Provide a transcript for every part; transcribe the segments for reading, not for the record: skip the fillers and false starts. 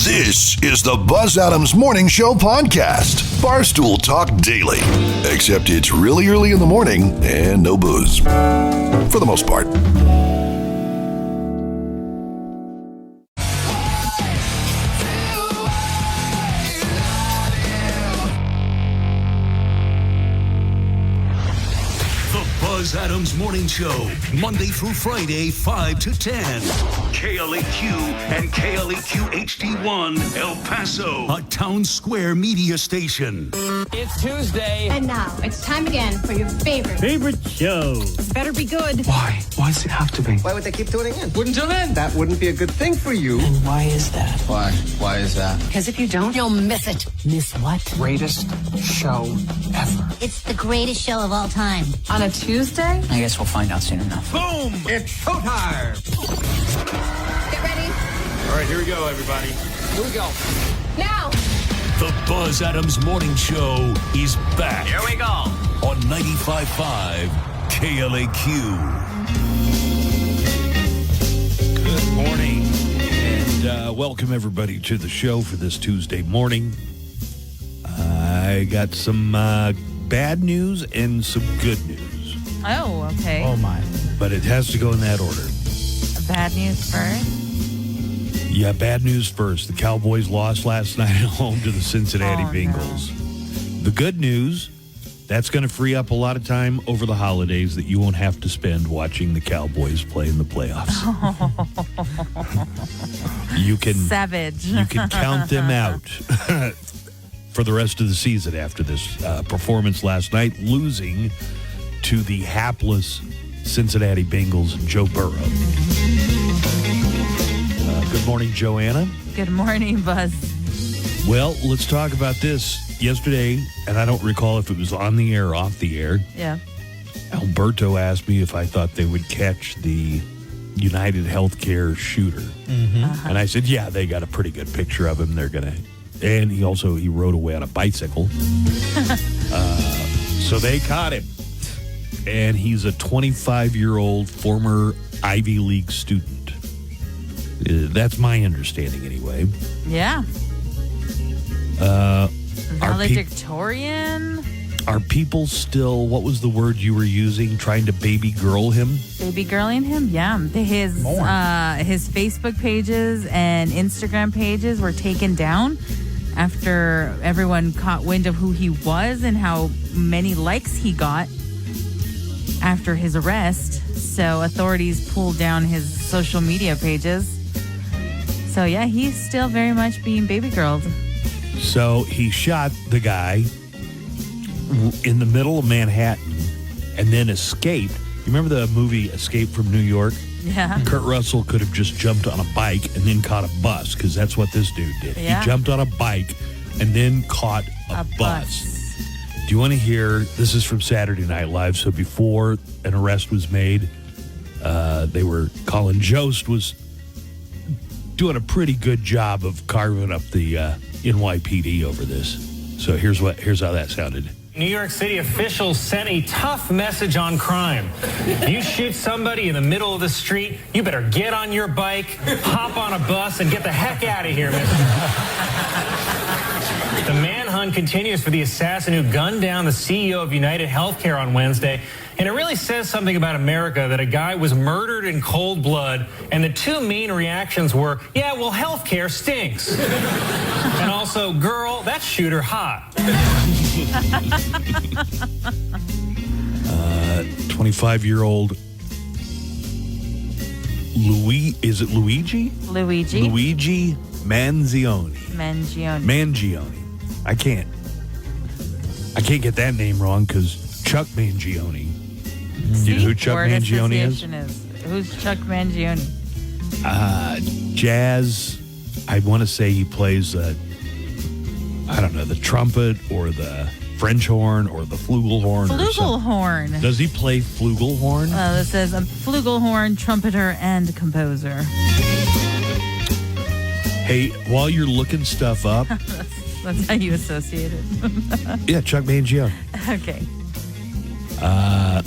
This is the Buzz Adams Morning Show podcast. Barstool Talk Daily. Except it's really early in the morning and no booze. For the most part. Buzz Adams Morning Show, Monday through Friday, 5 to 10. KLAQ and KLAQ HD1, El Paso, a town square media station. It's Tuesday. And now, it's time again for your favorite show. This better be good. Why? Why does it have to be? Why would they keep tuning in? Wouldn't tune in. That wouldn't be a good thing for you. And why is that? Why? Why is that? Because if you don't, you'll miss it. Miss what? Greatest show ever. It's the greatest show of all time. On a Tuesday? I guess we'll find out soon enough. Boom! It's showtime! Get ready. All right, here we go, everybody. Here we go. Now! The Buzz Adams Morning Show is back. Here we go. On 95.5 KLAQ. Good morning, and welcome everybody to the show for this Tuesday morning. I got some bad news and some good news. Oh, okay. Oh, my. But it has to go in that order. Bad news first? Yeah, bad news first. The Cowboys lost last night at home to the Cincinnati Bengals. No. The good news, that's going to free up a lot of time over the holidays that you won't have to spend watching the Cowboys play in the playoffs. You can savage. You can count them out for the rest of the season after this performance last night, losing to the hapless Cincinnati Bengals and Joe Burrow. Good morning, Joanna. Good morning, Buzz. Well, let's talk about this. Yesterday, and I don't recall if it was on the air or off the air. Yeah. Alberto asked me if I thought they would catch the United Healthcare shooter. Mm-hmm. Uh-huh. And I said, yeah, they got a pretty good picture of him. They're going to... And he rode away on a bicycle. So they caught him. And he's a 25-year-old former Ivy League student. That's my understanding, anyway. Yeah. Valedictorian? Are people still, what was the word you were using, trying to baby girl him? Baby girling him? Yeah. His Facebook pages and Instagram pages were taken down after everyone caught wind of who he was and how many likes he got after his arrest. So authorities pulled down his social media pages. So yeah, he's still very much being baby girled. So he shot the guy in the middle of Manhattan and then escaped. You remember the movie Escape from New York? Yeah. Kurt Russell could have just jumped on a bike and then caught a bus, because that's what this dude did. Yeah. He jumped on a bike and then caught a bus. Do you want to hear? This is from Saturday Night Live. So before an arrest was made, Colin Jost was doing a pretty good job of carving up the NYPD over this. So here's how that sounded. New York City officials sent a tough message on crime. You shoot somebody in the middle of the street, you better get on your bike, hop on a bus, and get the heck out of here, mister. The manhunt continues for the assassin who gunned down the CEO of United Healthcare on Wednesday. And it really says something about America that a guy was murdered in cold blood, and the two main reactions were, yeah, well, healthcare stinks. And also, girl, that shooter hot. 25-year-old is it Luigi? Luigi Mangione. I can't get that name wrong because Chuck Mangione. Do you know who Chuck Mangione is? Who's Chuck Mangione? Jazz. I want to say he plays the trumpet or the French horn or the flugelhorn. Flugelhorn. Does he play flugelhorn? This says a flugelhorn, trumpeter, and composer. Hey, while you're looking stuff up. That's how you associate it. Yeah, Chuck Mangione. Okay.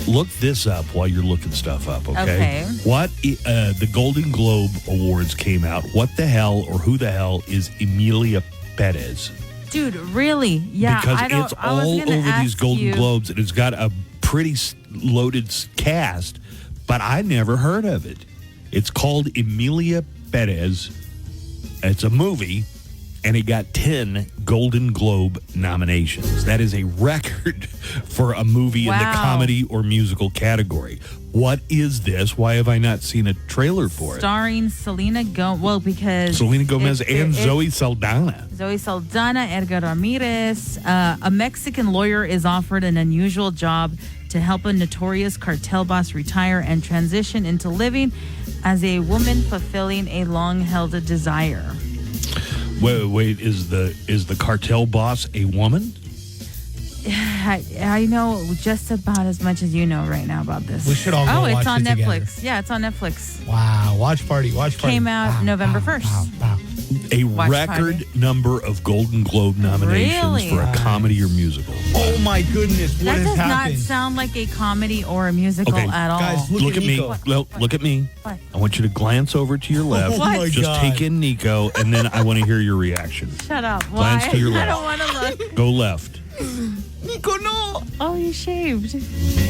Look this up while you're looking stuff up, okay? Okay. The Golden Globe Awards came out. What the hell or who the hell is Emilia Perez? Dude, really? Yeah, Because I it's was all gonna over these ask Golden you- Globes, and it's got a pretty loaded cast, but I never heard of it. It's called Emilia Perez. It's a movie, and it got 10 Golden Globe nominations. That is a record for a movie in the Wow. comedy or musical category. What is this? Why have I not seen a trailer for it? Starring Selena Gomez. Well, because Selena Gomez and it- Zoe Saldana. Zoe Saldana, Edgar Ramirez. A Mexican lawyer is offered an unusual job to help a notorious cartel boss retire and transition into living as a woman fulfilling a long-held desire. Wait, is the cartel boss a woman? I know just about as much as you know right now about this. We should all go it's watch on it together. Netflix. Yeah, it's on Netflix. Wow. Watch party. Came out November 1st. Wow. A Watch record party. number of Golden Globe nominations Really? for a comedy or musical. Oh my goodness. What That has does happened? not sound like a comedy or a musical Okay, at all. guys, Look at me. Nico. Well, look at me. What? I want you to glance over to your left. Oh my Just God. take in Nico, and then I want to hear your reaction. Shut up. Glance Why? to your I left. don't want to look. Go left. Nico, no. Oh, you shaved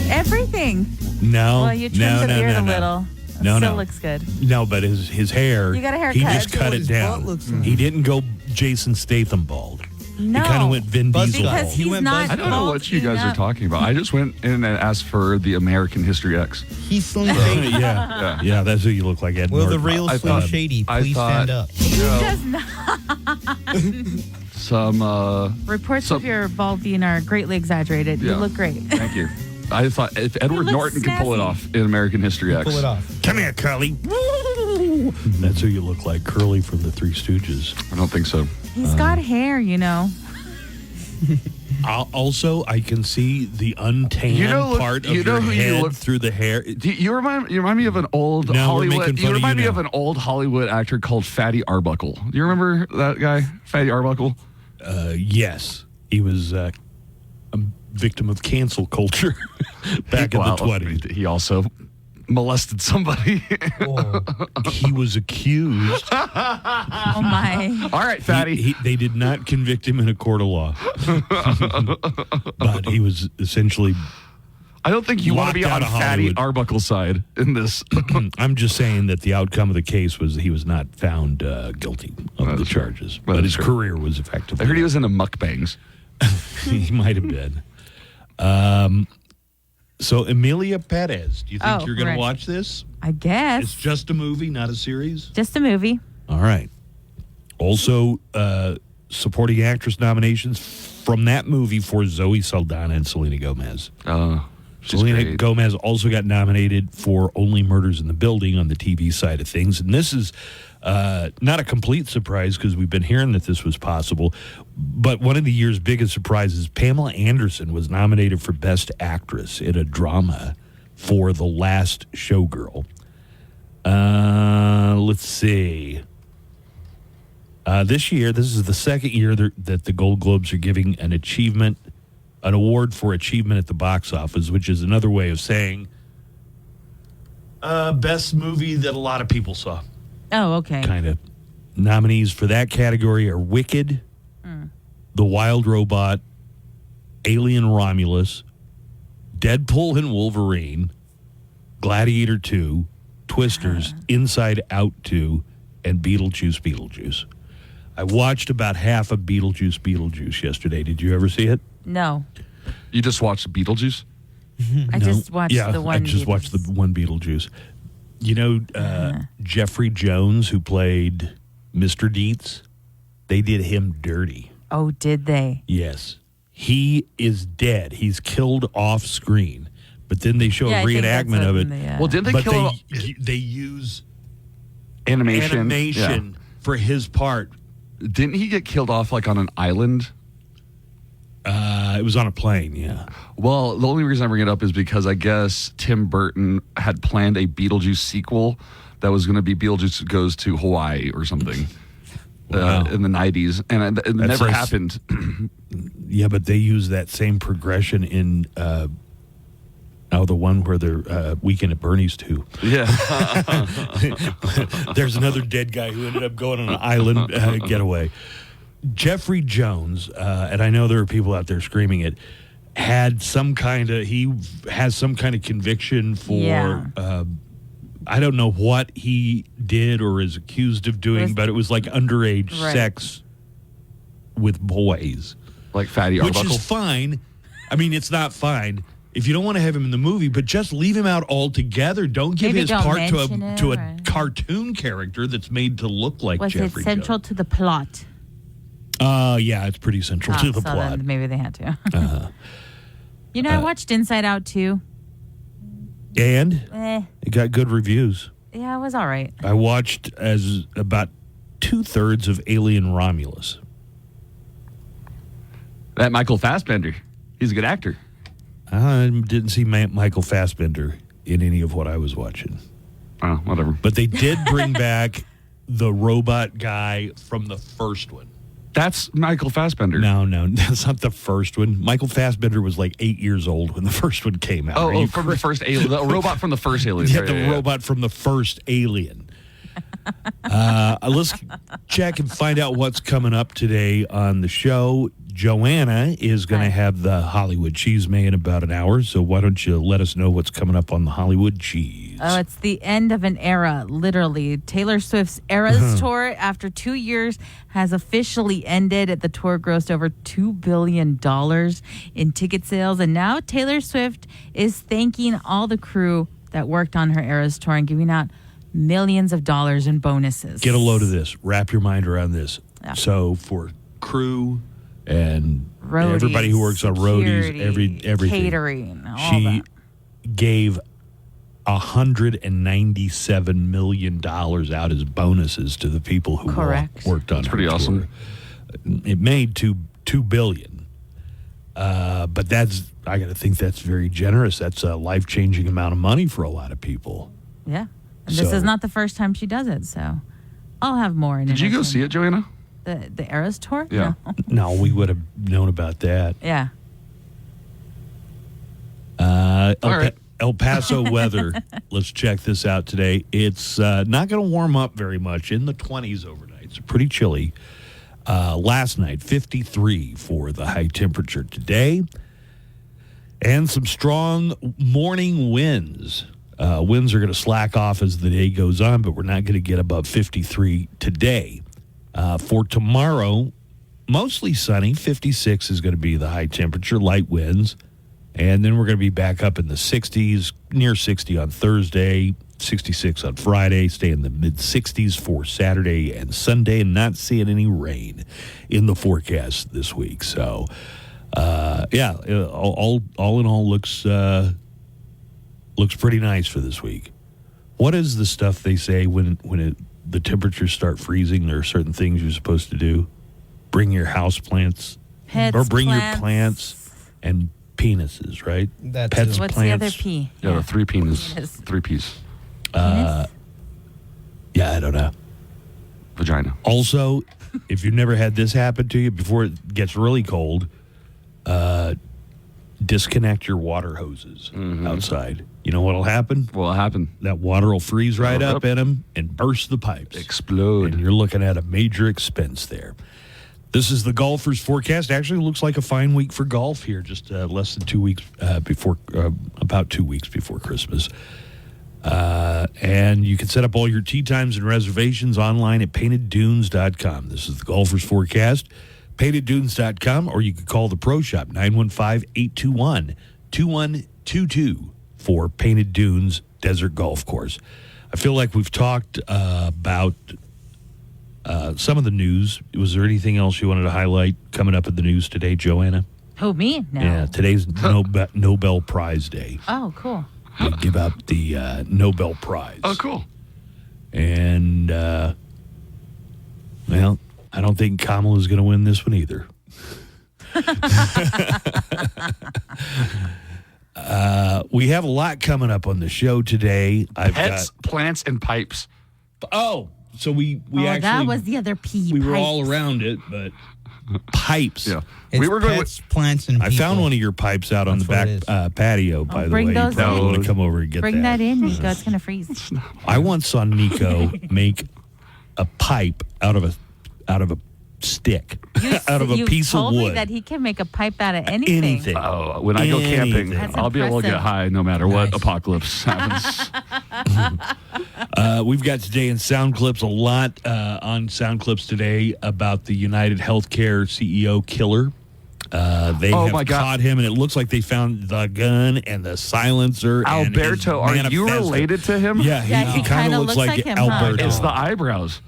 everything. No. Well, you trimmed the beard a little. No, Still no. looks good. No, but his hair. You got a He haircut. just cut it His down. butt looks like. He didn't go Jason Statham bald. No. He kind of went Vin Buzz Diesel cut. bald. Because He he's went not buzz- I don't know what you guys are enough. talking about. I just went in and asked for the American History X. He's Slim Shady. Yeah, that's who you look like, Ed Will the Norton. real I Slim thought- Shady I please thought- stand up? He does not. Some Reports So- of your bald being are greatly exaggerated. You Yeah. look great. Thank you. I thought if Edward looks Norton can pull it snazzy. off in American History X. Pull it off. Come here, Curly. That's who you look like, Curly from the Three Stooges. I don't think so. He's got hair, you know. Also, I can see the untanned part of you know your who you head look- through the hair. You remind me of an old No, we're Hollywood. making fun You of remind you me now. of an old Hollywood actor called Fatty Arbuckle. Do you remember that guy, Fatty Arbuckle? Yes, he was a victim of cancel culture back in the 20s. He also molested somebody. Oh. He was accused. Oh my. All right, Fatty. They did not convict him in a court of law. But he was essentially, I don't think you want to be Locked on out of Fatty Hollywood. Arbuckle's side in this. I'm just saying that the outcome of the case was he was not found guilty of That the is true. charges. That But is his true. career was effectively. I heard he was into mukbangs. He might have been. So Emilia Perez, do you think Oh, you're going right. to watch this? I guess. It's just a movie, not a series? Just a movie. All right. Also, supporting actress nominations from that movie for Zoe Saldana and Selena Gomez. She's Selena great. Gomez also got nominated for Only Murders in the Building on the TV side of things. And this is not a complete surprise because we've been hearing that this was possible. But one of the year's biggest surprises, Pamela Anderson was nominated for Best Actress in a drama for The Last Showgirl. Let's see. This year, this is the second year that the Gold Globes are giving an award for achievement at the box office, which is another way of saying best movie that a lot of people saw. Oh, okay. Kind of. Nominees for that category are Wicked, The Wild Robot, Alien Romulus, Deadpool and Wolverine, Gladiator 2, Twisters, Inside Out 2, and Beetlejuice. I watched about half of Beetlejuice yesterday. Did you ever see it? No. You just watched Beetlejuice? I just watched Yeah, the one. I just watched the one Beetlejuice. You know, Jeffrey Jones, who played Mr. Deeds, they did him dirty. Oh, did they? Yes. He is dead. He's killed off screen. But then they show Yeah, a I think that's reenactment of what it. they, Well, didn't they But kill they use animation? animation for his part. Yeah. Didn't he get killed off like on an island? It was on a plane, yeah. Well, the only reason I bring it up is because I guess Tim Burton had planned a Beetlejuice sequel that was going to be Beetlejuice Goes to Hawaii or something Wow. in the 90s. And it never says- happened. Yeah, but they use that same progression in Oh, the one where they're Weekend at Bernie's too. Yeah. There's another dead guy who ended up going on an island getaway. Jeffrey Jones, and I know there are people out there screaming it, has some kind of conviction for, I don't know what he did or is accused of doing, but it was like underage sex with boys. Like Fatty Arbuckle? Which is fine. I mean, it's not fine if you don't want to have him in the movie, but just leave him out altogether. Don't give his part to a cartoon character that's made to look like Jeffrey Jones. Was it central to the plot? Yeah, it's pretty central to the so plot. Then maybe they had to. I watched Inside Out too. And it got good reviews. Yeah, it was all right. I watched as about 2/3 of Alien Romulus. That Michael Fassbender, he's a good actor. I didn't see Michael Fassbender in any of what I was watching. Oh, whatever. But they did bring back the robot guy from the first one. That's Michael Fassbender. No, that's not the first one. Michael Fassbender was like 8 years old when the first one came out. Oh, from the first Alien. The robot from the first Alien. Yeah, the robot from the first Alien. Let's check and find out what's coming up today on the show. Joanna is going to have the Hollywood Cheese May in about an hour, so why don't you let us know what's coming up on the Hollywood Cheese? Oh, it's the end of an era, literally. Taylor Swift's Eras Tour, after 2 years, has officially ended. The tour grossed over $2 billion in ticket sales, and now Taylor Swift is thanking all the crew that worked on her Eras Tour and giving out millions of dollars in bonuses. Get a load of this. Wrap your mind around this. Yeah. So for crew and Roadies, everybody who works on roadies, everything, catering, all she that. gave $197 million out as bonuses to the people who worked on That's her pretty tour. awesome. It made $2 billion. But I got to think that's very generous. That's a life-changing amount of money for a lot of people. Yeah. And this is not the first time she does it, so I'll have more. Did you go see it, Joanna? The Eras Tour? Yeah. No, we would have known about that. Yeah. El Paso weather. Let's check this out today. It's not going to warm up very much, in the 20s overnight. It's pretty chilly. Last night, 53 for the high temperature today. And some strong morning winds. Winds are going to slack off as the day goes on, but we're not going to get above 53 today. For tomorrow, mostly sunny. 56 is going to be the high temperature, light winds. And then we're going to be back up in the 60s, near 60 on Thursday, 66 on Friday, stay in the mid-60s for Saturday and Sunday, and not seeing any rain in the forecast this week. So, all in all, looks pretty nice for this week. What is the stuff they say when the temperatures start freezing? There are certain things you're supposed to do. Bring your house plants, or bring your plants and penises, right? That's Pets, What's plants. the other P? Yeah, the 3 penis. Penis. 3 piece. Yeah, I don't know. Vagina. Also, if you've never had this happen to you before it gets really cold, disconnect your water hoses outside. You know what'll happen? What'll happen? That water will freeze right up in them and burst the pipes. Explode. And you're looking at a major expense there. This is the golfer's forecast. Actually, looks like a fine week for golf here, just less than 2 weeks about 2 weeks before Christmas. And you can set up all your tee times and reservations online at painteddunes.com. This is the golfer's forecast, painteddunes.com, or you can call the Pro Shop, 915-821-2122 for Painted Dunes Desert Golf Course. I feel like we've talked about some of the news. Was there anything else you wanted to highlight coming up in the news today, Joanna? Who, me? No. Yeah, today's Nobel Prize Day. Oh, cool. They give out the Nobel Prize. Oh, cool. And, I don't think Kamala's going to win this one either. We have a lot coming up on the show today. Pets, plants, and pipes. So we actually... that was the other P. We were pipes. all around it, but pipes. Yeah. It's we were going pets, plants, and I people. found one of your pipes out on That's the what it back patio, by the way. bring You those probably in. want to come over and get Bring that in, Nico. It's going to freeze. I once saw Nico make a pipe out of a stick, out of a piece of told me wood. that he can make a pipe out of anything. Oh, when I go camping, Anything. I'll be able to get impressive. high no matter what apocalypse happens. We've got today in Sound Clips a lot on Sound Clips today about the United Healthcare CEO killer. They Oh, have my God. caught him, and it looks like they found the gun and the silencer. and his Alberto, are you manifesto. related to him? Yeah, Yeah, he he kind kinda of looks looks like like him, huh? Alberto. It's the eyebrows.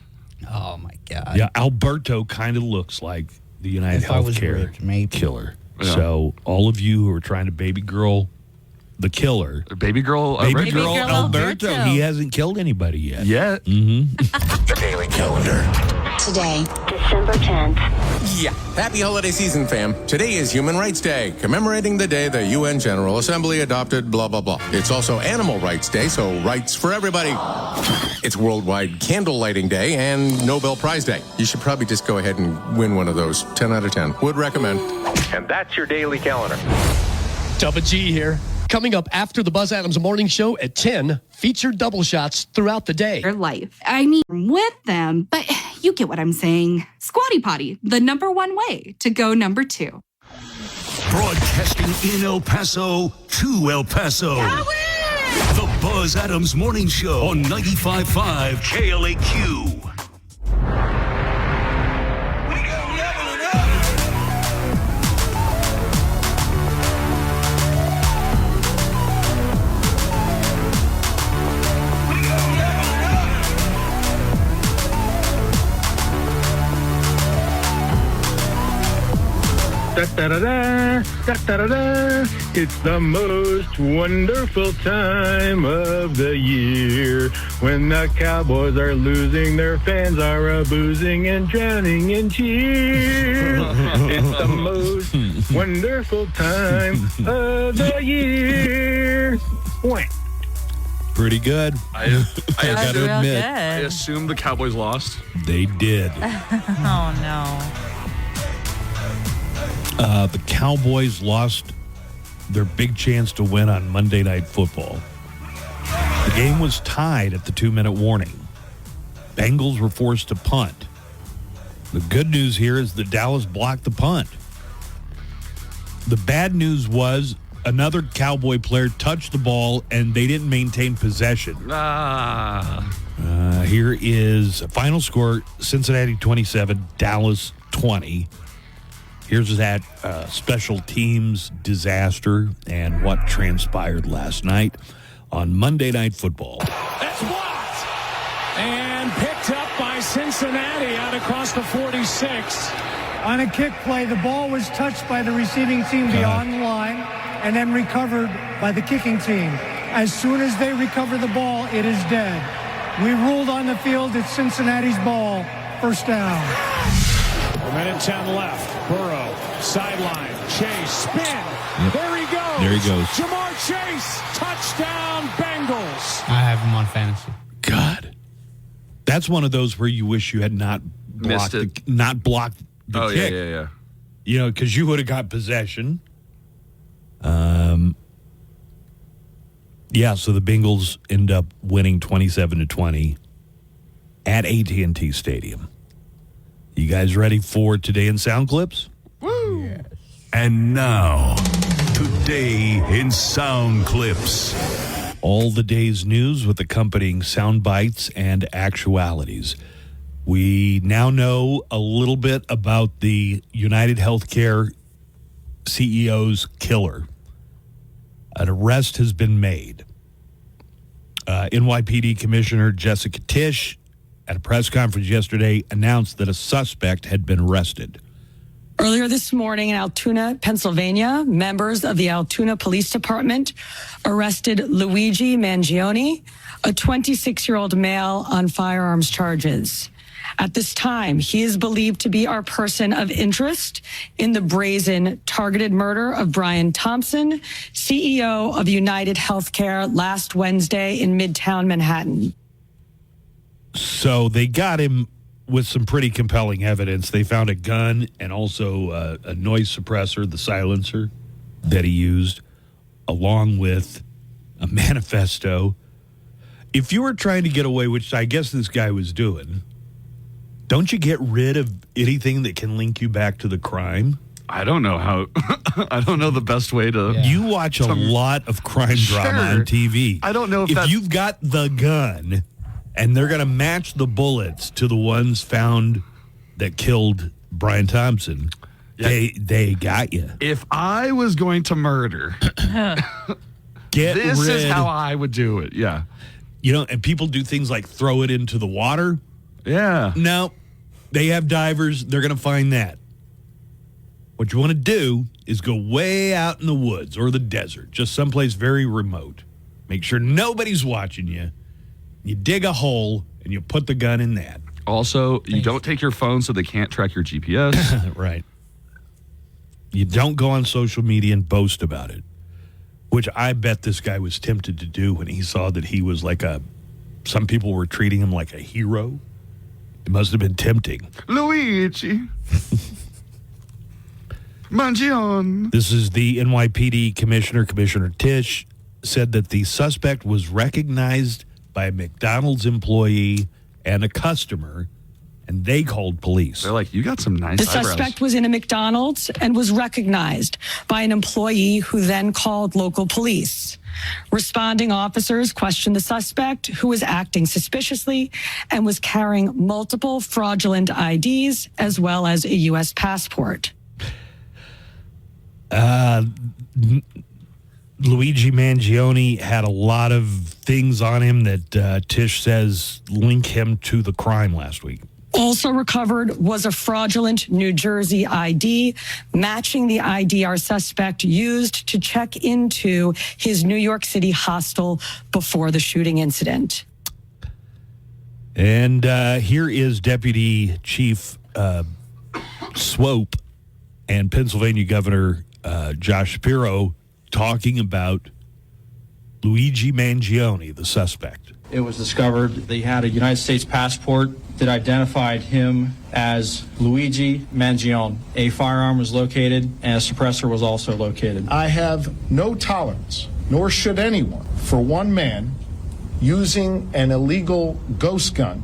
Oh my God. Yeah, Alberto kind of looks like the United If I was Healthcare rich, maybe. killer. Yeah. So all of you who are trying to baby girl the killer, Baby girl. baby girl Alberto, Alberto. he hasn't killed anybody yet. Yet. The Daily Calendar. Today, December 10th. Yeah. Happy holiday season, fam. Today is Human Rights Day, commemorating the day the UN General Assembly adopted blah, blah, blah. It's also Animal Rights Day, so rights for everybody. It's Worldwide Candle Lighting Day and Nobel Prize Day. You should probably just go ahead and win one of those. 10 out of 10. Would recommend. And that's your daily calendar. Double G here. Coming up after the Buzz Adams Morning Show at 10, featured double shots throughout the day. Their life. I mean, with them, but you get what I'm saying. Squatty Potty, the number one way to go number 2. Broadcasting in El Paso to El Paso. The Buzz Adams Morning Show on 95.5 KLAQ. Da-da-da-da, da-da-da-da. It's the most wonderful time of the year when the Cowboys are losing, their fans are a-boozing and drowning in cheer. It's the most wonderful time of the year. Wah. Pretty good. I I got to real admit, I good. assume the Cowboys lost. they did. Oh, no. The Cowboys lost their big chance to win on Monday Night Football. The game was tied at the 2-minute warning. Bengals were forced to punt. The good news here is that Dallas blocked the punt. The bad news was another Cowboy player touched the ball and they didn't maintain possession. Here is a final score: Cincinnati 27, Dallas 20. Here's that special teams disaster and what transpired last night on Monday Night Football. That's blocked and picked up by Cincinnati out across the 46. On a kick play, the ball was touched by the receiving team beyond the line and then recovered by the kicking team. As soon as they recover the ball, it is dead. We ruled on the field it's Cincinnati's ball. First down. A minute 10 left. Burrow, sideline, Chase, spin. Yep. There he goes. There he goes. Jamar Chase, touchdown Bengals. I have him on fantasy. God, that's one of those where you wish you had not blocked Missed not blocked the Oh, kick. yeah. You know, because you would have got possession. Yeah, so the Bengals end up winning 27-20 at AT&T Stadium. You guys ready for Today in Sound Clips? Woo! Yes. And now, Today in Sound Clips. All the day's news with accompanying sound bites and actualities. We now know a little bit about the United Healthcare CEO's killer. An arrest has been made. NYPD Commissioner Jessica Tisch, at a press conference yesterday, announced that a suspect had been arrested. Earlier this morning in Altoona, Pennsylvania, members of the Altoona Police Department arrested Luigi Mangione, a 26-year-old male, on firearms charges. At this time, he is believed to be our person of interest in the brazen targeted murder of Brian Thompson, CEO of United Healthcare, last Wednesday in Midtown Manhattan. So they got him with some pretty compelling evidence. They found a gun and also a noise suppressor, the silencer that he used, along with a manifesto. If you were trying to get away, which I guess this guy was doing, don't you get rid of anything that can link you back to the crime? I don't know how. I don't know the best way to. Yeah. You watch a lot of crime drama on TV. I don't know if you've got the gun and they're going to match the bullets to the ones found that killed Brian Thompson. Yeah. They got you. If I was going to murder, this is how I would do it. Yeah. You know, and people do things like throw it into the water. Yeah. No, they have divers. They're going to find that. What you want to do is go way out in the woods or the desert, just someplace very remote. Make sure nobody's watching you. You dig a hole and you put the gun in that. Also, you don't take your phone so they can't track your GPS. Right. You don't go on social media and boast about it, which I bet this guy was tempted to do when he saw that he was like some people were treating him like a hero. It must have been tempting. Luigi. Mangione. This is the NYPD commissioner, Commissioner Tisch, said that the suspect was recognized by a McDonald's employee and a customer, and they called police. They're like, you got some nice eyebrows. The suspect was in a McDonald's and was recognized by an employee who then called local police. Responding officers questioned the suspect, who was acting suspiciously and was carrying multiple fraudulent IDs as well as a U.S. passport. Luigi Mangione had a lot of things on him that Tisch says link him to the crime last week. Also recovered was a fraudulent New Jersey ID, matching the ID our suspect used to check into his New York City hostel before the shooting incident. And here is Deputy Chief Swope and Pennsylvania Governor Josh Shapiro talking about Luigi Mangione, the suspect. It was discovered that he had a United States passport that identified him as Luigi Mangione. A firearm was located and a suppressor was also located. I have no tolerance, nor should anyone, for one man using an illegal ghost gun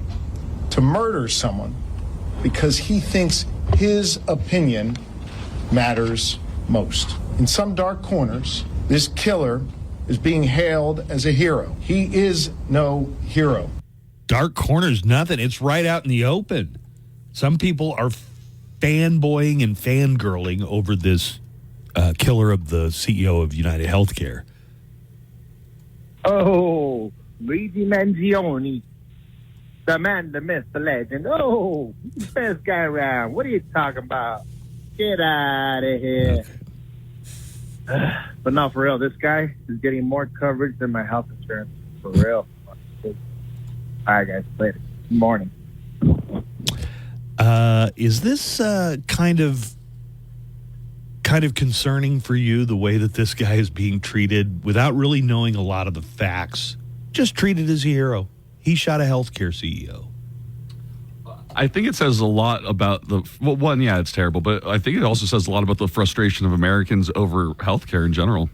to murder someone because he thinks his opinion matters most. In some dark corners, this killer is being hailed as a hero. He is no hero. Dark corners, nothing. It's right out in the open. Some people are fanboying and fangirling over this killer of the CEO of United Healthcare. Oh, Luigi Mangione, the man, the myth, the legend. Oh, best guy around. What are you talking about? Get out of here. Okay. But no, for real, this guy is getting more coverage than my health insurance. For real. All right, guys. Later. Good morning. Is this kind of concerning for you, the way that this guy is being treated without really knowing a lot of the facts? Just treated as a hero. He shot a healthcare CEO. I think it says a lot about yeah, it's terrible, but I think it also says a lot about the frustration of Americans over healthcare in general.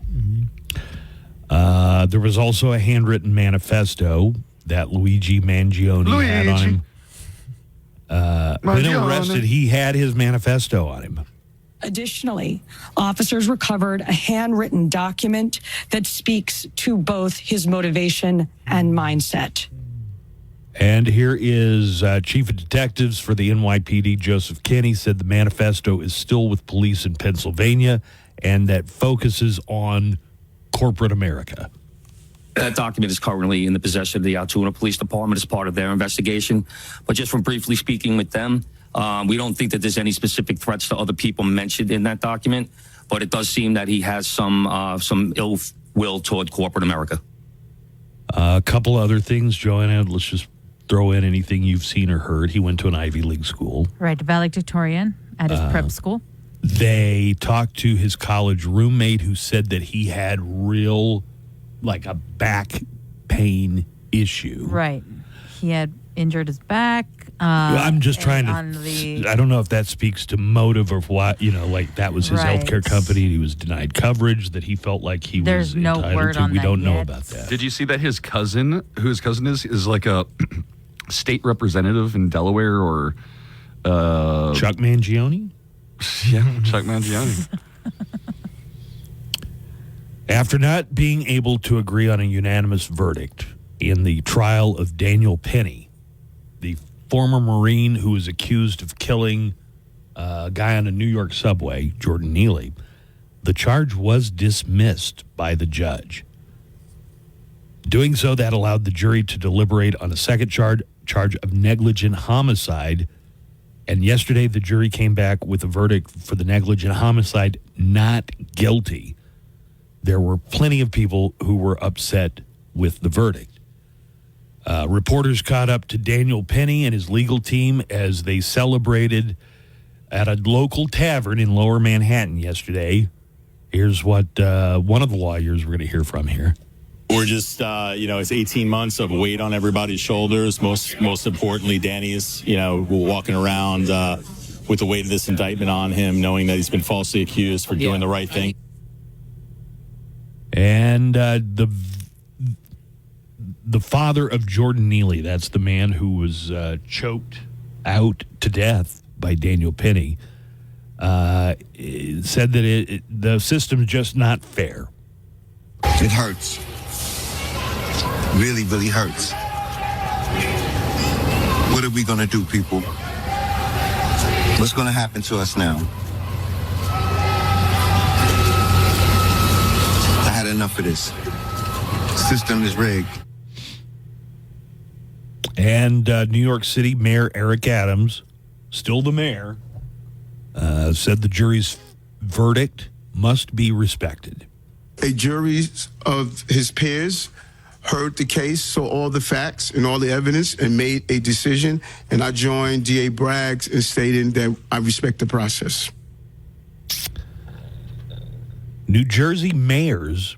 There was also a handwritten manifesto that Luigi Mangione had on him. When arrested, he had his manifesto on him. Additionally, officers recovered a handwritten document that speaks to both his motivation and mindset. And here is Chief of Detectives for the NYPD, Joseph Kinney, said the manifesto is still with police in Pennsylvania and that focuses on corporate America. That document is currently in the possession of the Altoona Police Department as part of their investigation. But just from briefly speaking with them, we don't think that there's any specific threats to other people mentioned in that document. But it does seem that he has some ill will toward corporate America. A couple other things, Joanna. Let's just throw in anything you've seen or heard. He went to an Ivy League school. Right, valedictorian at his prep school. They talked to his college roommate who said that he had real, like a back pain issue. Right. He had injured his back. I'm just trying on to. I don't know if that speaks to motive or what. Like that was his healthcare company. He was denied coverage that he felt like he was no entitled word to. on We that don't know yet. about that. Did you see that his cousin, who his cousin is like a state representative in Delaware or Chuck Mangione? Yeah, Chuck Mangione. After not being able to agree on a unanimous verdict in the trial of Daniel Penny, the former Marine who was accused of killing a guy on a New York subway, Jordan Neely, the charge was dismissed by the judge. Doing so, that allowed the jury to deliberate on a second charge of negligent homicide. And yesterday, the jury came back with a verdict for the negligent homicide, not guilty. There were plenty of people who were upset with the verdict. Reporters caught up to Daniel Penny and his legal team as they celebrated at a local tavern in Lower Manhattan yesterday. Here's what one of the lawyers we're going to hear from here. We're just, it's 18 months of weight on everybody's shoulders. Most importantly, Danny's, walking around with the weight of this indictment on him, knowing that he's been falsely accused for doing the right thing. And the father of Jordan Neely, that's the man who was choked out to death by Daniel Penny, said that the system's just not fair. It hurts. Really, really hurts. What are we going to do, people? What's going to happen to us now? I had enough of this. The system is rigged. And New York City Mayor Eric Adams, still the mayor, said the jury's verdict must be respected. A jury of his peers heard the case, saw all the facts and all the evidence, and made a decision. And I joined D.A. Braggs in stating that I respect the process. New Jersey mayors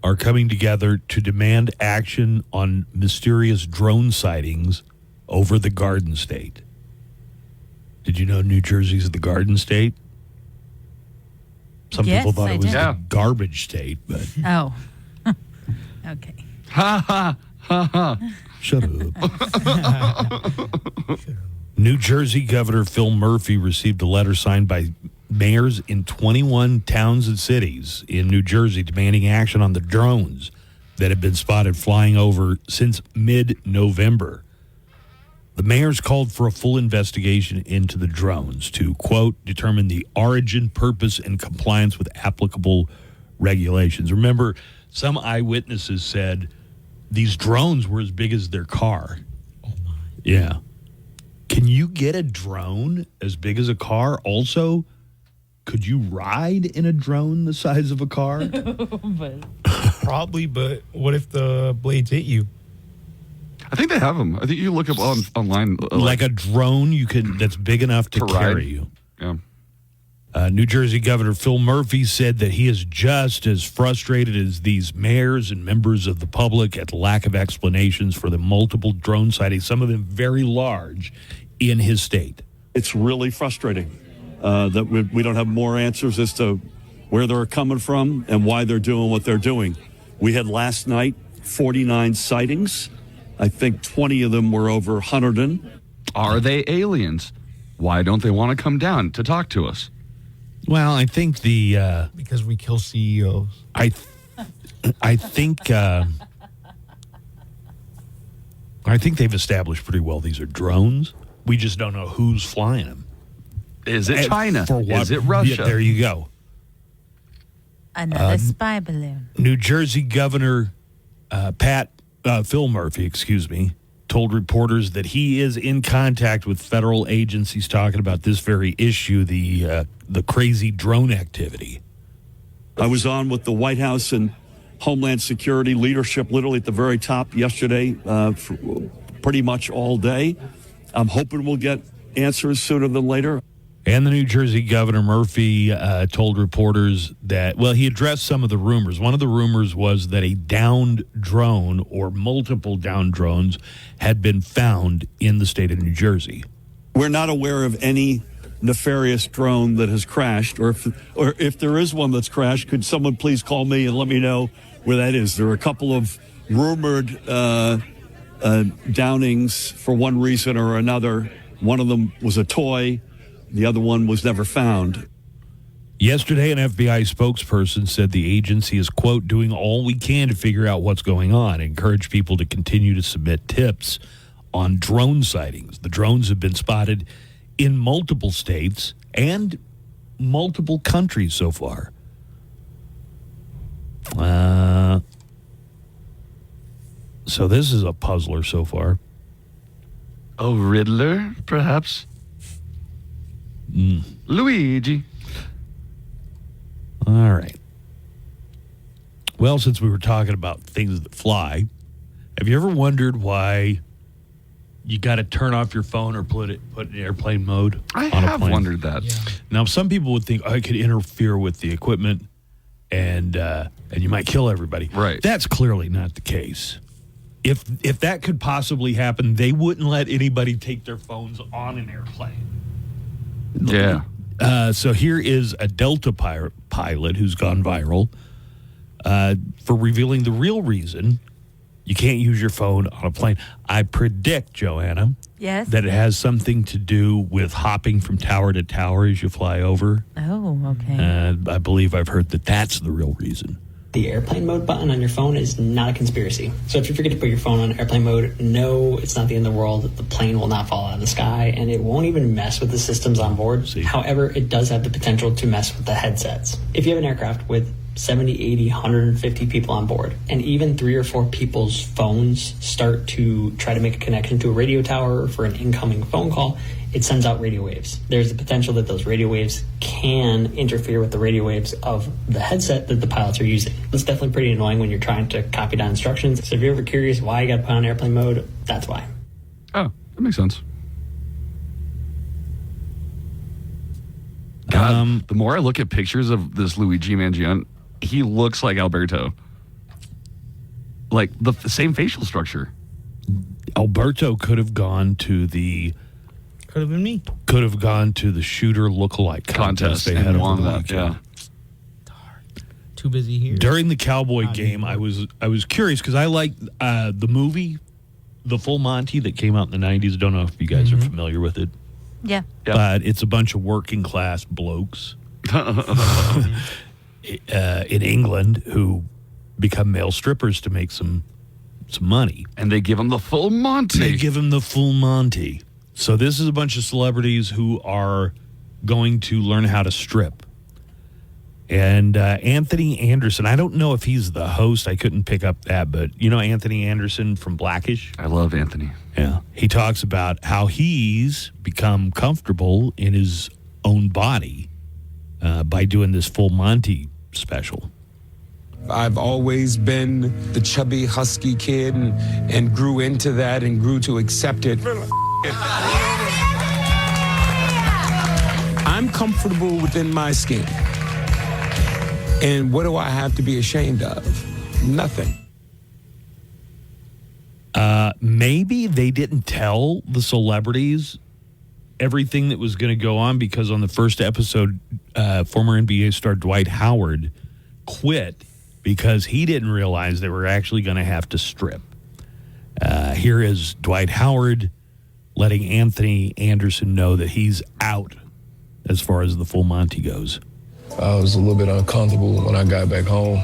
are coming together to demand action on mysterious drone sightings over the Garden State. Did you know New Jersey's the Garden State? Some Yes, people thought I it was did. the garbage state, but Oh. Okay. Ha ha ha ha. Shut up. New Jersey Governor Phil Murphy received a letter signed by mayors in 21 towns and cities in New Jersey demanding action on the drones that have been spotted flying over since mid-November. The mayors called for a full investigation into the drones to, quote, determine the origin, purpose, and compliance with applicable regulations. Remember, some eyewitnesses said these drones were as big as their car. Oh, my. Yeah. Can you get a drone as big as a car? Also, could you ride in a drone the size of a car? Probably, but what if the blades hit you? I think they have them. I think you look up online. Like a drone that's big enough to carry ride. you. Yeah. New Jersey Governor Phil Murphy said that he is just as frustrated as these mayors and members of the public at the lack of explanations for the multiple drone sightings, some of them very large, in his state. It's really frustrating that we don't have more answers as to where they're coming from and why they're doing what they're doing. We had last night 49 sightings. I think 20 of them were over 100. Are they aliens? Why don't they want to come down to talk to us? Well, I think Because we kill CEOs. I think they've established pretty well these are drones. We just don't know who's flying them. Is it China? For what? Is it Russia? Yeah, there you go. Another spy balloon. New Jersey Governor Phil Murphy, told reporters that he is in contact with federal agencies talking about this very issue, the crazy drone activity. I was on with the White House and Homeland Security leadership literally at the very top yesterday for pretty much all day. I'm hoping we'll get answers sooner than later. And the New Jersey Governor Murphy told reporters that, well, he addressed some of the rumors. One of the rumors was that a downed drone or multiple downed drones had been found in the state of New Jersey. We're not aware of any nefarious drone that has crashed, or if there is one that's crashed, could someone please call me and let me know where that is? There are a couple of rumored downings for one reason or another. One of them was a toy. The other one was never found. Yesterday, an FBI spokesperson said the agency is, quote, doing all we can to figure out what's going on, encourage people to continue to submit tips on drone sightings. The drones have been spotted in multiple states and multiple countries so far. So this is a puzzler so far. A Riddler, perhaps? Luigi. All right. Well, since we were talking about things that fly, have you ever wondered why you got to turn off your phone or put it in airplane mode? I on a have plane? wondered that. Yeah. Now, some people would think I could interfere with the equipment and you might kill everybody. Right. That's clearly not the case. If that could possibly happen, they wouldn't let anybody take their phones on an airplane. Yeah. So here is a Delta pilot who's gone viral for revealing the real reason you can't use your phone on a plane. I predict, Joanna, Yes. that it has something to do with hopping from tower to tower as you fly over. Oh, okay. I believe I've heard that that's the real reason. The airplane mode button on your phone is not a conspiracy. So if you forget to put your phone on airplane mode, no, it's not the end of the world. The plane will not fall out of the sky, and it won't even mess with the systems on board. However, it does have the potential to mess with the headsets. If you have an aircraft with 70, 80, 150 people on board, and even 3 or 4 people's phones start to try to make a connection to a radio tower for an incoming phone call, it sends out radio waves. There's the potential that those radio waves can interfere with the radio waves of the headset that the pilots are using. It's definitely pretty annoying when you're trying to copy down instructions. So if you're ever curious why you got to put on airplane mode, that's why. Oh, that makes sense. God, the more I look at pictures of this Luigi Mangione, he looks like Alberto. Like the same facial structure. Alberto could have gone to the... Could have been me. Could have gone to the shooter lookalike contest they had over the weekend. Yeah. Too busy here. During the Cowboy game, I was curious because I liked the movie, The Full Monty, that came out in the 90s. I don't know if you guys are familiar with it. Yeah. But it's a bunch of working class blokes in England who become male strippers to make some money. And they give them the full Monty. They give them the full Monty. So this is a bunch of celebrities who are going to learn how to strip. And Anthony Anderson, I don't know if he's the host. I couldn't pick up that, but you know Anthony Anderson from Blackish? I love Anthony. Yeah. He talks about how he's become comfortable in his own body by doing this full Monty special. I've always been the chubby, husky kid and grew into that and grew to accept it. I'm comfortable within my skin. And what do I have to be ashamed of? Nothing. Maybe they didn't tell the celebrities everything that was going to go on because on the first episode, former NBA star Dwight Howard quit because he didn't realize they were actually going to have to strip. Here is Dwight Howard letting Anthony Anderson know that he's out as far as the full Monty goes. I was a little bit uncomfortable when I got back home.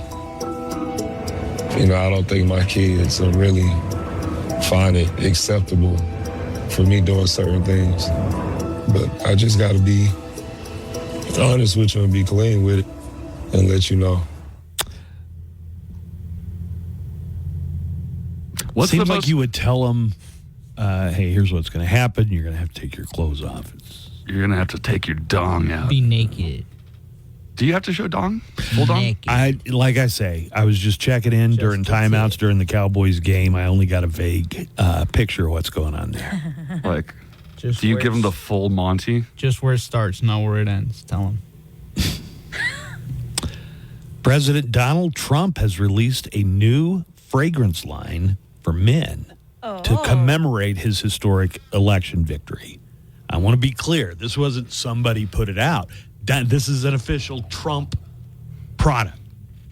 You know, I don't think my kids will really find it acceptable for me doing certain things. But I just got to be honest with you and be clean with it and let you know. Seems like you would tell them, hey, here's what's going to happen. You're going to have to take your clothes off. You're going to have to take your dong out. Be naked. Do you have to show dong? Full dong? Like I say, I was just checking in during timeouts during the Cowboys game. I only got a vague picture of what's going on there. Like, Just Do you where give him the it's- full Monty? Just where it starts, not where it ends. Tell him. President Donald Trump has released a new fragrance line for men to commemorate his historic election victory. I want to be clear. This wasn't somebody put it out. This is an official Trump product.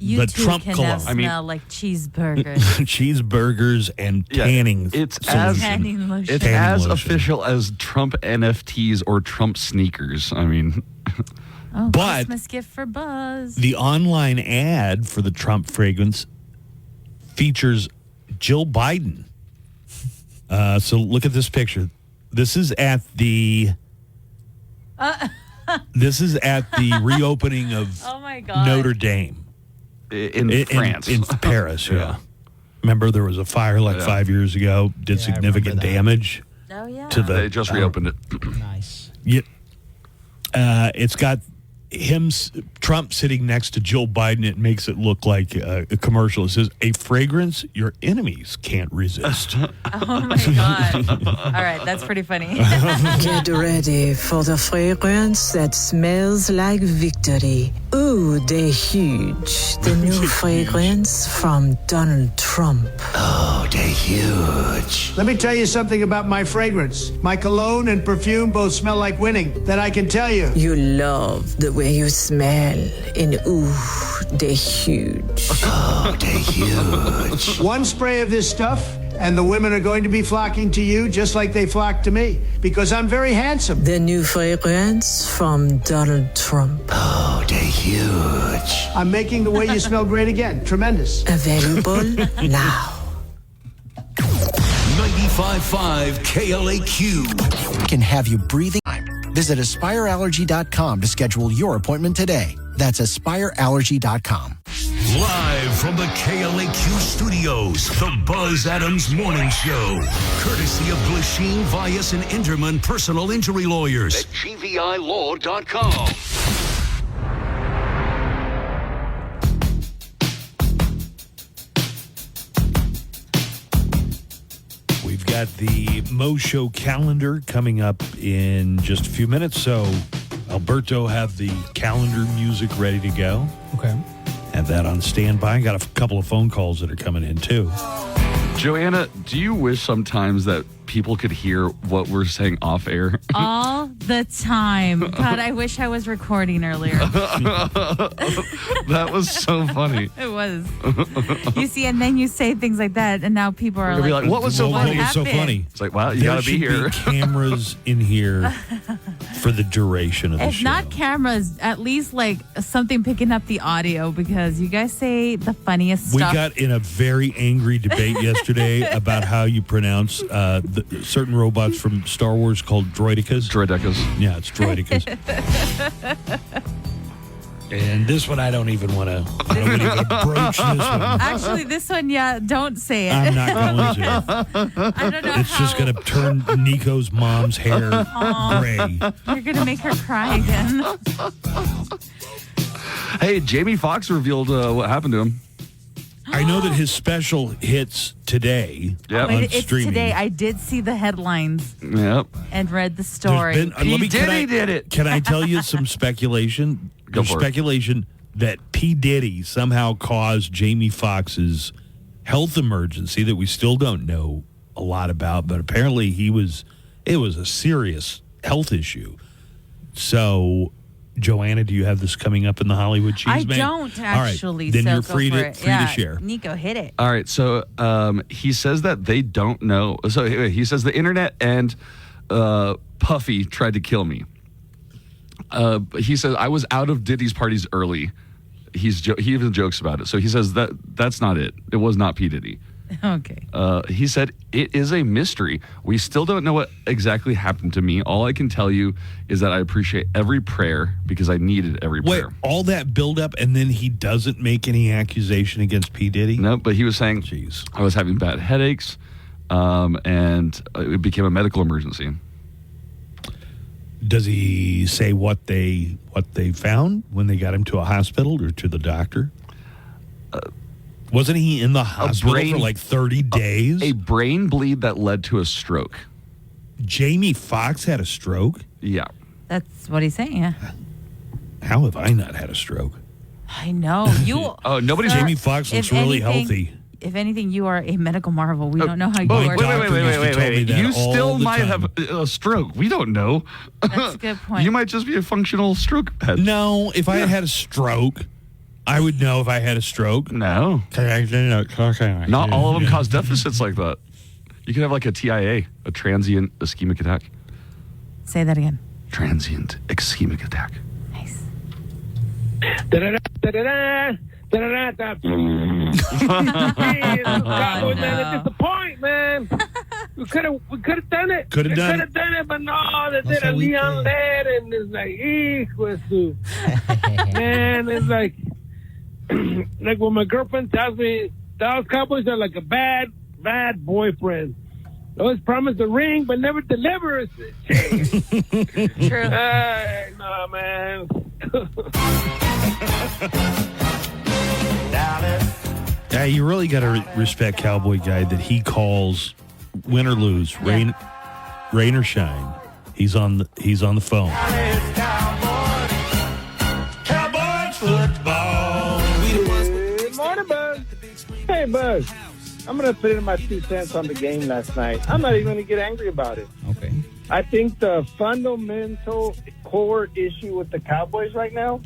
You the two Trump can cologne. now smell like cheeseburgers. Cheeseburgers and tanning. It's Tanning lotion. It's Tanning as lotion. official as Trump NFTs or Trump sneakers. I mean, But Christmas gift for Buzz. the online ad for the Trump fragrance features Jill Biden. So look at this picture. This is at the reopening of Oh my God. Notre Dame in France. in Paris. Yeah. Remember there was a fire like 5 years ago, did significant damage. Oh yeah. To the They just reopened it. Nice. Yeah. It's got Trump sitting next to Jill Biden. It makes it look like a commercial. It says, "A fragrance your enemies can't resist." Oh my God. All right, that's pretty funny. Get ready for the fragrance that smells like victory. Ooh, they're huge. The new fragrance from Donald Trump. Oh, they're huge. Let me tell you something about my fragrance. My cologne and perfume both smell like winning. That I can tell you. You love the way you smell, and ooh, they're huge. Oh, they're huge. One spray of this stuff, and the women are going to be flocking to you just like they flock to me, because I'm very handsome. The new fragrance from Donald Trump. Oh, they're huge. I'm making the way you smell great again. Tremendous. Available now. 95.5 KLAQ can have you breathing. Visit AspireAllergy.com to schedule your appointment today. That's AspireAllergy.com. Live from the KLAQ studios, the Buzz Adams Morning Show. Courtesy of Glasheen, Vyas, and Inderman Personal Injury Lawyers at GVILaw.com. We've got the Mo Show calendar coming up in just a few minutes. So, Alberto, have the calendar music ready to go. Okay. Have that on standby. Got a couple of phone calls that are coming in, too. Joanna, do you wish sometimes that people could hear what we're saying off air? All the time. God, I wish I was recording earlier. That was so funny. It was. You see, and then you say things like that, and now people are They'll be like, what was so funny? What was so funny? It's like, wow, you got to be here. There should be cameras in here for the duration of the If show. not cameras, at least like something picking up the audio, because you guys say the funniest We stuff. got in a very angry debate yesterday about how you pronounce certain robots from Star Wars called droidicas. Yeah, it's droidicas. And this one, I don't even want to broach this one. Actually, this one, yeah, don't say it. I'm not going to. I don't know It's just going to turn Nico's mom's hair gray. You're going to make her cry again. Hey, Jamie Foxx revealed what happened to him. I know that his special hits today Yep. on It's streaming. today. I did see the headlines Yep. and read the story. Can I tell you some speculation? Go There's for it. speculation that P. Diddy somehow caused Jamie Foxx's health emergency that we still don't know a lot about, but apparently it was a serious health issue. So, Joanna, do you have this coming up in the Hollywood Cheese I Man? don't All right, actually. then so you're go free for to it. free to share. Nico, hit it. All right, so he says that they don't know. So he says the internet and Puffy tried to kill me. He says I was out of Diddy's parties early. He even jokes about it. So he says that's not it. It was not P. Diddy. Okay. He said, it is a mystery. We still don't know what exactly happened to me. All I can tell you is that I appreciate every prayer because I needed every Wait, prayer. all that buildup, and then he doesn't make any accusation against P. Diddy? No, but he was saying, I was having bad headaches, and it became a medical emergency. Does he say what they found when they got him to a hospital or to the doctor? Wasn't he in the hospital for like 30 days? A brain bleed that led to a stroke. Jamie Foxx had a stroke? Yeah. That's what he's saying, yeah. How have I not had a stroke? I know. You. nobody's. Jamie Foxx looks really healthy. If anything, you are a medical marvel. We don't know how you Wait, are. wait. You still might have a stroke. We don't know. That's a good point. You might just be a functional stroke head. No, if I had a stroke, I would know if I had a stroke. No. Not all of them cause deficits like that. You could have like a TIA, a transient ischemic attack. Say that again. Transient ischemic attack. Nice. Cowboys, man, a disappoint, man. We could have done it. Could have done it, but no, they did a Leon Led, and it's like, man, it's like when my girlfriend tells me Dallas Cowboys are like a bad boyfriend. They always promise a ring, but never deliver. True. No, man. Yeah, you really got to respect Cowboy Guy that he calls win or lose, rain or shine. He's on the phone. Cowboys football. Good morning, Buzz. Hey, Buzz. I'm going to put in my 2 cents on the game last night. I'm not even going to get angry about it. Okay. I think the fundamental core issue with the Cowboys right now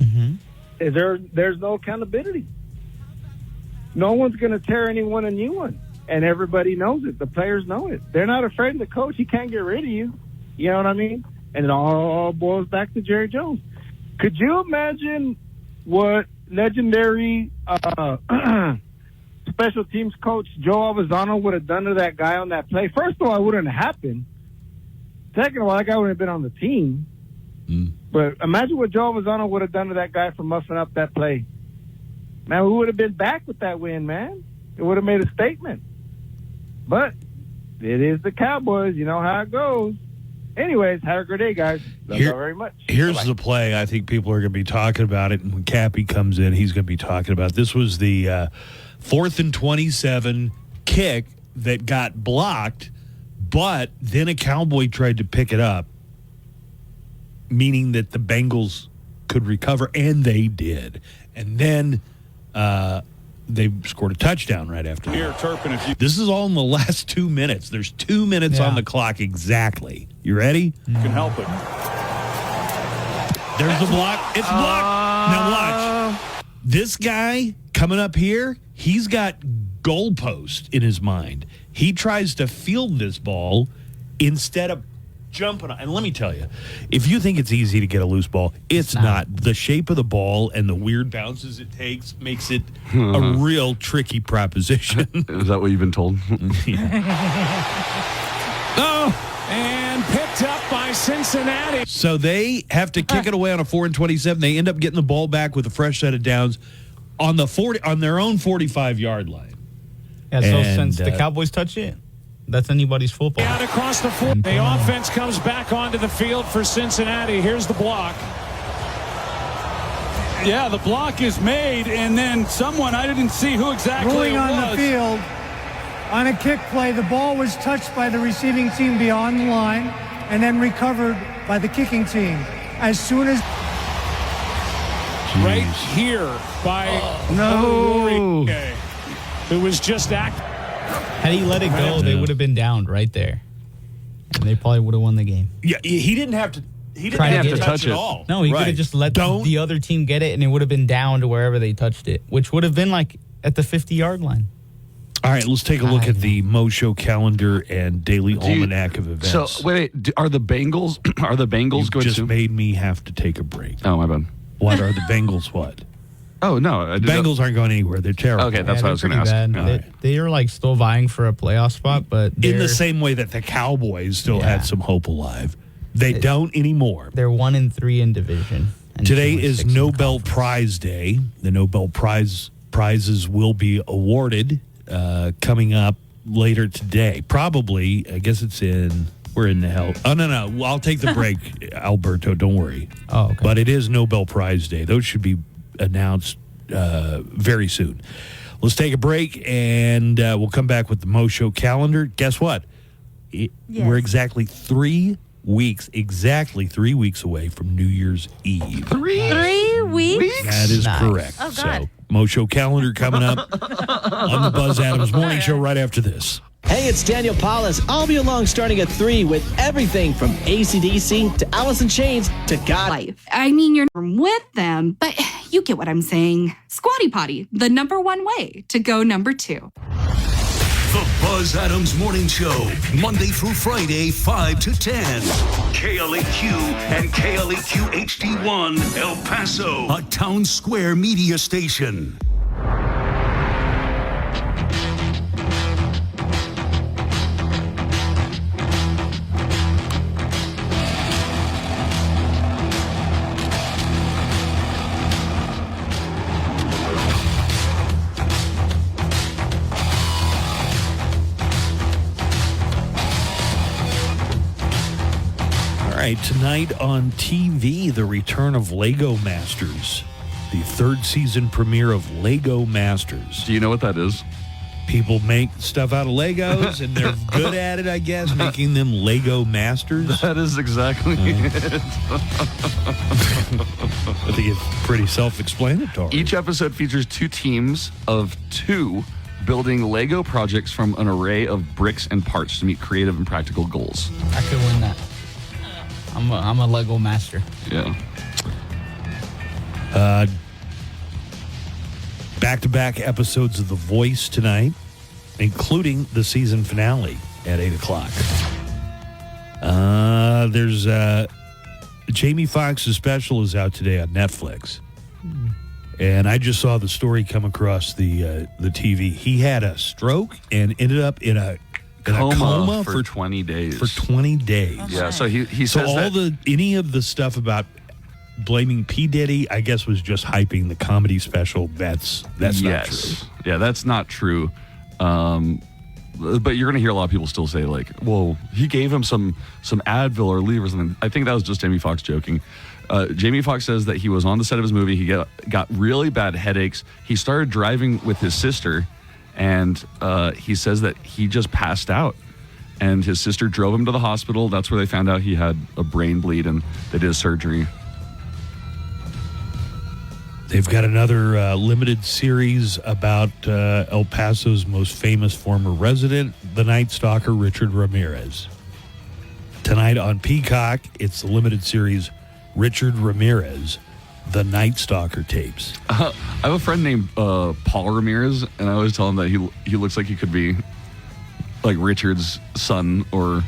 is there's no accountability. No one's going to tear anyone a new one, and everybody knows it. The players know it. They're not afraid of the coach. He can't get rid of you. You know what I mean? And it all boils back to Jerry Jones. Could you imagine what legendary special teams coach Joe Alvazano would have done to that guy on that play? First of all, it wouldn't have happened. Second of all, that guy wouldn't have been on the team. But imagine what Joe Alvazano would have done to that guy for muffing up that play. Man, we would have been back with that win, man. It would have made a statement. But it is the Cowboys. You know how it goes. Anyways, have a great day, guys. Love you very much. Here's Bye-bye. the play. I think people are going to be talking about it. And when Cappy comes in, he's going to be talking about it. This was the 4th and 27 kick that got blocked, but then a Cowboy tried to pick it up, meaning that the Bengals could recover, and they did. And then they scored a touchdown right after that. Here, Turpin, if you This is all in the last 2 minutes. There's 2 minutes on the clock exactly. You ready? can help it. There's the block. It's blocked. Now watch. This guy coming up here, he's got goalpost in his mind. He tries to field this ball instead of jumping on. And let me tell you, if you think it's easy to get a loose ball, it's not. The shape of the ball and the weird bounces it takes makes it a real tricky proposition. Is that what you've been told? And picked up by Cincinnati. So they have to kick it away on a 4 and 27. They end up getting the ball back with a fresh set of downs on the 40 on their own 45-yard line. Yeah, so since the Cowboys touch it, that's anybody's football. Out across the floor. The offense comes back onto the field for Cincinnati. Here's the block. Yeah, the block is made, and then someone, I didn't see who exactly Rolling it on was. the field. On a kick play, the ball was touched by the receiving team beyond the line and then recovered by the kicking team. As soon as... Right here by Warrior, who was just acting. Had he let it go, they would have been downed right there. And they probably would have won the game. Yeah, he didn't have to. He didn't Try have to to get touch it. it at all. No, he could have just let the other team get it, and it would have been down to wherever they touched it, which would have been like at the 50-yard line. All right, let's take a look at the Mo Show calendar and daily almanac of events. So wait, are the Bengals You going just to? made me have to take a break. Oh, my bad. What are the Bengals? What? Oh no, Bengals aren't going anywhere. They're terrible. Okay, that's what I was going to ask. They are like still vying for a playoff spot, but In the same way that the Cowboys still had some hope alive, they don't anymore. They're 1-3 in division. and Today 2-6 is in Nobel Prize Day. The Nobel Prizes will be awarded coming up later today. Probably, I guess it's in. We're in the hell. Oh, no. Well, I'll take the break, Alberto. Don't worry. Oh, okay. But it is Nobel Prize Day. Those should be announced very soon. Let's take a break, and we'll come back with the Mo Show calendar. Guess what? we're exactly 3 weeks away from New Year's Eve. 3 weeks? That is correct. Oh, God. So, Mo Show calendar coming up on the Buzz Adams Morning Show right after this. Hey, it's Daniel Paulus. I'll be along starting at 3 with everything from AC/DC to Alice in Chains to God. Life. I mean, you're with them, but you get what I'm saying. Squatty Potty, the #1 way to go #2. The Buzz Adams Morning Show, Monday through Friday, 5 to 10. KLAQ and KLAQ HD1, El Paso, a Town Square media station. All right, tonight on TV, the return of Lego Masters, the 3rd season premiere of Lego Masters. Do you know what that is? People make stuff out of Legos, and they're good at it, I guess, making them Lego Masters. That is exactly it. I think it's pretty self-explanatory. Each episode features 2 teams of 2 building Lego projects from an array of bricks and parts to meet creative and practical goals. I could win that. I'm a Lego master. Yeah. Back-to-back episodes of The Voice tonight, including the season finale at 8 o'clock. There's Jamie Foxx's special is out today on Netflix. And I just saw the story come across the TV. He had a stroke and ended up in a coma for 20 days. For 20 days. Yeah, so he So says all that any of the stuff about blaming P. Diddy, I guess, was just hyping the comedy special. That's not true. Yeah, that's not true. But you're going to hear a lot of people still say, like, well, he gave him some Advil or Aleve or something. I think that was just Jamie Foxx joking. Jamie Foxx says that he was on the set of his movie. He got really bad headaches. He started driving with his sister, and he says that he just passed out. And his sister drove him to the hospital. That's where they found out he had a brain bleed, and they did surgery. They've got another limited series about El Paso's most famous former resident, the Night Stalker, Richard Ramirez. Tonight on Peacock, it's the limited series Richard Ramirez, the Night Stalker tapes. I have a friend named Paul Ramirez, and I always tell him that he looks like he could be like Richard's son or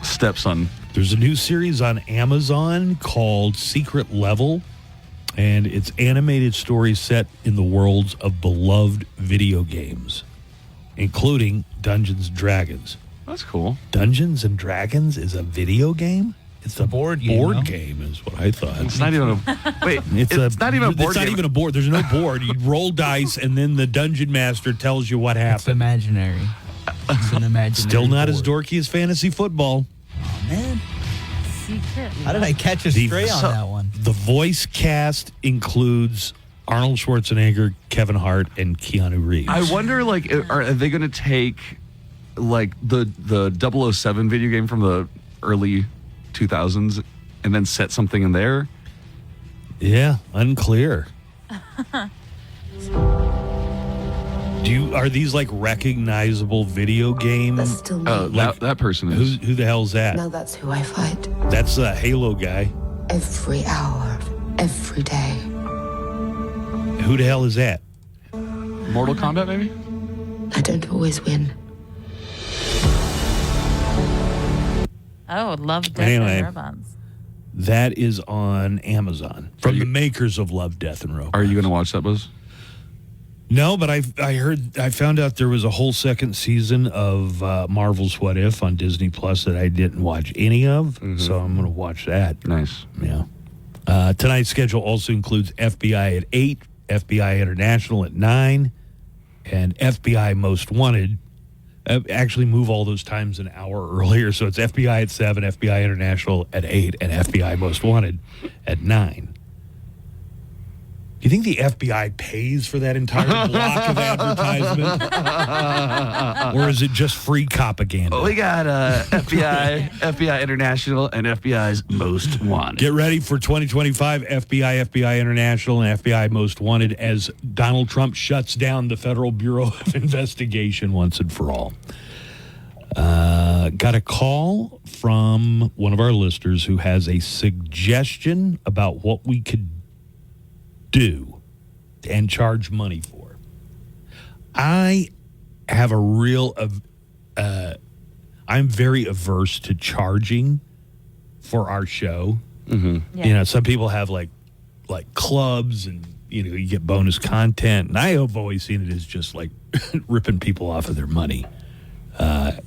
stepson. There's a new series on Amazon called Secret Level, and it's animated stories set in the worlds of beloved video games, including Dungeons & Dragons. That's cool. Dungeons & Dragons is a video game? It's a board game, is what I thought. It's not even a wait. It's not even a board It's not game. even a board. There's no board. You roll dice, and then the dungeon master tells you what happened. It's imaginary. It's an imaginary. Still not as board. dorky as fantasy football. Man, Secret. how did I catch a stray on that one? The voice cast includes Arnold Schwarzenegger, Kevin Hart, and Keanu Reeves. I wonder, like, are they going to take like the 007 video game from the early 2000s and then set something in there? Yeah, unclear. Are these like recognizable video games? That person is. Who the hell's that? Now that's who I fight. That's a Halo guy. Every hour, every day. Who the hell is that? Mortal Kombat, maybe? I don't always win. Oh, Love, Death, Anyway. and Robots. That is on Amazon from the makers of Love, Death, and Robots. Are you going to watch that, Buzz? No, but I found out there was a whole second season of Marvel's What If on Disney Plus that I didn't watch any of, so I'm going to watch that. Nice. Yeah. Tonight's schedule also includes FBI at 8, FBI International at 9, and FBI Most Wanted. Actually move all those times an hour earlier, so it's FBI at 7, FBI International at 8, and FBI Most Wanted at 9. you think the FBI pays for that entire block of advertisement? Or is it just free propaganda? We got FBI International and FBI's Most Wanted. Get ready for 2025 FBI International, and FBI Most Wanted as Donald Trump shuts down the Federal Bureau of Investigation once and for all. Got a call from one of our listeners who has a suggestion about what we could do and charge money for. I have a real I'm very averse to charging for our show. Mm-hmm. Yeah. You know, some people have like clubs and you get bonus content, and I have always seen it as just like ripping people off of their money.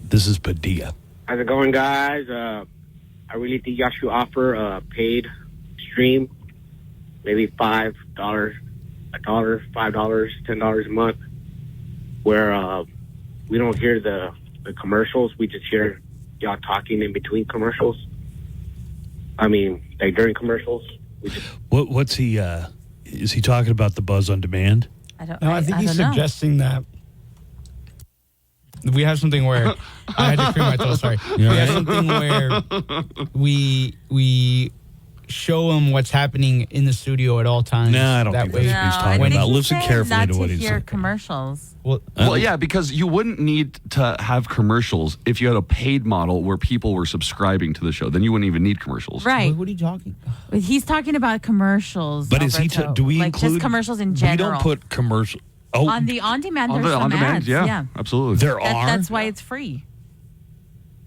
This is Padilla. How's it going, guys? I really think y'all should offer a paid stream, maybe $5, $5, $10 a month, where we don't hear the commercials. We just hear y'all talking in between commercials. I mean, like during commercials. We just What's he? Is he talking about the Buzz on Demand? I don't. No, I think he's don't know. suggesting that. We have something where I had to clear my throat. Sorry. We have something where we show him what's happening in the studio at all times. No, I don't think that's what he's talking about. Listen carefully to what he's saying. saying. Commercials. Well, yeah, because you wouldn't need to have commercials if you had a paid model where people were subscribing to the show. Then you wouldn't even need commercials. Right. What are you talking? He's talking about commercials. But is he? Alberto. Do we like include just commercials in general? We don't put commercial. Oh, on the on-demand. On There's the some on-demand, ads. yeah, absolutely. There are. That's why it's free.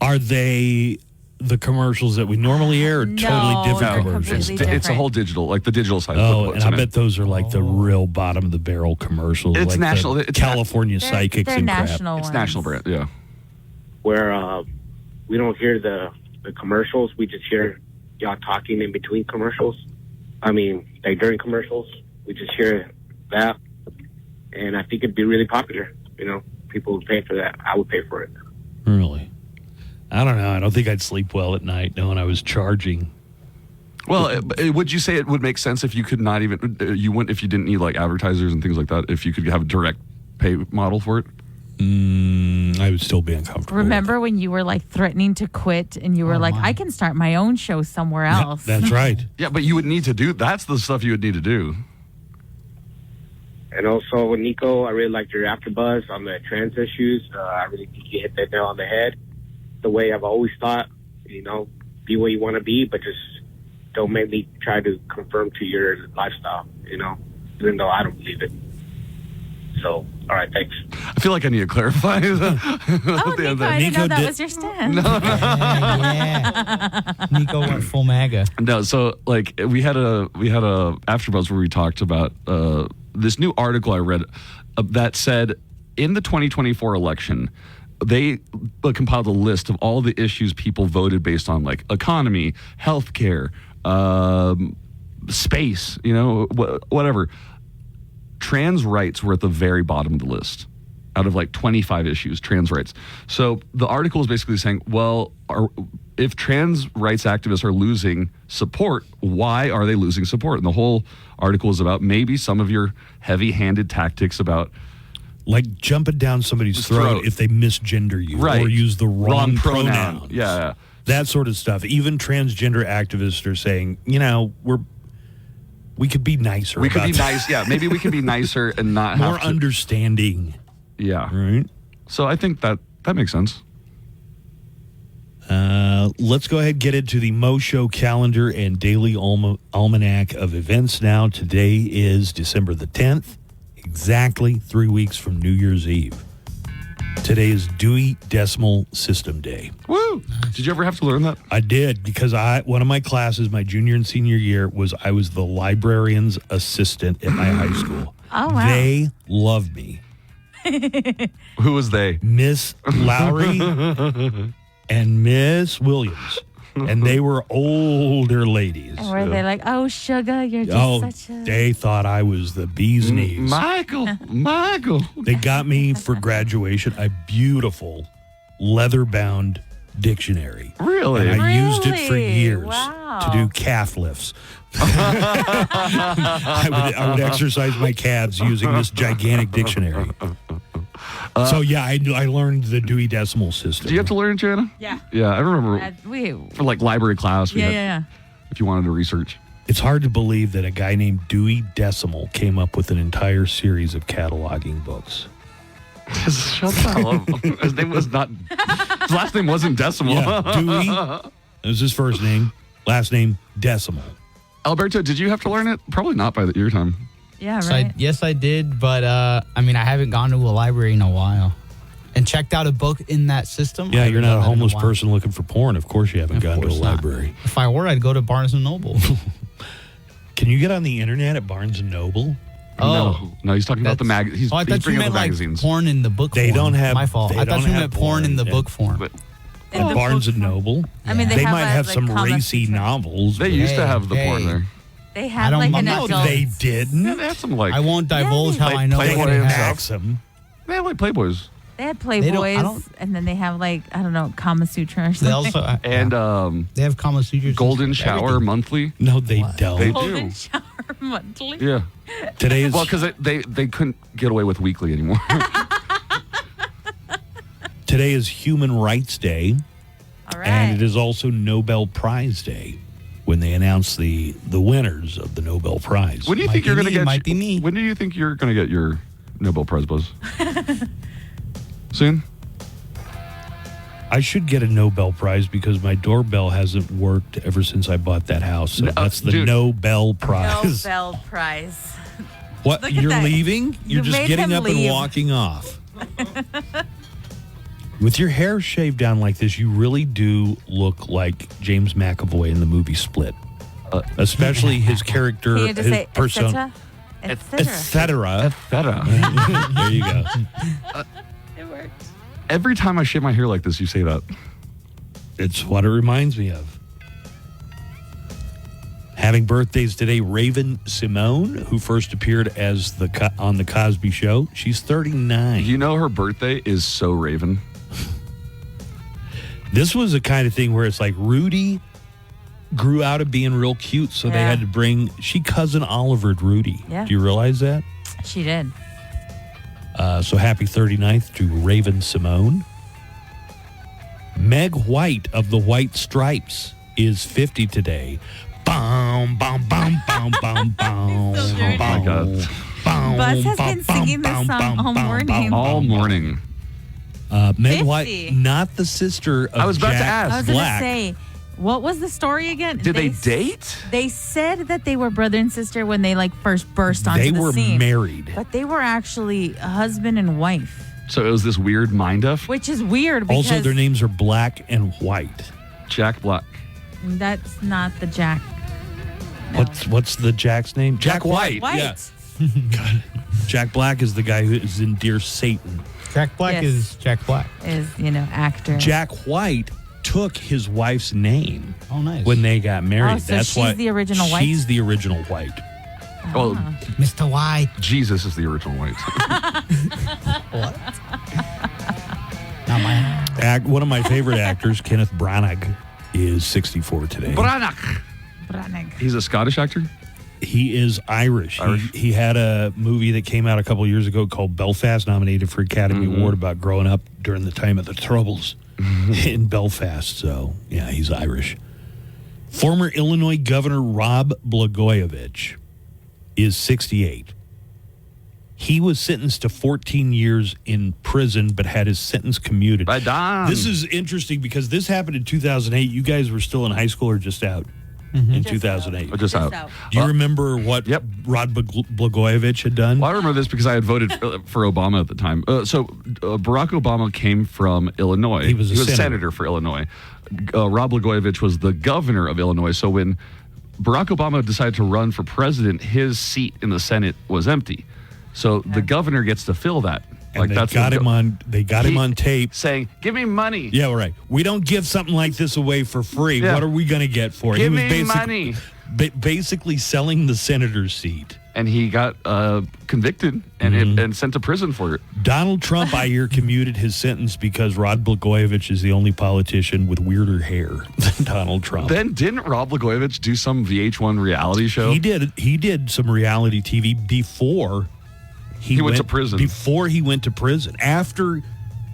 Are they the commercials that we normally air, or totally different commercials? It's a whole digital, like the digital side. Oh, and I bet those are like the real bottom of the barrel commercials. It's like national. the It's California Psychics they're and national crap. It's national brand, yeah. where we don't hear the commercials. We just hear y'all talking in between commercials. I mean, like during commercials, we just hear that. And I think it'd be really popular. People would pay for that. I would pay for it. Really? I don't know. I don't think I'd sleep well at night knowing I was charging. Well, would you say it would make sense if you could not even, you wouldn't, if you didn't need like advertisers and things like that, if you could have a direct pay model for it? I would still be uncomfortable. Remember when you were like threatening to quit and you were like, I can start my own show somewhere else. That's right. Yeah, but you would need to do, that's the stuff you would need to do. And also, Nico, I really liked your afterbuzz on the trans issues. I really think you hit that nail on the head. The way I've always thought, be what you want to be, but just don't make me try to conform to your lifestyle, even though I don't believe it. So, all right, thanks. I feel like I need to clarify. Oh, Nico, I didn't know that was your stand. Nico went full MAGA. No, so like we had a AfterBuzz where we talked about this new article I read that said in the 2024 election, they compiled a list of all the issues people voted based on, like economy, healthcare, space, whatever. Trans rights were at the very bottom of the list. Out of like 25 issues, trans rights. So the article is basically saying, well, if trans rights activists are losing support, why are they losing support? And the whole article is about maybe some of your heavy-handed tactics about like jumping down somebody's throat if they misgender you, right, or use the wrong pronoun. Yeah. That sort of stuff. Even transgender activists are saying, we could be nicer. We could be that. nice. Yeah, maybe we could be nicer and not more have to, understanding. Yeah. Right. So I think that makes sense. Let's go ahead and get into the Mo Show calendar and daily almanac of events now. Today is December the 10th, exactly 3 weeks from New Year's Eve. Today is Dewey Decimal System Day. Woo! Did you ever have to learn that? I did, because one of my classes, my junior and senior year, I was the librarian's assistant at my high school. Oh, wow. They loved me. Who was they? Miss Lowry and Miss Williams. And they were older ladies. And were they like, oh, sugar, you're just such a... They thought I was the bee's knees. Michael. They got me for graduation a beautiful leather-bound dictionary. Really? And I used it for years Wow. to do calf lifts. I would exercise my calves using this gigantic dictionary. So, yeah, I learned the Dewey Decimal System. Do you have to learn, Joanna? Yeah. Yeah, I remember for like library class. We had, Yeah. If you wanted to research. It's hard to believe that a guy named Dewey Decimal came up with an entire series of cataloging books. Shut the hell up. His name was not. His last name wasn't Decimal. Yeah, Dewey. That was his first name. Last name, Decimal. Alberto, did you have to learn it? Probably not by your time. Yeah, So right. yes, I did, but I haven't gone to a library in a while and checked out a book in that system. Yeah, I you're haven't not a done that in homeless while. person looking for porn. Of course you haven't gone to a course not. library. If I were, I'd go to Barnes and Noble. Can you get on the internet at Barnes and Noble? No, he's talking about the mag. He's, I he's thought you bringing up meant the like magazines. porn in the book They form. don't have. My fault. They I thought don't you have meant porn in the book form. At Barnes and Noble. I mean, they they have might a, have like, some Kama racy Sutra. novels. They used to have the porn there. They had like an No, adult. they didn't. Yeah, they had some like. I won't divulge how I know Playboy what they and have. stuff. Maxim. They had like Playboys. They had don't- I Playboys, don't- and then they have like, I don't know, Kama Sutra or They something. also And they have Kama Sutra. Golden Shower monthly. No, they don't. They Golden do. Shower monthly. Yeah. Today's Well, because they couldn't get away with weekly anymore. Today is Human Rights Day. All right. And it is also Nobel Prize Day when they announce the winners of the Nobel Prize. When do you think you're going to get? Might be me. When do you think you're going to get your Nobel Prize, Buzz? Soon. I should get a Nobel Prize because my doorbell hasn't worked ever since I bought that house. So that's the dude. Nobel Prize. Nobel Prize. What? Look at You're that. leaving? You're You just made getting him up and leave. walking off. With your hair shaved down like this, you really do look like James McAvoy in the movie Split. Especially his character, Can you just his say persona, etc.? etc. There you go. It worked. Every time I shave my hair like this, you say that. It's what it reminds me of. Having birthdays today, Raven Simone, who first appeared as on the Cosby Show. She's 39. You know her birthday is so Raven. This was the kind of thing where it's like Rudy grew out of being real cute, so they Yeah. had to bring. She cousin Olivered Rudy. Yeah. Do you realize that? She did. So happy 39th to Raven Simone. Meg White of the White Stripes is 50 today. Bum, bum, bum, bum, bum, bum. So dirty. Oh my God. Buzz has been singing this song all morning. All morning. Meg 50. White, not the sister of I was about to Jack ask. I was going to Black. say, what was the story again? Did they date? They said that they were brother and sister when they like first burst onto They the were scene. married. But they were actually a husband and wife, So it was this weird mind F. which is weird because Also, their names are Black and White. Jack Black. that's not the Jack. What's the Jack's name? Jack White. White. Yeah. Jack Black is the guy who is in Dear Satan. Jack Black Yes. is Jack Black. Is, actor. Jack White took his wife's name Oh, nice. when they got married. Oh, so That's she's why the original White? She's the original White. Well, Mr. White. Jesus is the original White. What? Not my. One of my favorite actors, Kenneth Branagh, is 64 today. Branagh. He's a Scottish actor? He is Irish. Irish. He had a movie that came out a couple years ago called Belfast, nominated for Academy Award about growing up during the time of the Troubles in Belfast. So, yeah, he's Irish. Former Illinois Governor Rob Blagojevich is 68. He was sentenced to 14 years in prison, but had his sentence commuted. Right on. This is interesting because this happened in 2008. You guys were still in high school or just out in 2008? Just out. Do you remember what Rod Blagojevich had done? Well, I remember this because I had voted for Obama at the time. So Barack Obama came from Illinois. He was a senator for Illinois. Rod Blagojevich was the governor of Illinois. So when Barack Obama decided to run for president, his seat in the Senate was empty. So the governor gets to fill that. And they got him on tape saying, "Give me money." Yeah, right. We don't give something like this away for free. Yeah. What are we going to get for it? Give He was me money. basically selling the senator's seat. and he got convicted and sent to prison for it. Donald Trump, I hear, commuted his sentence because Rod Blagojevich is the only politician with weirder hair than Donald Trump. Then didn't Rod Blagojevich do some VH1 reality show? He did some reality TV before he went to prison. Before he went to prison. After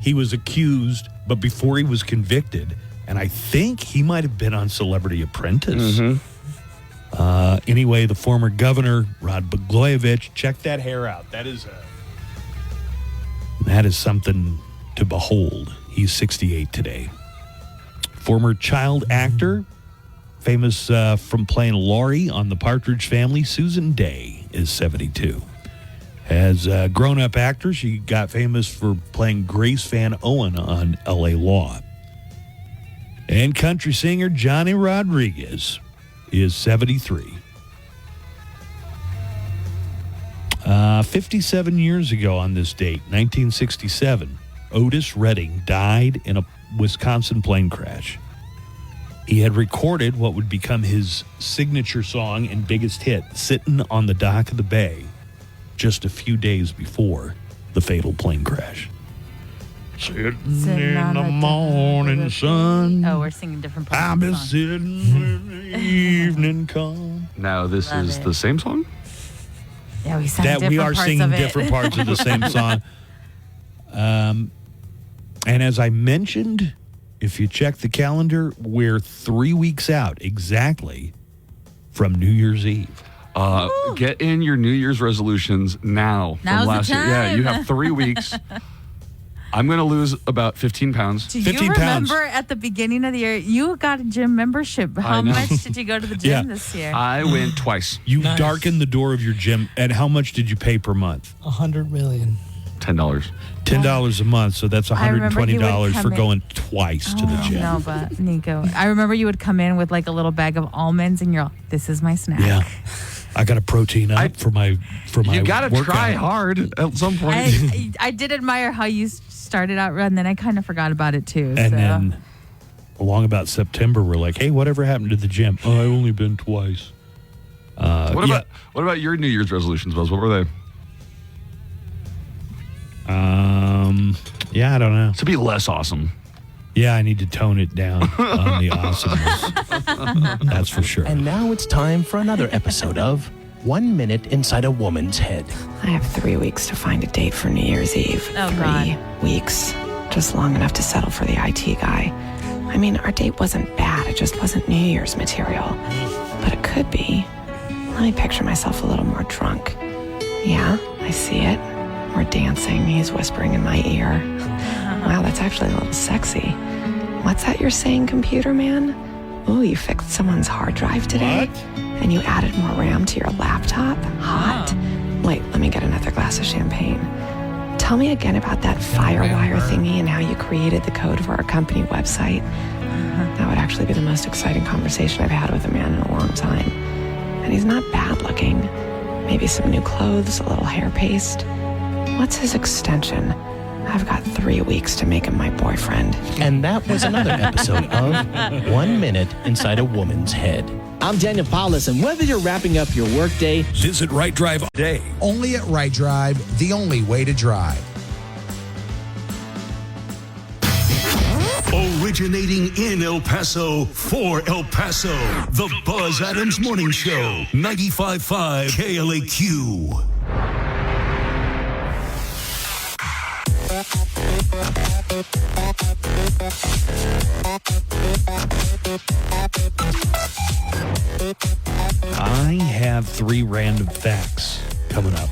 he was accused, but before he was convicted. And I think he might have been on Celebrity Apprentice. Anyway, the former governor, Rod Blagojevich, check that hair out. That is something to behold. He's 68 today. Former child actor, famous from playing Laurie on The Partridge Family, Susan Day is 72. As a grown-up actor, she got famous for playing Grace Van Owen on L.A. Law. And country singer Johnny Rodriguez is 73. 57 years ago on this date, 1967, Otis Redding died in a Wisconsin plane crash. He had recorded what would become his signature song and biggest hit, Sittin' on the Dock of the Bay, just a few days before the fatal plane crash. Sitting in the morning sun. Oh, we're singing different parts. I've been sitting when the evening come. Now this Love is it. the same song? Yeah, we sang That different we are parts singing of it. different parts of the same song. And as I mentioned, if you check the calendar, we're 3 weeks out exactly from New Year's Eve. Get in your New Year's resolutions now. Now's from the last year. Yeah, time. you have 3 weeks. I'm going to lose about 15 pounds. Do you remember at the beginning of the year, you got a gym membership? How know. much did you go to the gym this year? I went twice. You darkened the door of your gym, and how much did you pay per month? $100 million. $10. $10 a month, so that's I remember you would $120 come for in- going twice to the gym. No, but Nico, I remember you would come in with like a little bag of almonds, and you're all, this is my snack. Yeah, I got a protein up for my You got to workout. try hard at some point. I did admire how you started out, and then I kind of forgot about it too. And so. then along about September, we're like, hey, whatever happened to the gym? Oh, I've only been twice. What about your New Year's resolutions, Buzz? What were they? Yeah, I don't know. To be less awesome. Yeah, I need to tone it down on the awesomeness. That's for sure. And now it's time for another episode of 1 Minute Inside a Woman's Head. I have 3 weeks to find a date for New Year's Eve. Oh, 3 God. weeks. Just long enough to settle for the IT guy. I mean, our date wasn't bad. It just wasn't New Year's material. But it could be. Let me picture myself a little more drunk. Yeah, I see it. We're dancing. He's whispering in my ear. Wow, that's actually a little sexy. What's that you're saying, computer man? Ooh, you fixed someone's hard drive today? What? And you added more RAM to your laptop? Hot. Wait, let me get another glass of champagne. Tell me again about that FireWire thingy and how you created the code for our company website. That would actually be the most exciting conversation I've had with a man in a long time. And he's not bad looking. Maybe some new clothes, a little hair paste. What's his extension? I've got 3 weeks to make him my boyfriend. And that was another episode of 1 Minute Inside a Woman's Head. I'm Daniel Paulus, and whether you're wrapping up your workday, visit Right Drive today. Only at Right Drive, the only way to drive. Originating in El Paso, for El Paso, the Buzz Adams Morning Show, 95.5 KLAQ. I have 3 random facts coming up.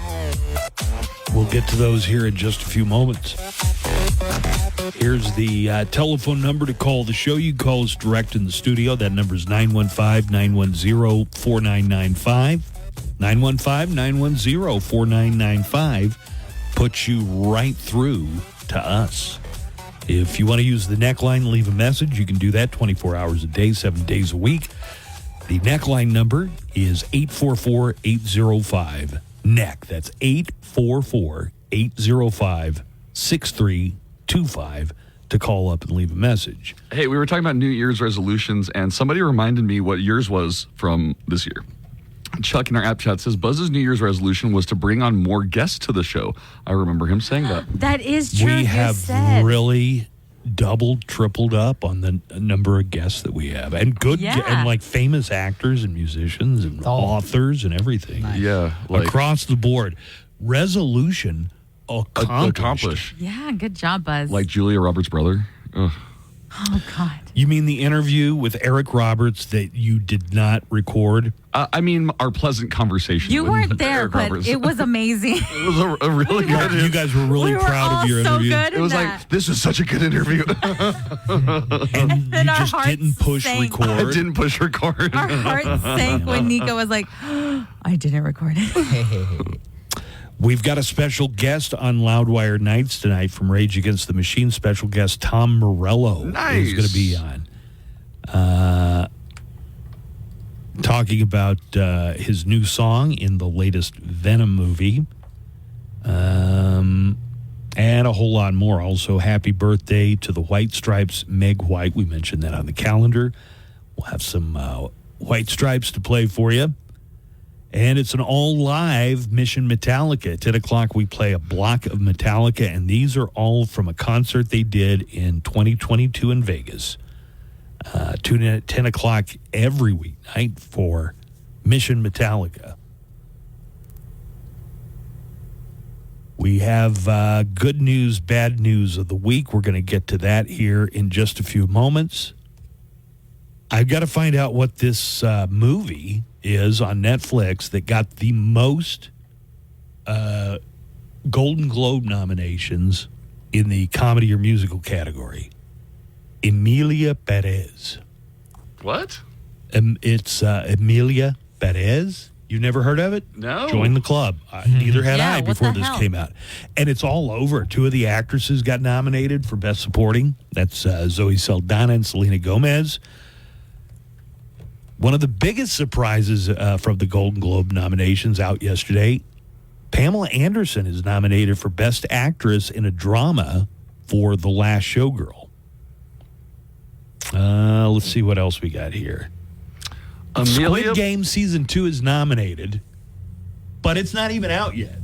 We'll get to those here in just a few moments. Here's the telephone number to call the show. You can call us direct in the studio. That number is 915-910-4995. 915-910-4995 puts you right through to us. If you want to use the neckline, leave a message. You can do that 24 hours a day, 7 days a week. The neckline number is 844-805-NECK. That's 844-805-6325 to call up and leave a message. Hey, we were talking about New Year's resolutions, and somebody reminded me what yours was from this year. Chuck in our app chat says Buzz's New Year's resolution was to bring on more guests to the show. I remember him saying that. That is true. We you have said. really doubled, tripled up on the number of guests that we have, and and like famous actors and musicians and authors and everything. Nice. Yeah, like, across the board. Resolution accomplished. Yeah, good job, Buzz. Like Julia Roberts' brother. Ugh. Oh, God. You mean the interview with Eric Roberts that you did not record? I mean, our pleasant conversation. You with weren't there, Eric but Roberts. it was amazing. It was a really good. You guys were really proud of your so interview. good It was like, this was such a good interview. And you our just hearts didn't push sank. record. I didn't push record. Our hearts sank when Nico was like, I didn't record it. We've got a special guest on Loudwire Nights tonight from Rage Against the Machine. Special guest Tom Morello is going to be on. Talking about his new song in the latest Venom movie. And a whole lot more. Also, happy birthday to the White Stripes, Meg White. We mentioned that on the calendar. We'll have some White Stripes to play for you. And it's an all-live Mission Metallica. At 10 o'clock, we play a block of Metallica, and these are all from a concert they did in 2022 in Vegas. Tune in at 10 o'clock every weeknight for Mission Metallica. We have good news, bad news of the week. We're going to get to that here in just a few moments. I've got to find out what this movie is on Netflix that got the most Golden Globe nominations in the comedy or musical category. Emilia Perez. What? It's Emilia Perez. You've never heard of it? No. Join the club. Neither had Yeah, I what before the this hell? came out. And it's all over. Two of the actresses got nominated for Best Supporting. That's Zoe Saldana and Selena Gomez. One of the biggest surprises from the Golden Globe nominations out yesterday, Pamela Anderson is nominated for Best Actress in a Drama for The Last Showgirl. Let's see what else we got here. Squid Game Season 2 is nominated, but it's not even out yet.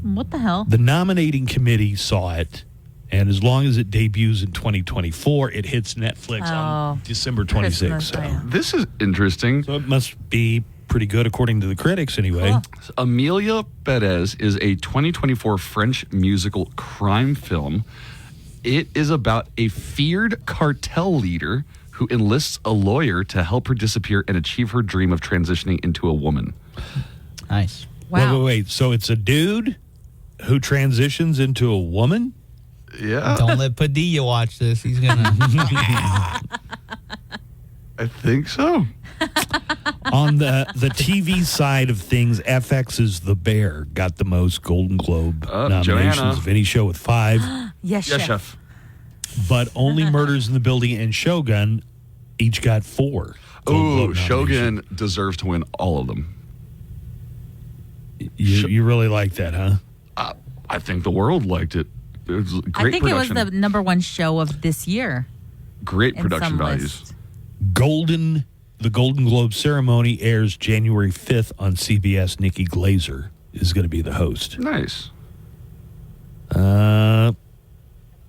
What the hell? The nominating committee saw it, and as long as it debuts in 2024, it hits Netflix on December 26th. So. This is interesting. So it must be pretty good according to the critics anyway. Cool. Emilia Perez is a 2024 French musical crime film. It is about a feared cartel leader who enlists a lawyer to help her disappear and achieve her dream of transitioning into a woman. Nice. Wow. Wait. So it's a dude who transitions into a woman? Yeah. Don't let Padilla watch this. He's going to. I think so. On the TV side of things, FX's The Bear got the most Golden Globe nominations Joanna. of any show with 5. Yes, chef. But only Murders in the Building and Shogun each got 4. Golden Globe Shogun deserves to win all of them. You really like that, huh? I think the world liked it. It was great I think production. it was the number one show of this year. Great in production some values. list. The Golden Globe ceremony airs January 5th on CBS. Nikki Glazer is going to be the host. Nice.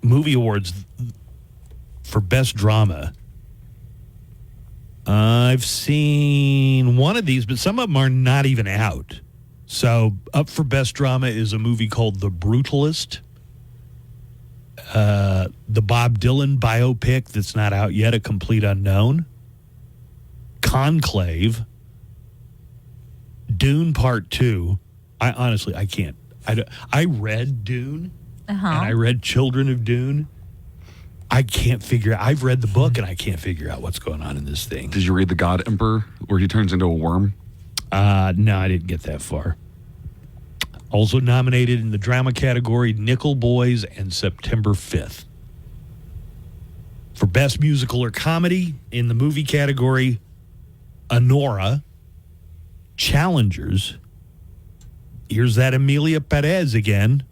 Movie awards for Best Drama. I've seen one of these, but some of them are not even out. So up for Best Drama is a movie called The Brutalist. The Bob Dylan biopic that's not out yet, A Complete Unknown. Conclave. Dune Part 2. I can't. I read Dune, and I read Children of Dune. I can't figure out. I've read the book, and I can't figure out what's going on in this thing. Did you read The God Emperor, where he turns into a worm? No, I didn't get that far. Also nominated in the drama category, Nickel Boys and September 5th. For Best Musical or Comedy in the movie category, Anora, Challengers. Here's that Emilia Perez again.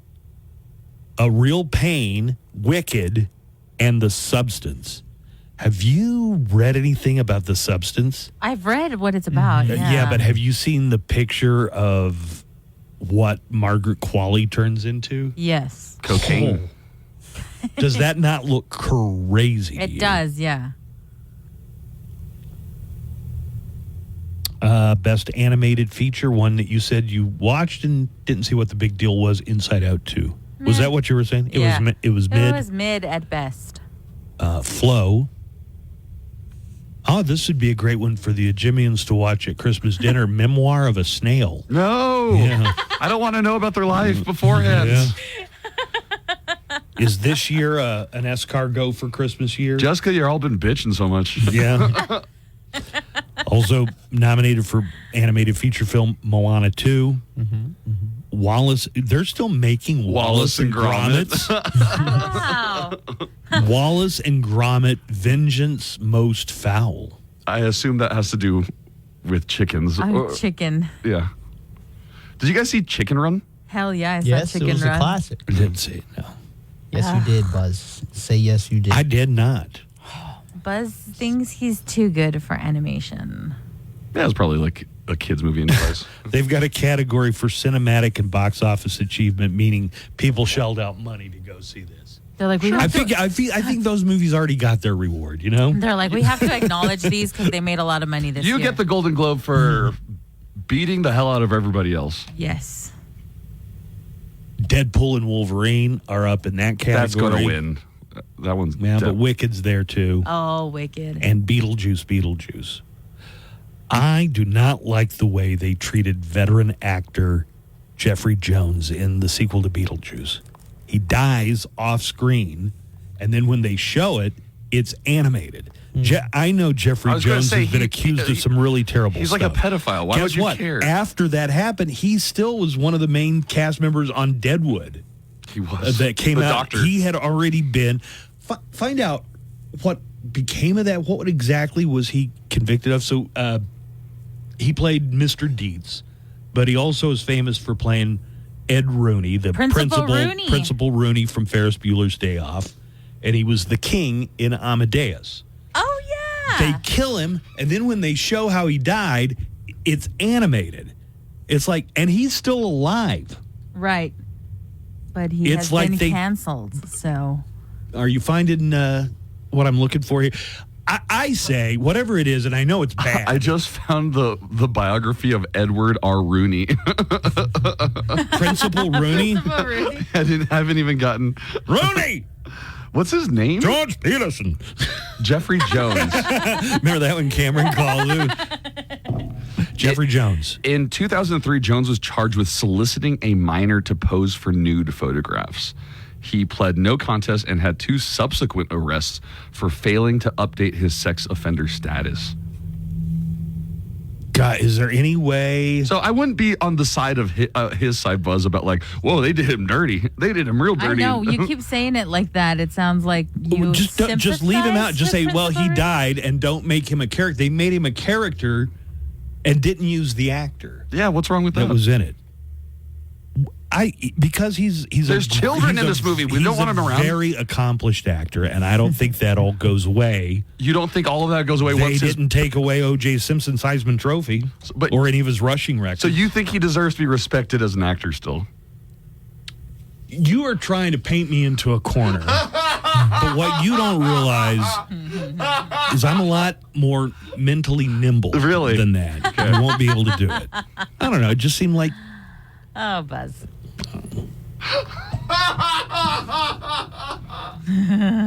A Real Pain, Wicked, and The Substance. Have you read anything about the substance? I've read what it's about. Yeah, but have you seen the picture of what Margaret Qualley turns into? Yes. Cocaine. Does that not look crazy? It does, yeah. Best animated feature, one that you said you watched and didn't see what the big deal was, Inside Out 2. Was that what you were saying? It was mid? It was mid at best. Flow. Oh, this would be a great one for the Egyptians to watch at Christmas dinner. Memoir of a Snail. No. Yeah. I don't want to know about their life beforehand. Yeah. Is this year an escargot for Christmas year? Jessica, you've all been bitching so much. Yeah. Also nominated for animated feature film Moana 2. Wallace, they're still making Wallace and Gromit. Wow. Wallace and Gromit, Vengeance Most Foul. I assume that has to do with chickens. Chicken. Yeah. Did you guys see Chicken Run? Hell yeah, I Yes, saw it Chicken was Run. a classic. I didn't see it, no. Yes, you did, Buzz. Say yes, you did. I did not. Buzz thinks he's too good for animation. Yeah, it was probably like a kid's movie anyways. They've got a category for cinematic and box office achievement, meaning people shelled out money to go see this. They're like, we I have to, think those movies already got their reward, you know? they're like, we have to acknowledge these because they made a lot of money this year. You get the Golden Globe for beating the hell out of everybody else. Yes. Deadpool and Wolverine are up in that category. That's going to win. That one's but Wicked's there too. Oh, Wicked. And Beetlejuice. I do not like the way they treated veteran actor Jeffrey Jones in the sequel to Beetlejuice. He dies off screen, and then when they show it, it's animated. I know Jeffrey Jones has been accused of some really terrible He's stuff. like a pedophile. Why would you care? After that happened, he still was one of the main cast members on Deadwood. He was. That came The out. doctor. He had already been. Find out what became of that. What exactly was he convicted of? So he played Mr. Deeds, but he also is famous for playing Ed Rooney, the Principal Rooney from Ferris Bueller's Day Off, and he was the king in Amadeus. Oh, yeah. They kill him, and then when they show how he died, it's animated. It's like, and he's still alive. Right. But he It's has like been canceled, so. Are you finding what I'm looking for here? I say, whatever it is, and I know it's bad. I just found the biography of Edward R. Rooney. Principal Rooney? I haven't even gotten... Rooney! What's his name? George Peterson. Jeffrey Jones. Remember that when Cameron called him? Jeffrey Jones. In 2003, Jones was charged with soliciting a minor to pose for nude photographs. He pled no contest and had 2 subsequent arrests for failing to update his sex offender status. God, is there any way? So I wouldn't be on the side of his side, Buzz, about like, whoa, they did him dirty. They did him real dirty. I know. You keep saying it like that. It sounds like you just leave him out. Just say, well, he Principal died, and don't make him a character. They made him a character and didn't use the actor. Yeah, what's wrong with that? That was in it. Because there's children in this movie. We don't want him around. Very accomplished actor, and I don't think that all goes away. You don't think all of that goes away They once didn't take away O.J. Simpson's Heisman Trophy or any of his rushing records. So you think he deserves to be respected as an actor still? You are trying to paint me into a corner. But what you don't realize is I'm a lot more mentally nimble than that. Okay. I won't be able to do it. I don't know. It just seemed like... Oh, Buzz.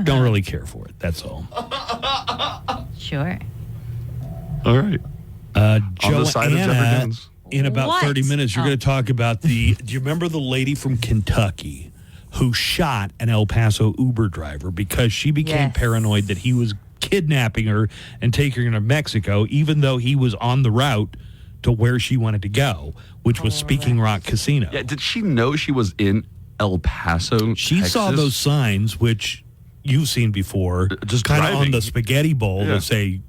Don't really care for it. That's all. Sure. All right. On the side of Jeffrey Joanna, Jones. in about What? 30 minutes, you're going to talk about do you remember the lady from Kentucky who shot an El Paso Uber driver because she became paranoid that he was kidnapping her and taking her to Mexico, even though he was on the route to where she wanted to go, which was Speaking Rock Casino. Yeah, did she know she was in El Paso, She Texas? saw those signs, which you've seen before, just kind of driving. on the spaghetti bowl that say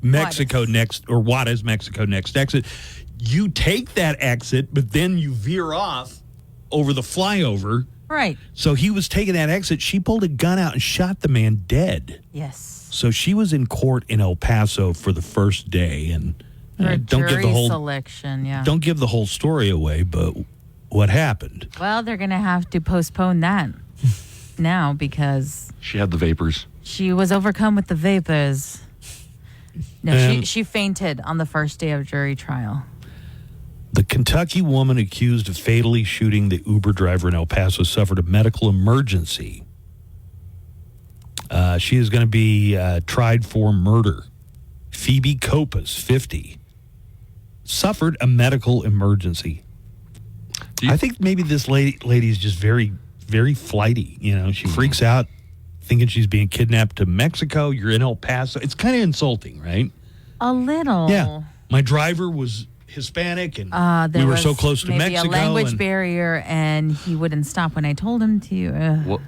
Mexico next, or Juarez, Mexico next exit. You take that exit, but then you veer off over the flyover Right. So he was taking that exit. She pulled a gun out and shot the man dead. Yes. So she was in court in El Paso for the first day, and For don't give jury the whole selection, yeah. don't give the whole story away. But what happened? Well, they're going to have to postpone that now because She had the vapors. she was overcome with the vapors. No, And- she fainted on the first day of jury trial. The Kentucky woman accused of fatally shooting the Uber driver in El Paso suffered a medical emergency. She is going to be tried for murder. Phoebe Copas, 50, suffered a medical emergency. I think maybe this lady is just very, very flighty. You know, she freaks out thinking she's being kidnapped to Mexico. You're in El Paso. It's kind of insulting, right? A little. Yeah. My driver was Hispanic, and There we were was so close to maybe Mexico. a language and barrier, and he wouldn't stop when I told him to. What,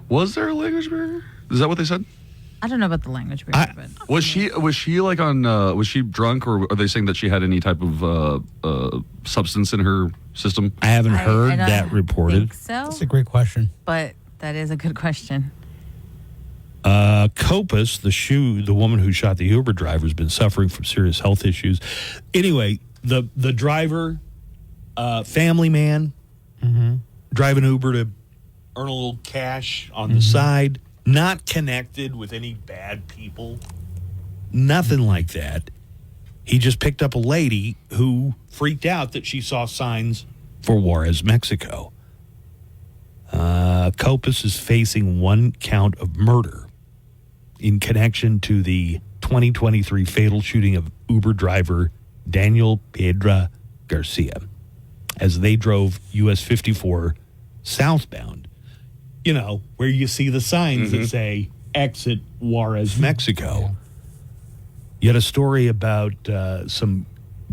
was there a language barrier? Is that what they said? I don't know about the language barrier, but Was she like on? Was she drunk, or are they saying that she had any type of substance in her system? I haven't I heard don't that reported. think so. That's a great question. But that is a good question. Copas, the woman who shot the Uber driver, has been suffering from serious health issues. Anyway, the driver, family man, driving Uber to earn a little cash on the side, not connected with any bad people, nothing like that. He just picked up a lady who freaked out that she saw signs for Juarez, Mexico. Copas is facing one count of murder in connection to the 2023 fatal shooting of Uber driver Daniel Piedra Garcia as they drove US 54 southbound. You know, where you see the signs that say exit Juarez, Mexico. Yet a story about some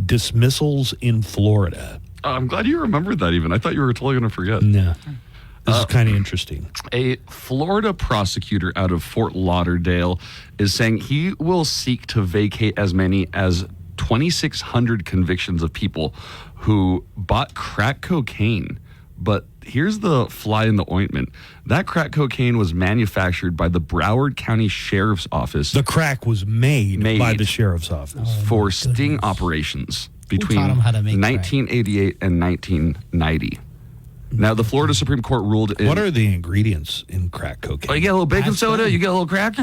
dismissals in Florida. I'm glad you remembered that even. I thought you were totally going to forget. No. This is kind of interesting. A Florida prosecutor out of Fort Lauderdale is saying he will seek to vacate as many as 2,600 convictions of people who bought crack cocaine. But here's the fly in the ointment. That crack cocaine was manufactured by the Broward County Sheriff's Office. The crack was made by the Sheriff's Office. For sting operations between taught 'em how to make crack? 1988 and 1990. Now, the Florida Supreme Court ruled in... What are the ingredients in crack cocaine? Oh, you get a little baking soda? You get a little crack?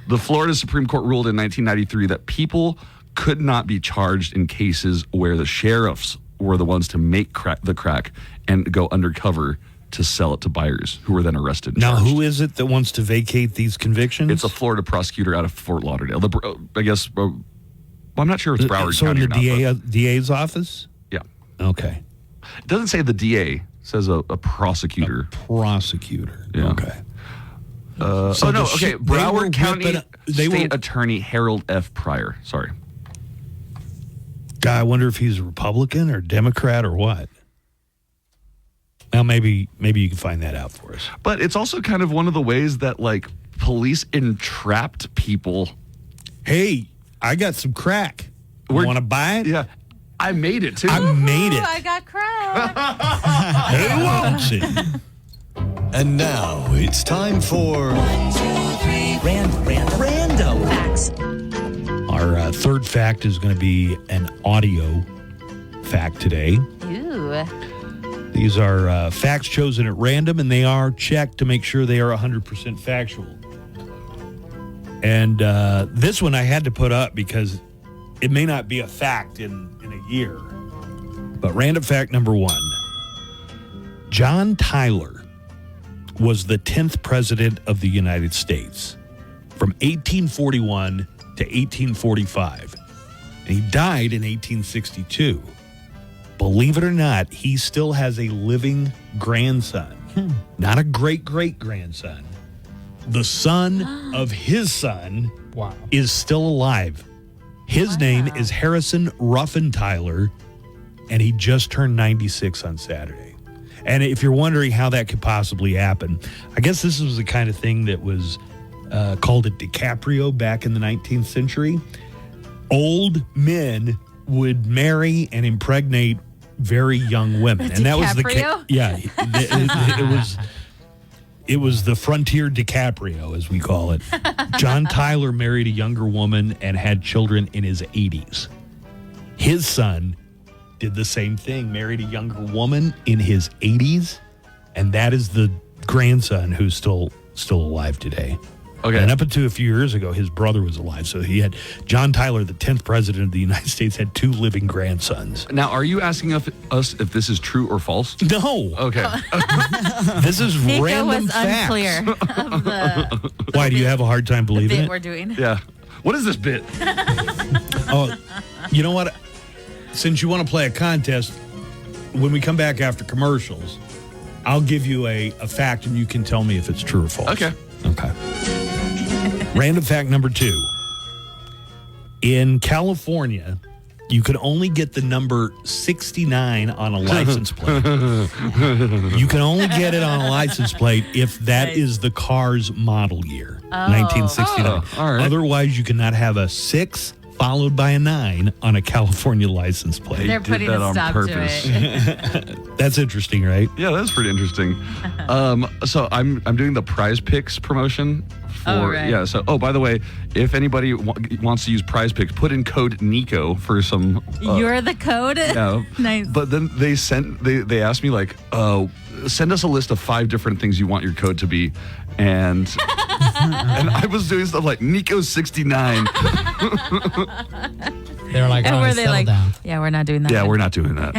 The Florida Supreme Court ruled in 1993 that people could not be charged in cases where the sheriffs were the ones to make the crack and go undercover to sell it to buyers who were then arrested. Now, who is it that wants to vacate these convictions? It's a Florida prosecutor out of Fort Lauderdale. I guess, I'm not sure if it's Broward so County in the DA's office? Yeah. Okay. It doesn't say the DA. It says a prosecutor. Prosecutor. Yeah. Okay. Broward County State Attorney Harold F. Pryor. Sorry. God, I wonder if he's a Republican or Democrat or what. Now, maybe you can find that out for us. But it's also kind of one of the ways that, like, police entrapped people. Hey, I got some crack. You want to buy it? Yeah. I made it, too. I made it. I got crack. Who wants it? And now it's time for Rando Facts. Our third fact is going to be an audio fact today. Ooh. These are facts chosen at random, and they are checked to make sure they are 100% factual. And this one I had to put up because it may not be a fact in a year. But random fact number one. John Tyler was the 10th president of the United States from 1841 to 1845. And he died in 1862. Believe it or not, he still has a living grandson. Not a great-great-grandson. The son of his son is still alive. His name is Harrison Ruffin Tyler, and he just turned 96 on Saturday. And if you're wondering how that could possibly happen, I guess this was the kind of thing that was called a DiCaprio back in the 19th century. Old men would marry and impregnate very young women, and that was the DiCaprio? it was the Frontier DiCaprio, as we call it. John Tyler married a younger woman and had children in his 80s. His son did the same thing, married a younger woman in his 80s, and that is the grandson who's still alive today. Okay. And up until a few years ago, his brother was alive. So he had John Tyler, the 10th president of the United States, had 2 living grandsons. Now, are you asking us if this is true or false? No. Okay. This is Nico random was facts. unclear of the Why, do you have a hard time believing bit it? we're doing. Yeah. What is this bit? Oh, you know what? Since you want to play a contest, when we come back after commercials, I'll give you a fact and you can tell me if it's true or false. Okay. Random fact number 2. In California, you could only get the number 69 on a license plate. You can only get it on a license plate if that is the car's model year, 1969. Oh, all right. Otherwise, you cannot have a 6 followed by a 9 on a California license plate. They're putting a stop to it. That's interesting, right? Yeah, that's pretty interesting. So I'm doing the Prize Picks promotion for right. So by the way, if anybody wants to use Prize Picks, put in code Nico for some. You're the code. Yeah. Nice. But then they asked me like, send us a list of 5 different things you want your code to be, and and I was doing stuff like Nico 69. They're like, And oh, were they settle like, down. yeah, we're not doing that. Yeah, we're not doing that.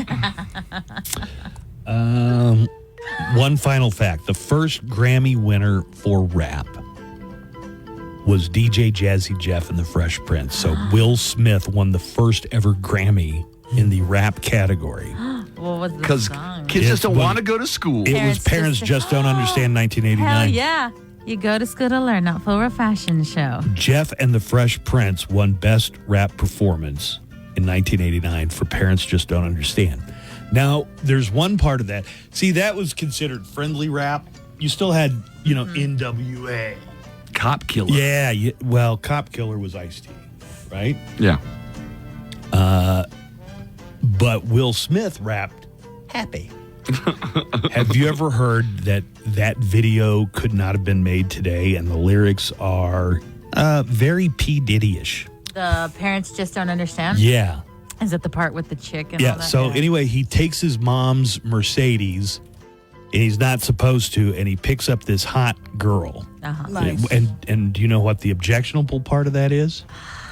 One final fact. The first Grammy winner for rap was DJ Jazzy Jeff and the Fresh Prince. So Will Smith won the first ever Grammy in the rap category. What was the Because song? kids just don't want to go to school. It was Parents Just Don't Understand, 1989. Hell yeah. You go to school to learn, not for a fashion show. Jeff and the Fresh Prince won Best Rap Performance in 1989 for Parents Just Don't Understand. Now, there's one part of that. See, that was considered friendly rap. You still had, NWA. Cop Killer. Yeah, well, Cop Killer was Ice-T, right? Yeah. But Will Smith rapped Happy. Have you ever heard that video could not have been made today and the lyrics are very P. Diddy-ish? The parents just don't understand? Yeah. Is it the part with the chick and all that? So anyway, he takes his mom's Mercedes, and he's not supposed to, and he picks up this hot girl. Uh-huh. Nice. And do you know what the objectionable part of that is?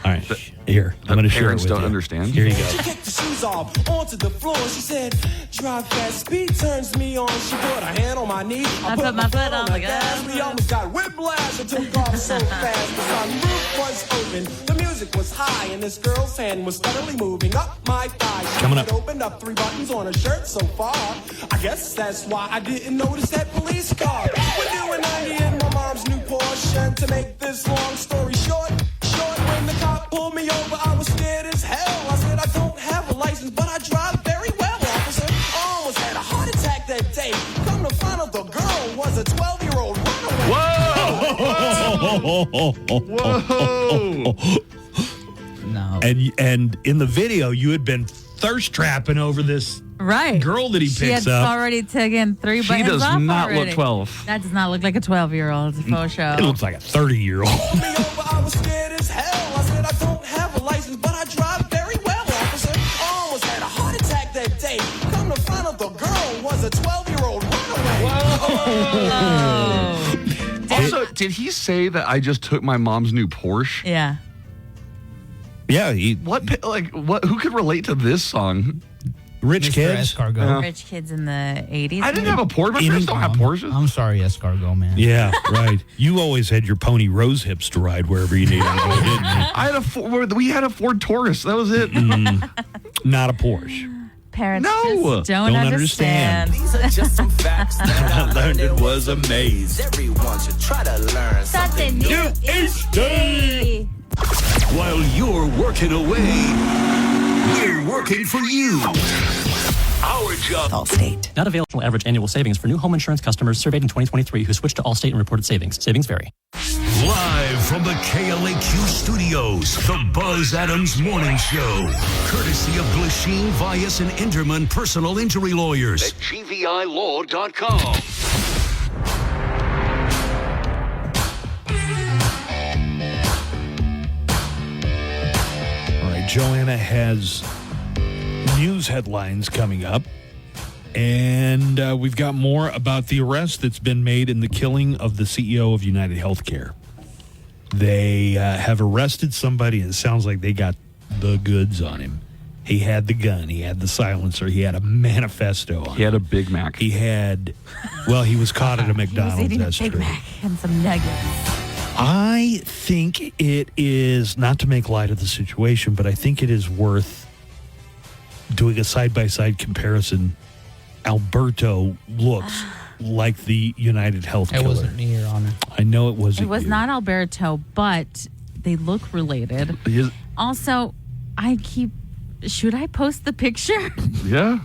All right, here, I'm going to share it Parents with don't you. understand. Here you go. She kicked the shoes off onto the floor. She said, drive fast, speed turns me on. She put her hand on my knee. I put my foot on the gas. We almost got whiplash and took off so fast. The sunroof was open, the music was high, and this girl's hand was steadily moving up my thigh. She Coming had up. opened up 3 buttons on her shirt so far. I guess that's why I didn't notice that police car. We're doing 90 in my mom's new Porsche, and to make this long story short, when the cop pulled me over, I was scared as hell. I said, I don't have a license, but I drive very well, officer. I almost had a heart attack that day. Come to find out, the girl was a 12-year-old runaway. Whoa! No. And in the video, you had been thirst trapping over this Right. girl that he She picks had up. already taken 3 She buttons does off not already. look 12. That does not look like a 12-year-old for show. It looks like a 30-year-old. I was scared as hell. I said, I don't have a license, but I drive very well, officer. I almost had a heart attack that day. Come to find out, the girl was a 12-year-old runaway. Also, did he say that I just took my mom's new Porsche? Yeah. Yeah, What? Who could relate to this song? Rich Mr. kids. Escargot. Rich kids in the 80s. I didn't have a Porsche. My parents don't have Porsches. I'm sorry, Escargot, man. Yeah, right. You always had your pony rose hips to ride wherever you needed to go, didn't you? We had a Ford Taurus. That was it. Not a Porsche. Parents No. just don't understand. These are just some facts that I learned it was a maze. Everyone should try to learn Something new each day. While you're working away, we're working for you. Our job. Allstate. Not available average annual savings for new home insurance customers surveyed in 2023 who switched to Allstate and reported savings. Savings vary. Live from the KLAQ studios, the Buzz Adams Morning Show. Courtesy of Glasheen, Vyas, and Inderman Personal Injury Lawyers. At GVILaw.com. All right, Joanna has news headlines coming up. And we've got more about the arrest that's been made in the killing of the CEO of United Healthcare. They have arrested somebody, and it sounds like they got the goods on him. He had the gun. He had the silencer. He had a manifesto on He had a Big Mac. He had, well, he was caught at a McDonald's. He was eating that's a Big true. Mac and some nuggets. I think it is, not to make light of the situation, but I think it is worth doing a side-by-side comparison. Alberto looks like the United Health killer. It wasn't me, Your Honor. I know it wasn't It was you. not Alberto, but they look related. Also, should I post the picture? Yeah.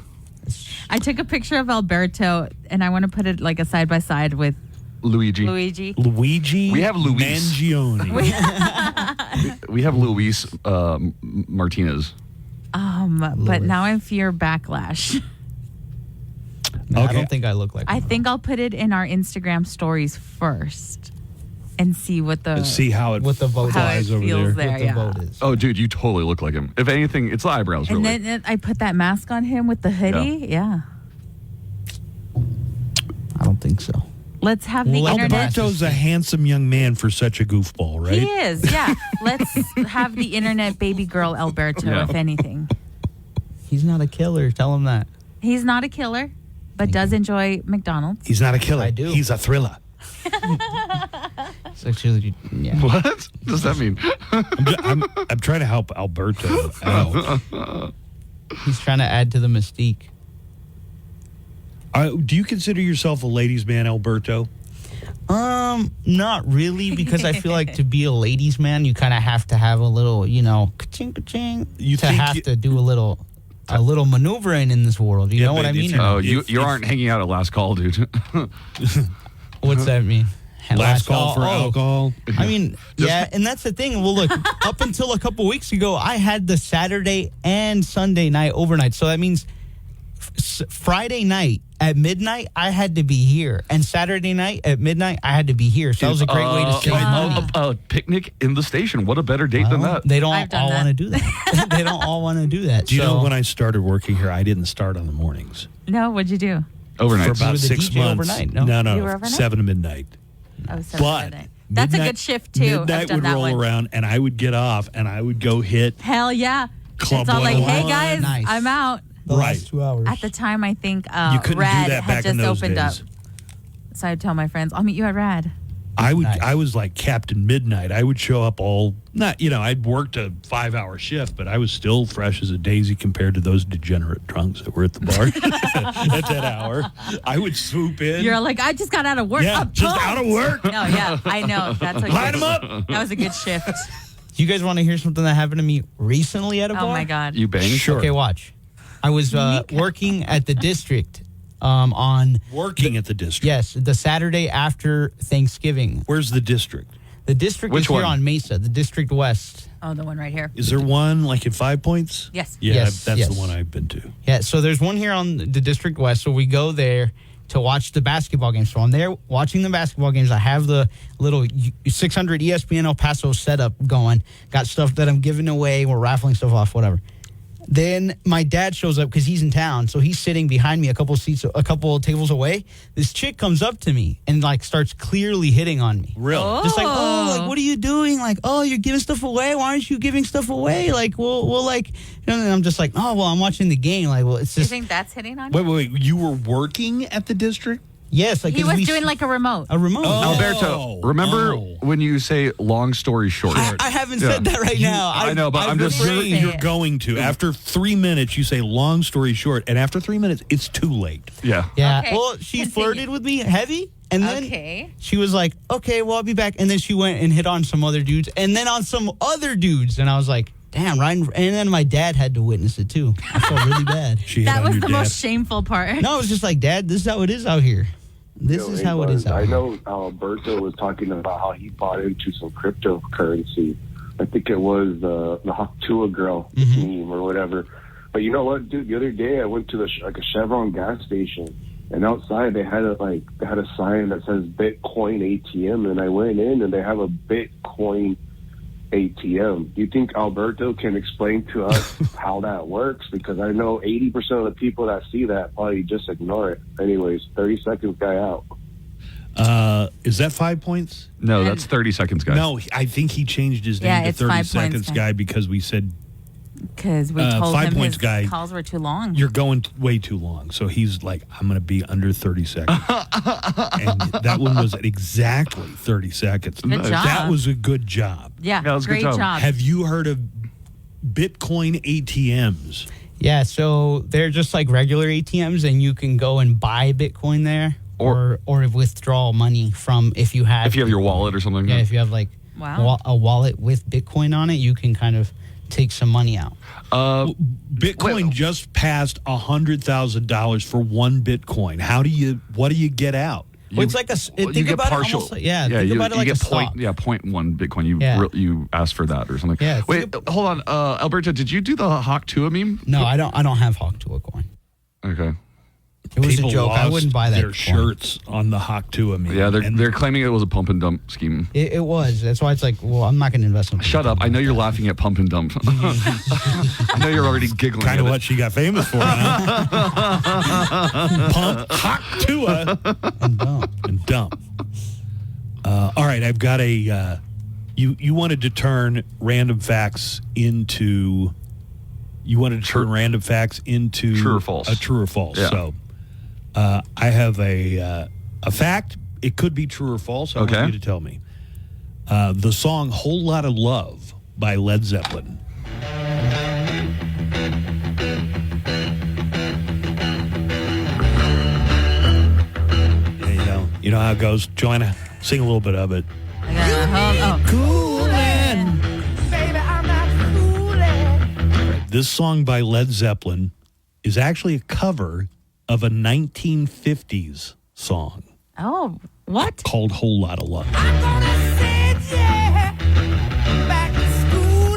I took a picture of Alberto, and I want to put it like a side-by-side with Luigi. Luigi. We have Luis. Mangione. We have Luis Martinez. But now I fear backlash. No, I don't think I look like I think I'll put it in our Instagram stories first and see what the what the vote how it is over feels there. there. What the Yeah. vote is. Oh, dude, you totally look like him. If anything, it's the eyebrows, And really. then I put that mask on him with the hoodie. Yeah. I don't think so. Let's have the internet. Alberto's a handsome young man for such a goofball, right? He is, yeah. Let's have the internet baby girl Alberto, Yeah. if anything. He's not a killer. Tell him that. He's not a killer, but does enjoy McDonald's. He's not a killer. I do. He's a thriller. It's actually, yeah. What does that mean? I'm trying to help Alberto out. He's trying to add to the mystique. Do you consider yourself a ladies' man, Alberto? Not really, because I feel like to be a ladies' man, you kind of have to have a little, ka-ching, ka-ching, to do a little maneuvering in this world. You know what I mean? Oh, you aren't hanging out at last call, dude. What's that mean? Last call for alcohol? I mean, yeah, and that's the thing. Well, look, up until a couple weeks ago, I had the Saturday and Sunday night overnight. So that means Friday night at midnight, I had to be here. And Saturday night at midnight, I had to be here. So that was a great way to save money. A picnic in the station. What a better date than that? They don't all want to do that. They don't all want to do that. Do you know when I started working here, I didn't start on the mornings. No, what'd you do? Overnight. For about You were the 6 DJ months. overnight, no? You were overnight? 7 to midnight. Oh, so But that's a midnight- good shift, too. I've Midnight done would that roll one. around, and I would get off, and I would go hit. Hell yeah. Club It's all like, hey, 101. guys, Nice. I'm out. The last 2 hours. At the time, I think You couldn't do Rad that had back just in those opened days. up. So I'd tell my friends, I'll meet you at Rad. I was like Captain Midnight. I would show up I'd worked a 5-hour shift, but I was still fresh as a daisy compared to those degenerate drunks that were at the bar at that hour. I would swoop in. You're like, I just got out of work. Yeah, I'm just pumped. out of work. No, yeah, I know. That's a Line good- 'em up. That was a good shift. You guys want to hear something that happened to me recently at a bar? Oh, my God. You banged? Sure. Okay, watch. I was working at the district on... Working at the district. Yes, the Saturday after Thanksgiving. Where's the district? The district Which is here one? on Mesa, the District West. Oh, the one right here. Is there one like at 5 Points? Yes. Yeah, Yes, that's yes. the one I've been to. Yeah, so there's one here on the District West, so we go there to watch the basketball games. So I'm there watching the basketball games. I have the little 600 ESPN El Paso setup going. Got stuff that I'm giving away. We're raffling stuff off, whatever. Then my dad shows up because he's in town. So he's sitting behind me a couple tables away. This chick comes up to me and like starts clearly hitting on me. Really? Just like, what are you doing? Like, you're giving stuff away. Why aren't you giving stuff away? Like, we'll like, and I'm just like, I'm watching the game. Like, well, it's Do you just, think that's hitting on you? Wait. You were working at the district? yes. Like He 'cause was doing like a remote. a remote. Alberto, remember when you say long story short? I haven't said that right now. I know, but I'm just refrained. You're going to. After 3 minutes, you say long story short, and after 3 minutes, it's too late. Yeah. Yeah. Okay, Well, she continue. flirted with me heavy, and then Okay. she was like, "Okay, well, I'll be back." And then she went and hit on some other dudes, and then on some other dudes, and I was like, "Damn, Ryan!" And then my dad had to witness it too. I felt really bad. She hit That on was your the dad. most shameful part. No, it was just like, "Dad, this is how it is out here." This is how it is. I know Alberto was talking about how he bought into some cryptocurrency. I think it was the Haktua girl meme or whatever. But you know what, dude? The other day I went to a Chevron gas station, and outside they had a sign that says Bitcoin ATM, and I went in and they have a Bitcoin ATM. Do you think Alberto can explain to us how that works? Because I know 80% of the people that see that probably just ignore it. Anyways, 30 seconds guy out. Is that 5 points? No, that's 30 seconds guy. No, I think he changed his name to it's 30 5 seconds points guy because we said Because we told 5 him points his guy, calls were too long. you're going way too long. So he's like, I'm going to be under 30 seconds. And that one was at exactly 30 seconds. Good job. That was a good job. Yeah, that was a great good job. Have you heard of Bitcoin ATMs? Yeah, so they're just like regular ATMs, and you can go and buy Bitcoin there, or withdraw money from if you have your wallet or something. Yeah, if you have like Wow. a wallet with Bitcoin on it, you can kind of take some money out. Bitcoin just passed $100,000 for one Bitcoin. What do you get out? Well, it's like think you get about partial. it almost like, think about it like you a get stock. 0.1 Bitcoin. You asked for that or something. Yeah, Wait, hold on, Alberto. Did you do the Haktua meme? No, I don't have Haktua coin. Okay. It was People a joke. I lost wouldn't buy that their coin. shirts on the Haktua meme. Yeah, they're claiming it was a pump and dump scheme. It was. That's why it's like, well, I'm not going to invest in. Shut up! I know you're laughing at pump and dump. I know you're already giggling. Kind of at what she got famous for, huh? Pump, Haktua, and dump. All right, I've got a. You wanted to turn random facts into. You wanted to turn random facts into true or false. A true or false. Yeah. So, I have a fact. It could be true or false. I want you to tell me. The song "Whole Lot of Love" by Led Zeppelin. There you go. You know how it goes. Joanna, sing a little bit of it. Coolin'. Baby, I'm not fooling. This song by Led Zeppelin is actually a cover of a 1950s song Oh, what? called "Whole Lot of Love." Back to school,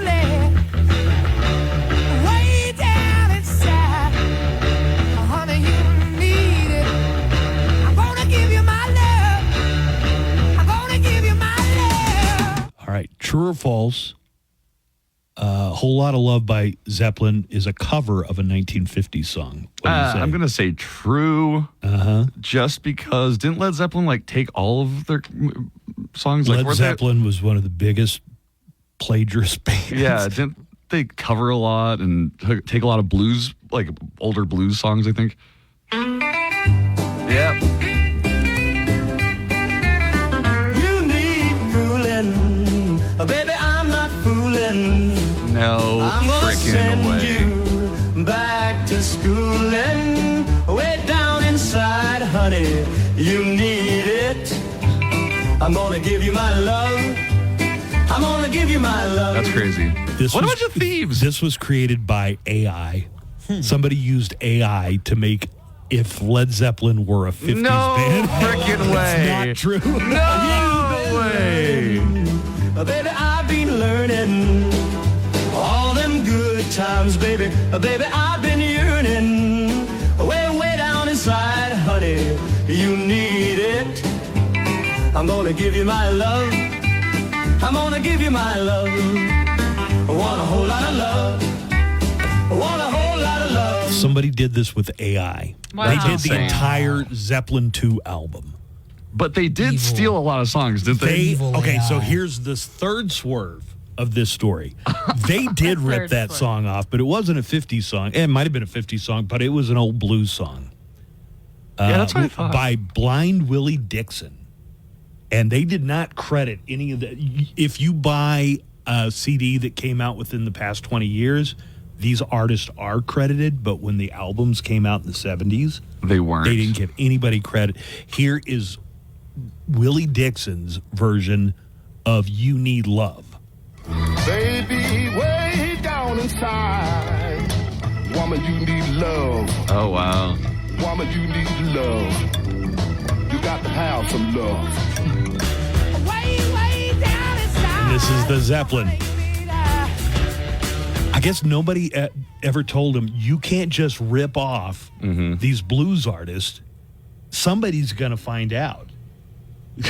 way down inside. Honey, you need it. I'm gonna give you my love. I'm gonna give you my love. All right, true or false? "Whole Lot of Love" by Zeppelin is a cover of a 1950s song. What do you say? I'm gonna say true. Just because didn't Led Zeppelin take all of their songs? Led Zeppelin was one of the biggest plagiarist bands. Yeah, didn't they cover a lot and take a lot of blues, like older blues songs? I think. Yep. You need fooling, baby. I'm not fooling. No I'm gonna freaking send way. you back to schooling, way down inside, honey. You need it. I'm gonna give you my love. I'm gonna give you my love. That's crazy. What a bunch of thieves. This was created by AI. Somebody used AI to make if Led Zeppelin were a 50s band. Freaking way. It's not true. No way. Baby, I've been learning all them good times, baby. Baby, I've been yearning way down inside, honey. You need it. I'm gonna give you my love. I'm gonna give you my love. I want a whole lot of love. I want a whole lot of love. Somebody did this with AI. Wow. They That's did insane. the entire Zeppelin 2 album. But they did steal a lot of songs, didn't they? Okay, so here's this third swerve of this story. They did rip that song off, but it wasn't a 50s song. It might have been a 50s song, but it was an old blues song. Yeah, that's what I thought. By Blind Willie Dixon. And they did not credit any of the. If you buy a CD that came out within the past 20 years, these artists are credited, but when the albums came out in the 70s, they weren't. They didn't give anybody credit. Here is Willie Dixon's version of "You Need Love." Baby, way down inside. Woman, you need love. Oh, wow. Woman, you need love. You you got to have some love. And this is the Zeppelin. I guess nobody ever told him, you can't just rip off these blues artists. Somebody's going to find out.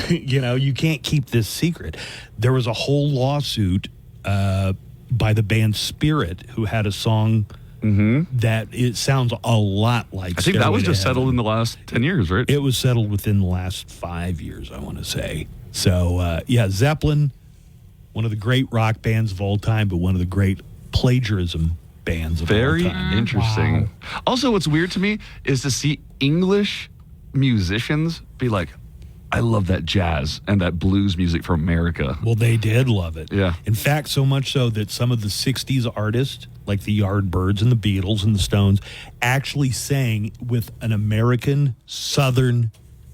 You can't keep this secret. There was a whole lawsuit by the band Spirit, who had a song that it sounds a lot like. I think that was just settled in the last 10 years, right? It was settled within the last 5 years, I want to say. So, Zeppelin, one of the great rock bands of all time, but one of the great plagiarism bands of all time. Very interesting. Wow. Also, what's weird to me is to see English musicians be like, I love that jazz and that blues music from America. Well, they did love it. Yeah. In fact, so much so that some of the 60s artists, like the Yardbirds and the Beatles and the Stones, actually sang with an American Southern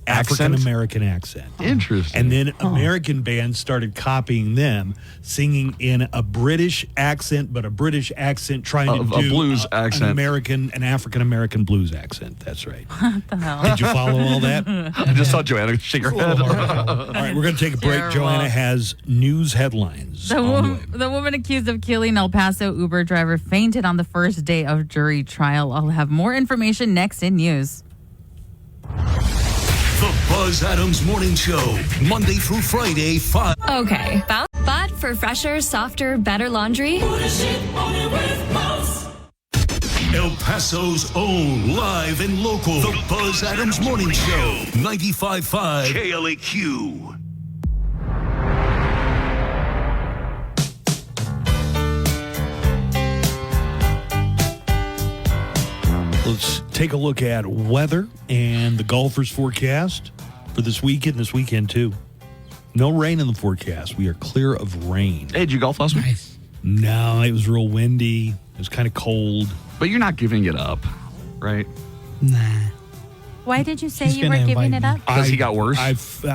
African-American accent. Interesting. And then American bands started copying them, singing in a British accent, but a British accent trying to do a blues accent. An African-American blues accent. That's right. What the hell? Did you follow all that? I just saw Joanna shake her head. All right, we're going to take a break. Joanna has news headlines. The woman accused of killing El Paso Uber driver fainted on the first day of jury trial. I'll have more information next in news. The Buzz Adams Morning Show, Monday through Friday, 5. Okay, but for fresher, softer, better laundry, El Paso's own live and local, The Buzz Adams Morning Show, 95.5 KLAQ. Let's take a look at weather and the golfers' forecast for this weekend too. No rain in the forecast. We are clear of rain. Hey, did you golf last week? No, it was real windy. It was kind of cold. But you're not giving it up, right? Nah. Why did you say you were giving it up? Because he got worse?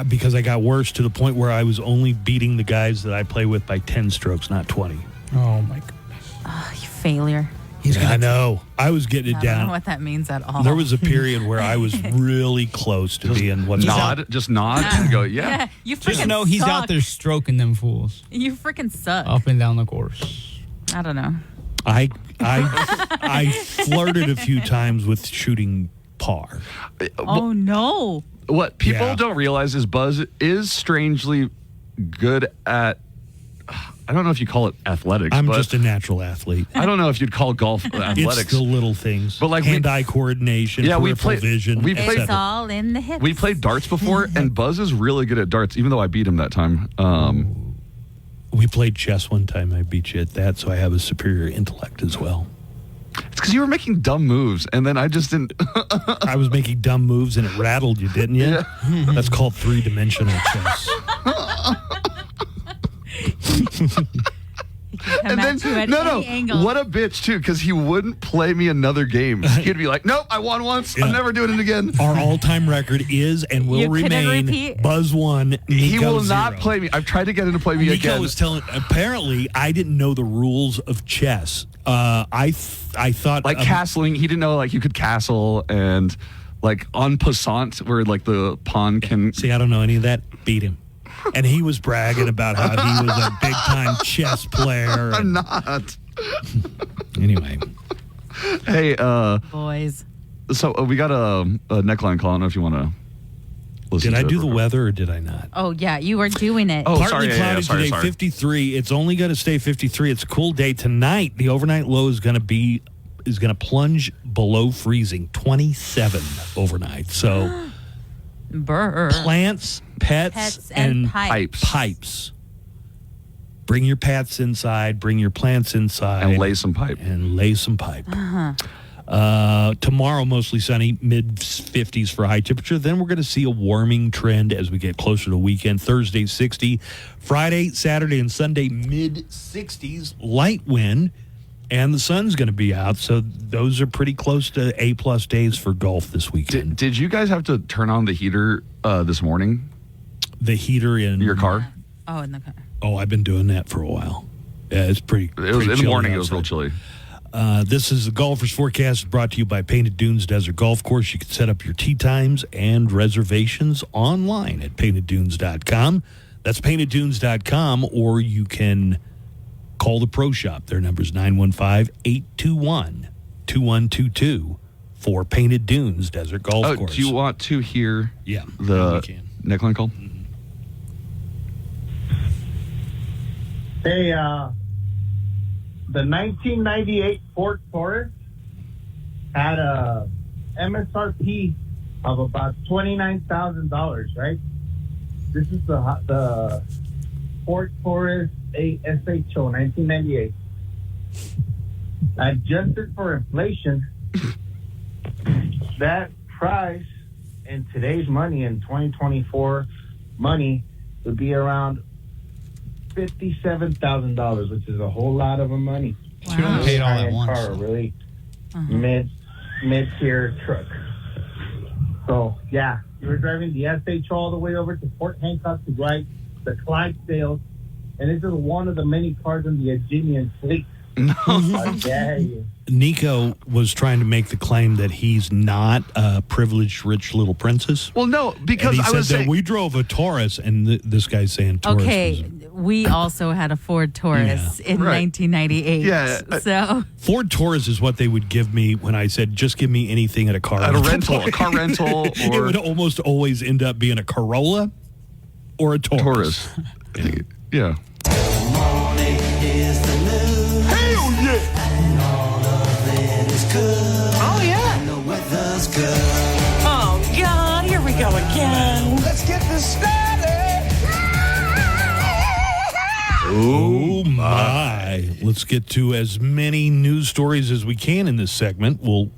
Because I got worse to the point where I was only beating the guys that I play with by 10 strokes, not 20. Oh, my goodness. Oh, you failure. I know. I was getting it I down. don't know what that means at all. There was a period where I was really close to being what just nod and go, Yeah, you freaking Just know he's out there stroking them fools You freaking suck. up and down the course. I don't know. I flirted a few times with shooting par. Oh, no. What people don't realize is Buzz is strangely good at, I don't know if you call it athletics. I'm but just a natural athlete. I don't know if you'd call golf athletics. It's the little things. But like hand-eye coordination, peripheral vision. It's all in the hips. We played darts before, and Buzz is really good at darts, even though I beat him that time. We played chess one time. I beat you at that, so I have a superior intellect as well. It's because you were making dumb moves, and then I just didn't. I was making dumb moves, and it rattled you, didn't you? Yeah. That's called three-dimensional chess. And then, what a bitch, too, because he wouldn't play me another game. He'd be like, nope, I won once. I'm never doing it again. Our all-time record is and will remain Buzz 1, Nico He will 0. not play me. I've tried to get him to play me again. Nico was telling, apparently, I didn't know the rules of chess. I thought... Like castling, he didn't know, like, you could castle and, like, en passant, where, like, the pawn can... See, I don't know any of that. Beat him. And he was bragging about how he was a big-time chess player. I'm not. Anyway. Hey, boys. So we got a neckline call. I don't know if you want to listen to it. Did I do the quick. weather or did I not? Oh, yeah, you were doing it. Oh, Partly sorry, cloudy today, 53. It's only going to stay 53. It's a cool day. Tonight, the overnight low is going to plunge below freezing, 27 overnight. So... Burr. Plants, pets and pipes. Bring your pets inside. Bring your plants inside. And lay some pipe. Tomorrow, mostly sunny, mid-50s for high temperature. Then we're going to see a warming trend as we get closer to the weekend. Thursday, 60. Friday, Saturday, and Sunday, mid-60s. Light wind. And the sun's going to be out, so those are pretty close to A-plus days for golf this weekend. Did you guys have to turn on the heater this morning? The heater in... your car? Oh, in the car. Oh, I've been doing that for a while. Yeah, it's pretty... It was in the morning. Outside. It was real chilly. This is the Golfer's Forecast brought to you by Painted Dunes Desert Golf Course. You can set up your tee times and reservations online at painteddunes.com. That's painteddunes.com, or you can call the Pro Shop. Their number is 915-821-2122 for Painted Dunes Desert Golf Course. Do you want to hear the neckline call? Hey, the 1998 Ford Taurus had a MSRP of about $29,000, right? This is the Ford Taurus SHO 1998. Adjusted for inflation, that price in today's money, in 2024 money, would be around $57,000, which is a whole lot of money. Wow. You don't pay it all at once. Car, really mid-tier truck. So yeah, we were driving the SHO all the way over to Fort Hancock to drive the Clydesdales, and this is one of the many cars in the Aegean fleet. Nico was trying to make the claim that he's not a privileged, rich little princess. Well, no, because and he I was said saying that we drove a Taurus, and this guy's saying Taurus. Okay, we also had a Ford Taurus in 1998. Yeah, so Ford Taurus is what they would give me when I said, just give me anything at a car At a rental, a car rental, It or- would almost always end up being a Corolla or a Taurus. Yeah. Hell yeah! Oh, yeah. The weather's good. Oh, God, here we go again. Let's get this started. Oh, my. Let's get to as many news stories as we can in this segment. We'll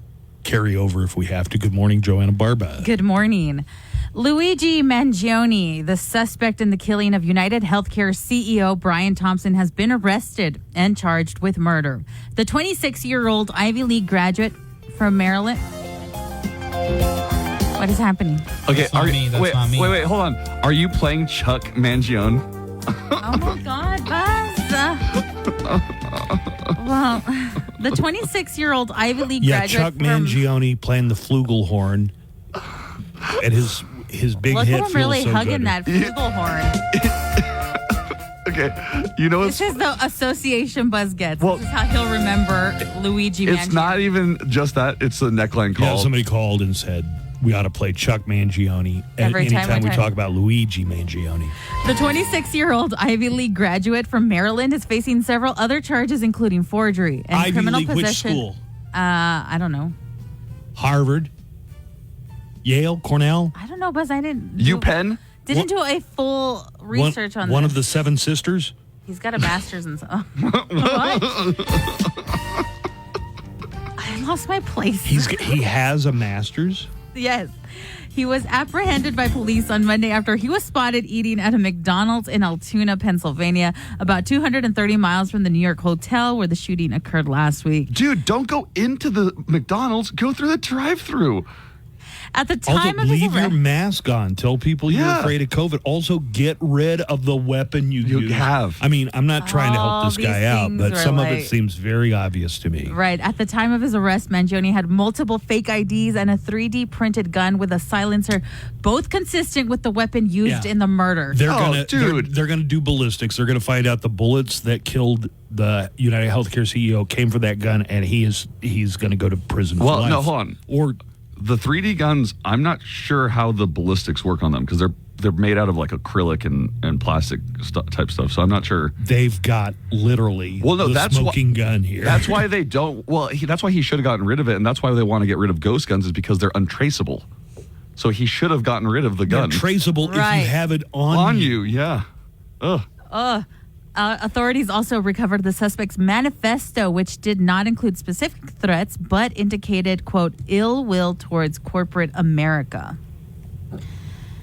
carry over if we have to. Good morning, Joanna Barba. Good morning. Luigi Mangione, the suspect in the killing of United Healthcare CEO Brian Thompson, has been arrested and charged with murder. The 26-year-old Ivy League graduate from Maryland. What is happening? Okay, That's not me. That's wait, not me. wait, hold on. Are you playing Chuck Mangione? Oh my God, Buzz. Well, the 26-year-old Ivy League Yeah, graduate Chuck from Mangione playing the flugelhorn at his big Look hit. at him really Feels So hugging Good. that flugelhorn. Okay, you know This is the association Buzz gets. This is how he'll remember Luigi It's Mangione. not even just that. It's the neckline call. Yeah, somebody called and said we ought to play Chuck Mangione Every time anytime we we talk- talk about Luigi Mangione. The 26-year-old Ivy League graduate from Maryland is facing several other charges, including forgery and Ivy criminal League, which possession. school? I don't know. Harvard, Yale, Cornell, I don't know, Buzz. I didn't. do a full research on one this. of the seven sisters. He's got a master's in. What? I lost my place. He has a master's. Yes. He was apprehended by police on Monday after he was spotted eating at a McDonald's in Altoona, Pennsylvania, about 230 miles from the New York hotel where the shooting occurred last week. Dude, don't go into the McDonald's. Go through the drive-thru. At the time Also, of his leave your arrest, mask on. Tell people you're Yeah. afraid of COVID. Also, get rid of the weapon you have. I mean, I'm not trying to All help this guy these out, things but were some of like- it seems very obvious to me. right at the time of his arrest, Mangione had multiple fake IDs and a 3D printed gun with a silencer, both consistent with the weapon used Yeah. in the murder. They're gonna do ballistics. They're gonna find out the bullets that killed the United Healthcare CEO came from that gun, and he's gonna go to prison. for Well, life. no, hold on. Or the 3D guns, I'm not sure how the ballistics work on them because they're made out of like acrylic and plastic type stuff. So I'm not sure. they've got literally the smoking gun here. That's why they don't. Well, that's why he should have gotten rid of it, and that's why they want to get rid of ghost guns is because they're untraceable. So he should have gotten rid of the gun. They're traceable if Right. you have it on you. Yeah. Ugh. Authorities also recovered the suspect's manifesto, which did not include specific threats, but indicated, quote, ill will towards corporate America.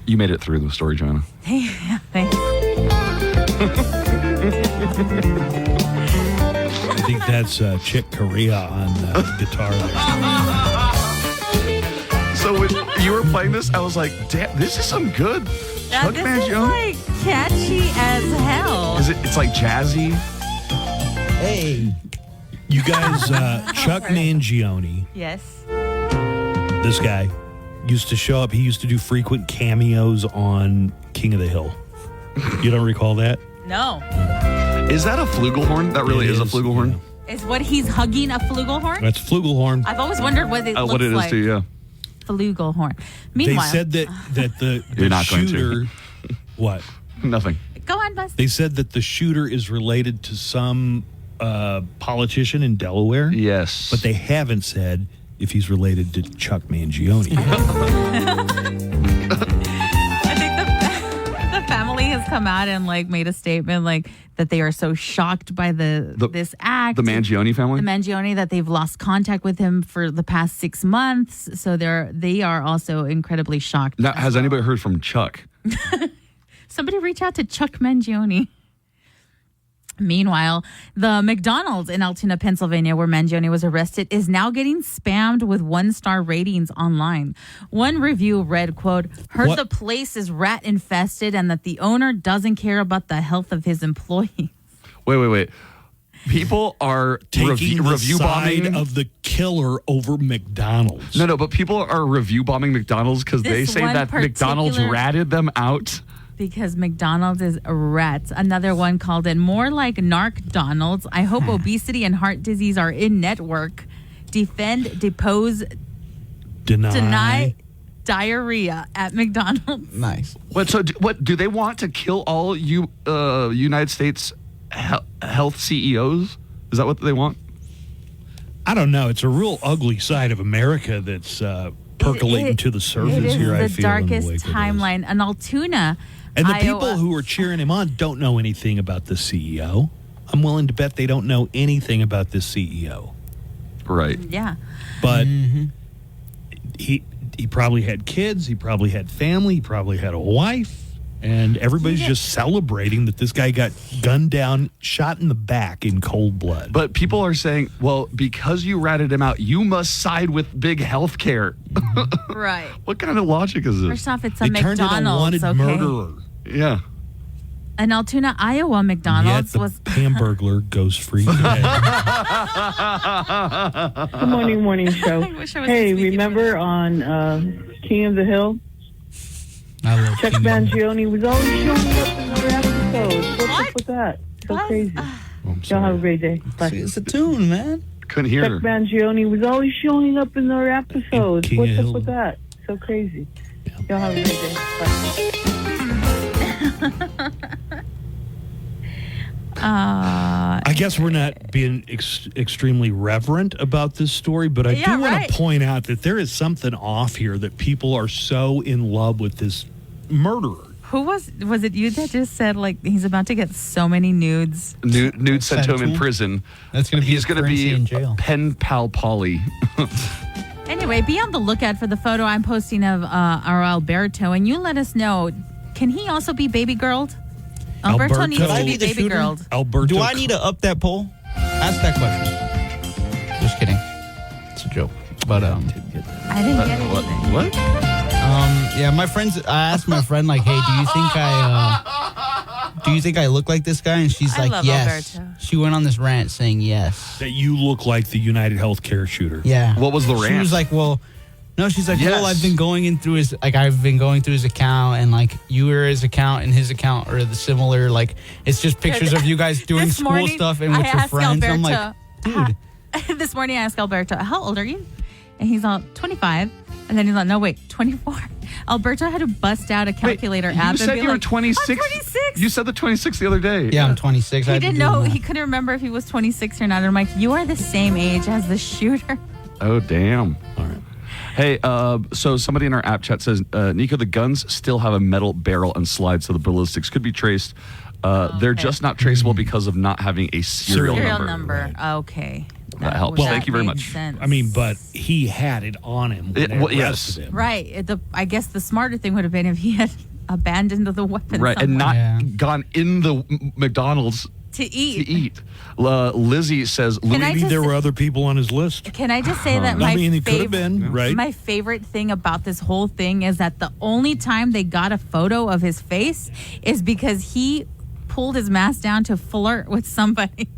You made it through the story, Joanna. Hey, thanks. I think that's Chick Corea on guitar there. So when you were playing this, I was like, damn, this is some good Chuck This Mangione. is like catchy as hell. It's like jazzy. Hey, You guys, Chuck Mangione, Yes. this guy, used to show up. He used to do frequent cameos on King of the Hill. You don't recall that? No. Is that a flugelhorn? That really is a flugelhorn? Is what he's hugging a flugelhorn? That's flugelhorn. I've always wondered what it looks what it is like. too, yeah. Flugelhorn. Meanwhile, They said that the You're not going to. shooter... What? Nothing. go on, Buzz. They said that the shooter is related to some politician in Delaware. Yes. But they haven't said if he's related to Chuck Mangione. I think the family has come out and like made a statement like that they are so shocked by this act. The Mangione family? The Mangione, that they've lost contact with him for the past 6 months. So they are also incredibly shocked. Now, has anybody heard from Chuck? Somebody reach out to Chuck Mangione. Meanwhile, the McDonald's in Altoona, Pennsylvania, where Mangione was arrested, is now getting spammed with 1-star ratings online. One review read, quote, heard the place is rat infested and that the owner doesn't care about the health of his employees. Wait. People are taking the review side bombing of the killer over McDonald's. No, but people are review bombing McDonald's because they This say one that McDonald's particular- ratted them out. Because McDonald's is rats. Another one called it more like Narc-Donald's. I hope obesity and heart disease are in network. Defend, depose, deny diarrhea at McDonald's. Nice. What do they want to kill all United States health CEOs? Is that what they want? I don't know. It's a real ugly side of America that's percolating to the surface It is here. I the feel darkest in the wake of this. timeline. And Altoona, And the Iowa, people who are cheering him on don't know anything about the CEO. I'm willing to bet they don't know anything about this CEO. Right. Yeah. But he probably had kids. He probably had family. He probably had a wife. And everybody's just celebrating that this guy got gunned down, shot in the back in cold blood. But people are saying, well, because you ratted him out, you must side with big health care. Right. What kind of logic is this? First off, it's a They turned in a McDonald's, wanted okay? murderer. Yeah. An Altoona, Iowa McDonald's Yet the was Hamburglar goes free today. Good morning show. Hey, remember on King of the Hill? Chuck Mangione was always showing up in other episodes. What's up with that? So crazy. Y'all have a great day. Bye. It's a tune, man. Couldn't hear Chuck Mangione was always showing up in other episodes. King What's of up Hill. with that? So crazy. Y'all have a great day. Bye. I guess we're not being extremely reverent about this story, but I do want to point out that there is something off here, that people are so in love with this murderer. Who was it you that just said like he's about to get so many nudes? Nude sent to him in prison. That's going to be He's going to be in jail. pen pal Polly. Anyway, be on the lookout for the photo I'm posting of our Alberto, and you let us know. Can he also be baby girled? Alberto needs to be baby girled. Alberto, Do I need to up that poll? Ask that question. Just kidding. It's a joke. But I didn't get it. What? yeah, my friends. I asked my friend like, "Hey, do you think I look like this guy?" And she's I like, love "Yes." Alberto. She went on this rant saying yes. that you look like the United Healthcare shooter. Yeah. What was the She rant? was like, "Well." No, she's like, Yes. well, I've been going through his account, and like his account and his account are the similar. Like, it's just pictures of you guys doing This school morning, stuff and with I your asked friends. I'm like, Alberto, dude. this morning I asked Alberto, how old are you? And he's all 25. And then he's like, no, wait, 24. Alberto had to bust out a calculator You app and said be you were like, 26. I'm 26. You said the 26 the other day. Yeah, I'm 26. He didn't know. He couldn't remember if he was 26 or not. And I'm like, you are the same age as the shooter. Oh, damn. All right. Hey, so somebody in our app chat says, Nico, the guns still have a metal barrel and slide, so the ballistics could be traced. They're just not traceable because of not having a serial number. Okay. That helps. Thank you very much. I mean, but he had it on him when they arrested him. Right. I guess the smarter thing would have been if he had abandoned the weapon. Right, and not gone in the McDonald's to eat. Lizzie says, Maybe there were other people on his list. Can I just say that my I mean, it could have been, right? My favorite thing about this whole thing is that the only time they got a photo of his face is because he pulled his mask down to flirt with somebody.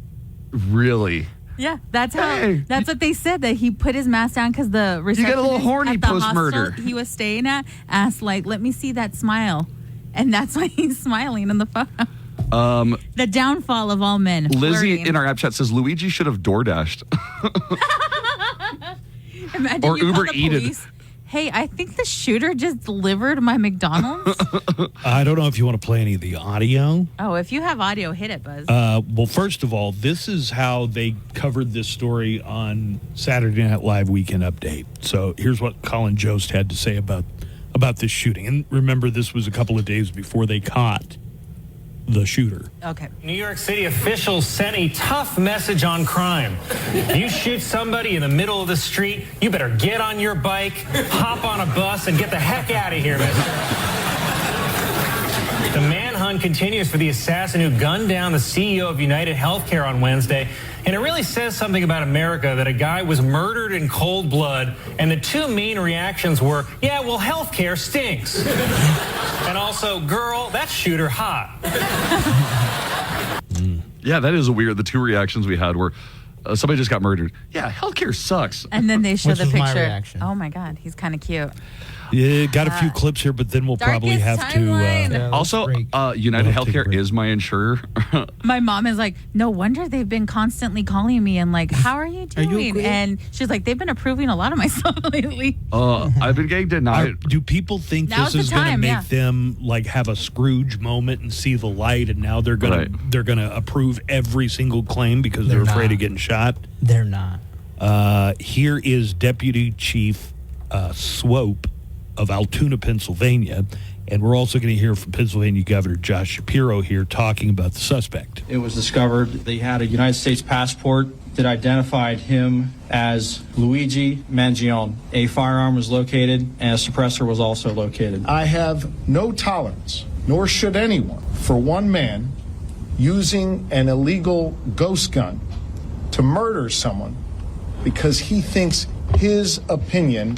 Really? Yeah, that's what they said, that he put his mask down because the receptionist you got a little horny at the post-murder. hostel he was staying at asked, like, let me see that smile. And that's why he's smiling in the photo. The downfall of all men. Lizzie flirting. in our app chat says Luigi should have DoorDashed. Imagine or you Uber call the Eated. police. Hey, I think the shooter just delivered my McDonald's. I don't know if you want to play any of the audio. Oh, if you have audio, hit it, Buzz. Well, first of all, this is how they covered this story on Saturday Night Live Weekend Update. So here's what Colin Jost had to say about this shooting. And remember, this was a couple of days before they caught the shooter. Okay. New York City officials sent a tough message on crime. You shoot somebody in the middle of the street, you better get on your bike, hop on a bus, and get the heck out of here, mister. The manhunt continues for the assassin who gunned down the CEO of United Healthcare on Wednesday. And it really says something about America that a guy was murdered in cold blood, and the two main reactions were, yeah, well, healthcare stinks. And also, girl, that shooter hot. Yeah, that is weird. The two reactions we had were somebody just got murdered. Yeah, healthcare sucks. And then they show Which the was my picture. reaction. Oh, my God. He's kind of cute. Yeah, got a few clips here, but then we'll probably have to. Also, United Healthcare is my insurer. My mom is like, no wonder they've been constantly calling me and like, how are you doing? And she's like, they've been approving a lot of my stuff lately. I've been getting denied. Do people think Now's this is the going to time, make yeah. them like have a Scrooge moment and see the light, and now they're gonna approve every single claim because they're afraid not. of getting shot? They're not. Here is Deputy Chief Swope of Altoona, Pennsylvania, and we're also going to hear from Pennsylvania Governor Josh Shapiro here talking about the suspect. It was discovered that he had a United States passport that identified him as Luigi Mangione. A firearm was located and a suppressor was also located. I have no tolerance, nor should anyone, for one man using an illegal ghost gun to murder someone because he thinks his opinion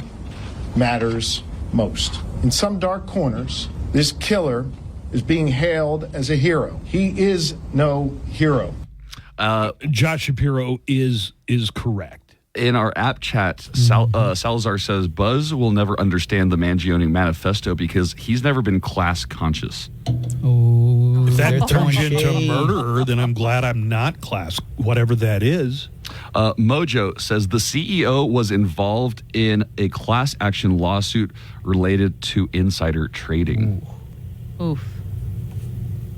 matters most. In some dark corners, this killer is being hailed as a hero. He is no hero. Josh Shapiro is correct. In our app chat, Salazar says Buzz will never understand the Mangione manifesto because he's never been class conscious. Oh, if that turns you into a murderer, then I'm glad I'm not class, whatever that is. Mojo says the CEO was involved in a class action lawsuit related to insider trading. Oof.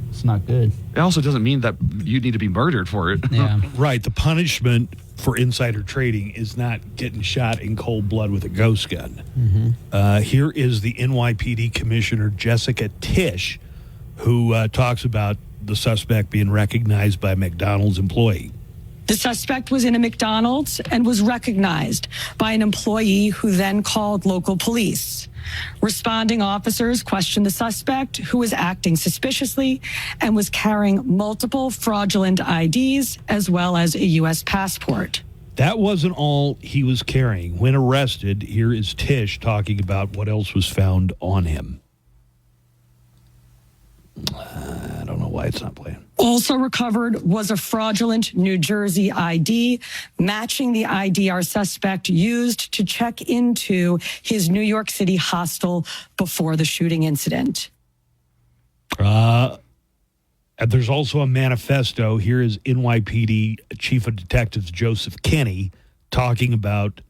It's not good. It also doesn't mean that you need to be murdered for it. Yeah. Right. The punishment for insider trading is not getting shot in cold blood with a ghost gun. Mm-hmm. Here is the NYPD Commissioner Jessica Tisch, who talks about the suspect being recognized by a McDonald's employee. The suspect was in a McDonald's and was recognized by an employee who then called local police. Responding officers questioned the suspect, who was acting suspiciously and was carrying multiple fraudulent IDs as well as a U.S. passport. That wasn't all he was carrying. When arrested, here is Tisch talking about what else was found on him. I don't know why it's not playing. Also recovered was a fraudulent New Jersey ID, matching the ID our suspect used to check into his New York City hostel before the shooting incident. There's also a manifesto. Here is NYPD Chief of Detectives Joseph Kinney talking about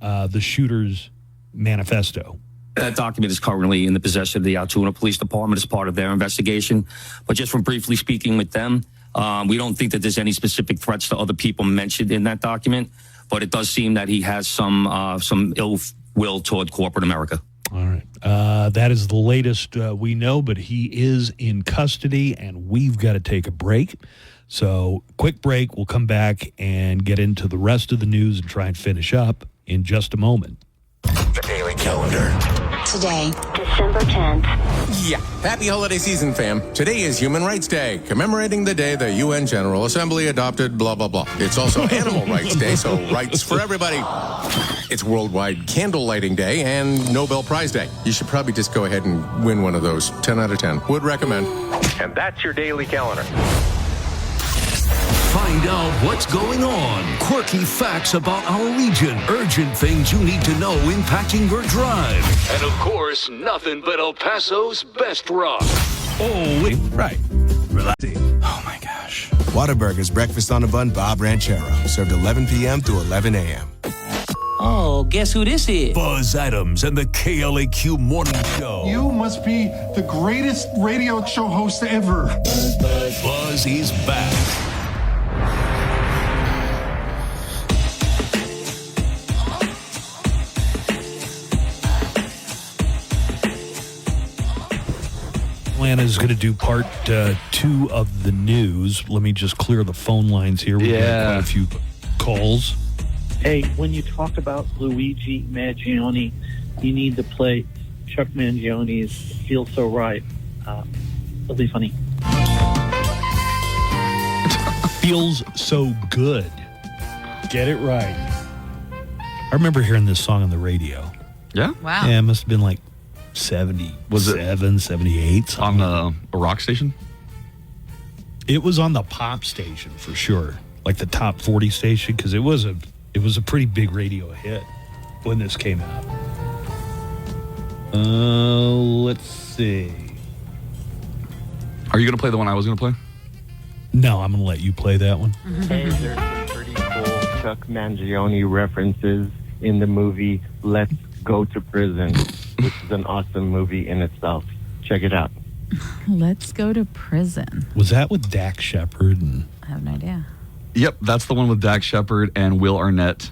the shooter's manifesto. That document is currently in the possession of the Altoona Police Department as part of their investigation. But just from briefly speaking with them, we don't think that there's any specific threats to other people mentioned in that document. But it does seem that he has some ill will toward corporate America. All right. That is the latest we know, but he is in custody, and we've got to take a break. So, quick break. We'll come back and get into the rest of the news and try and finish up in just a moment. The Daily Calendar. Today, December 10th. Yeah. Happy holiday season, fam. Today is Human Rights Day, commemorating the day the UN General Assembly adopted blah, blah, blah. It's also Animal Rights Day, so rights for everybody. It's Worldwide Candle Lighting Day and Nobel Prize Day. You should probably just go ahead and win one of those. 10 out of 10. Would recommend. And that's your Daily Calendar. Find out what's going on. Quirky facts about our region. Urgent things you need to know impacting your drive. And of course, nothing but El Paso's best rock. Oh, wait, right. Relaxing. Oh my gosh. Whataburger's breakfast on a bun, Bob Ranchero. Served 11 p.m. to 11 a.m. Oh, guess who this is? Buzz Adams and the KLAQ Morning Show. You must be the greatest radio show host ever. Buzz is back. Atlanta's going to do part 2 of the news. Let me just clear the phone lines here. We've got quite a few calls. Hey, when you talk about Luigi Mangione, you need to play Chuck Mangione's Feel So Right. It'll be funny. Feels so good. Get it right. I remember hearing this song on the radio. Yeah? Wow. Yeah, it must have been like 77, 78. On a rock station? It was on the pop station for sure. Like the top 40 station, because it was a pretty big radio hit when this came out. Let's see. Are you going to play the one I was going to play? No, I'm going to let you play that one. Hey, there's some pretty cool Chuck Mangione references in the movie Let's Go to Prison, which is an awesome movie in itself. Check it out. Let's Go to Prison. Was that with Dak Shepard? I have no idea. Yep, that's the one with Dak Shepard and Will Arnett.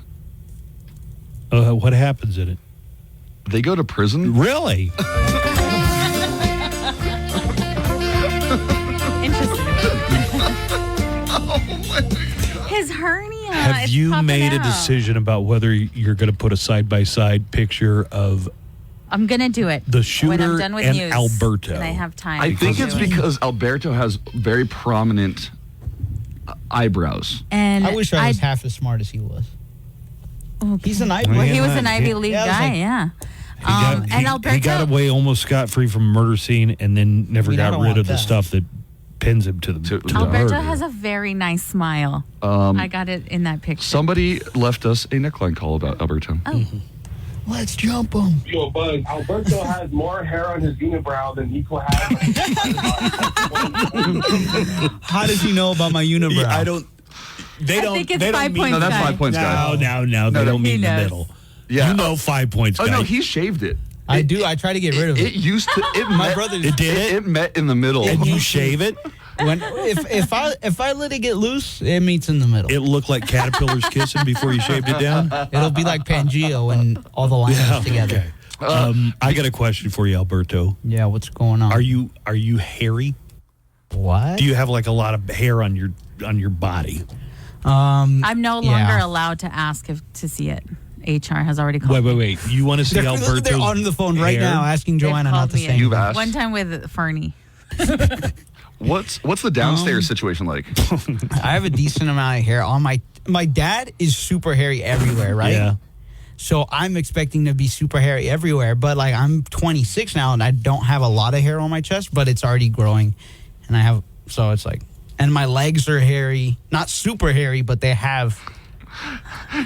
What happens in it? They go to prison? Really? Interesting. Oh my God. His hernia. Have it's you popping made a out. decision about whether you're going to put a side-by-side picture of I'm going to do it. the shooter when I'm done with and news, Alberto? And I have time. I think to it's do it. because Alberto has very prominent eyebrows. And I wish I was half as smart as he was. Okay. He's an Ivy Well, League he was guy. an Ivy League Yeah, I was guy, like- yeah. He Alberto, got away almost scot-free from a murder scene and then never I got don't rid want of the that. stuff that pins him to the Alberto murder. has a very nice smile. I got it in that picture. Somebody left us a neckline call about Alberto. Oh. Let's jump him. Yo, Buzz, Alberto has more hair on his unibrow than Nico has. How does he know about my unibrow? Yeah, I don't. They I don't. think it's they don't 5 mean. points No, that's guy. 5 points, guy. No. They don't mean He the knows. middle. Yeah. You know 5 points, Oh guy. no, he shaved it. I do. I try to get rid of it. It used to. It My met, brother It did it? It met in the middle. And you shave it? If I let it get loose, it meets in the middle. It looked like caterpillars kissing before you shaved it down? It'll be like Pangea when all the lines together. Okay. I got a question for you, Alberto. Yeah, what's going on? Are you hairy? What? Do you have like a lot of hair on your body? I'm no longer yeah. allowed to ask to see it. HR has already called me. Wait. You want to see Alberto's They're on the phone right hair? now asking They've Joanna called not to me say. in. You've asked. One time with Fernie. What's the downstairs situation like? I have a decent amount of hair on my dad is super hairy everywhere, right? Yeah. So I'm expecting to be super hairy everywhere, but like I'm 26 now and I don't have a lot of hair on my chest, but it's already growing, and so it's like, and my legs are hairy, not super hairy, but they have.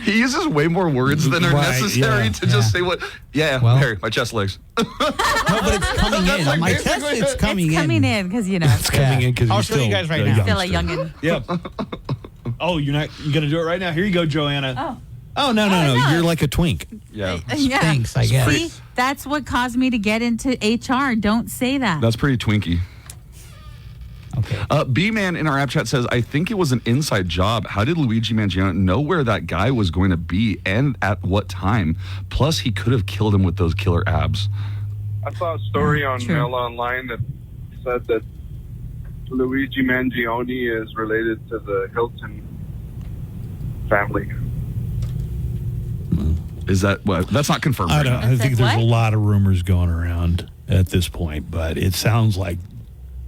He uses way more words than are Right, necessary yeah, to just say what. Yeah, Well- Harry, my chest legs. No, but it's coming in. On my chest, it's coming in. It's coming in because It's coming in because I'll you're show still you guys right a now. Still a youngster. youngin'. Yep. Oh, you're gonna do it right now? Here you go, Joanna. Oh, no. no. You're like a twink. Yeah, yeah. Thanks, I guess. See, that's what caused me to get into HR. Don't say that. that's pretty twinky. Okay. B-Man in our app chat says, I think it was an inside job. How did Luigi Mangione know where that guy was going to be and at what time? Plus, he could have killed him with those killer abs. I saw a story on True. Mail Online that said that Luigi Mangione is related to the Hilton family. Is that what? That's not confirmed. I right don't. now. I think said there's a what? lot of rumors going around at this point, but it sounds like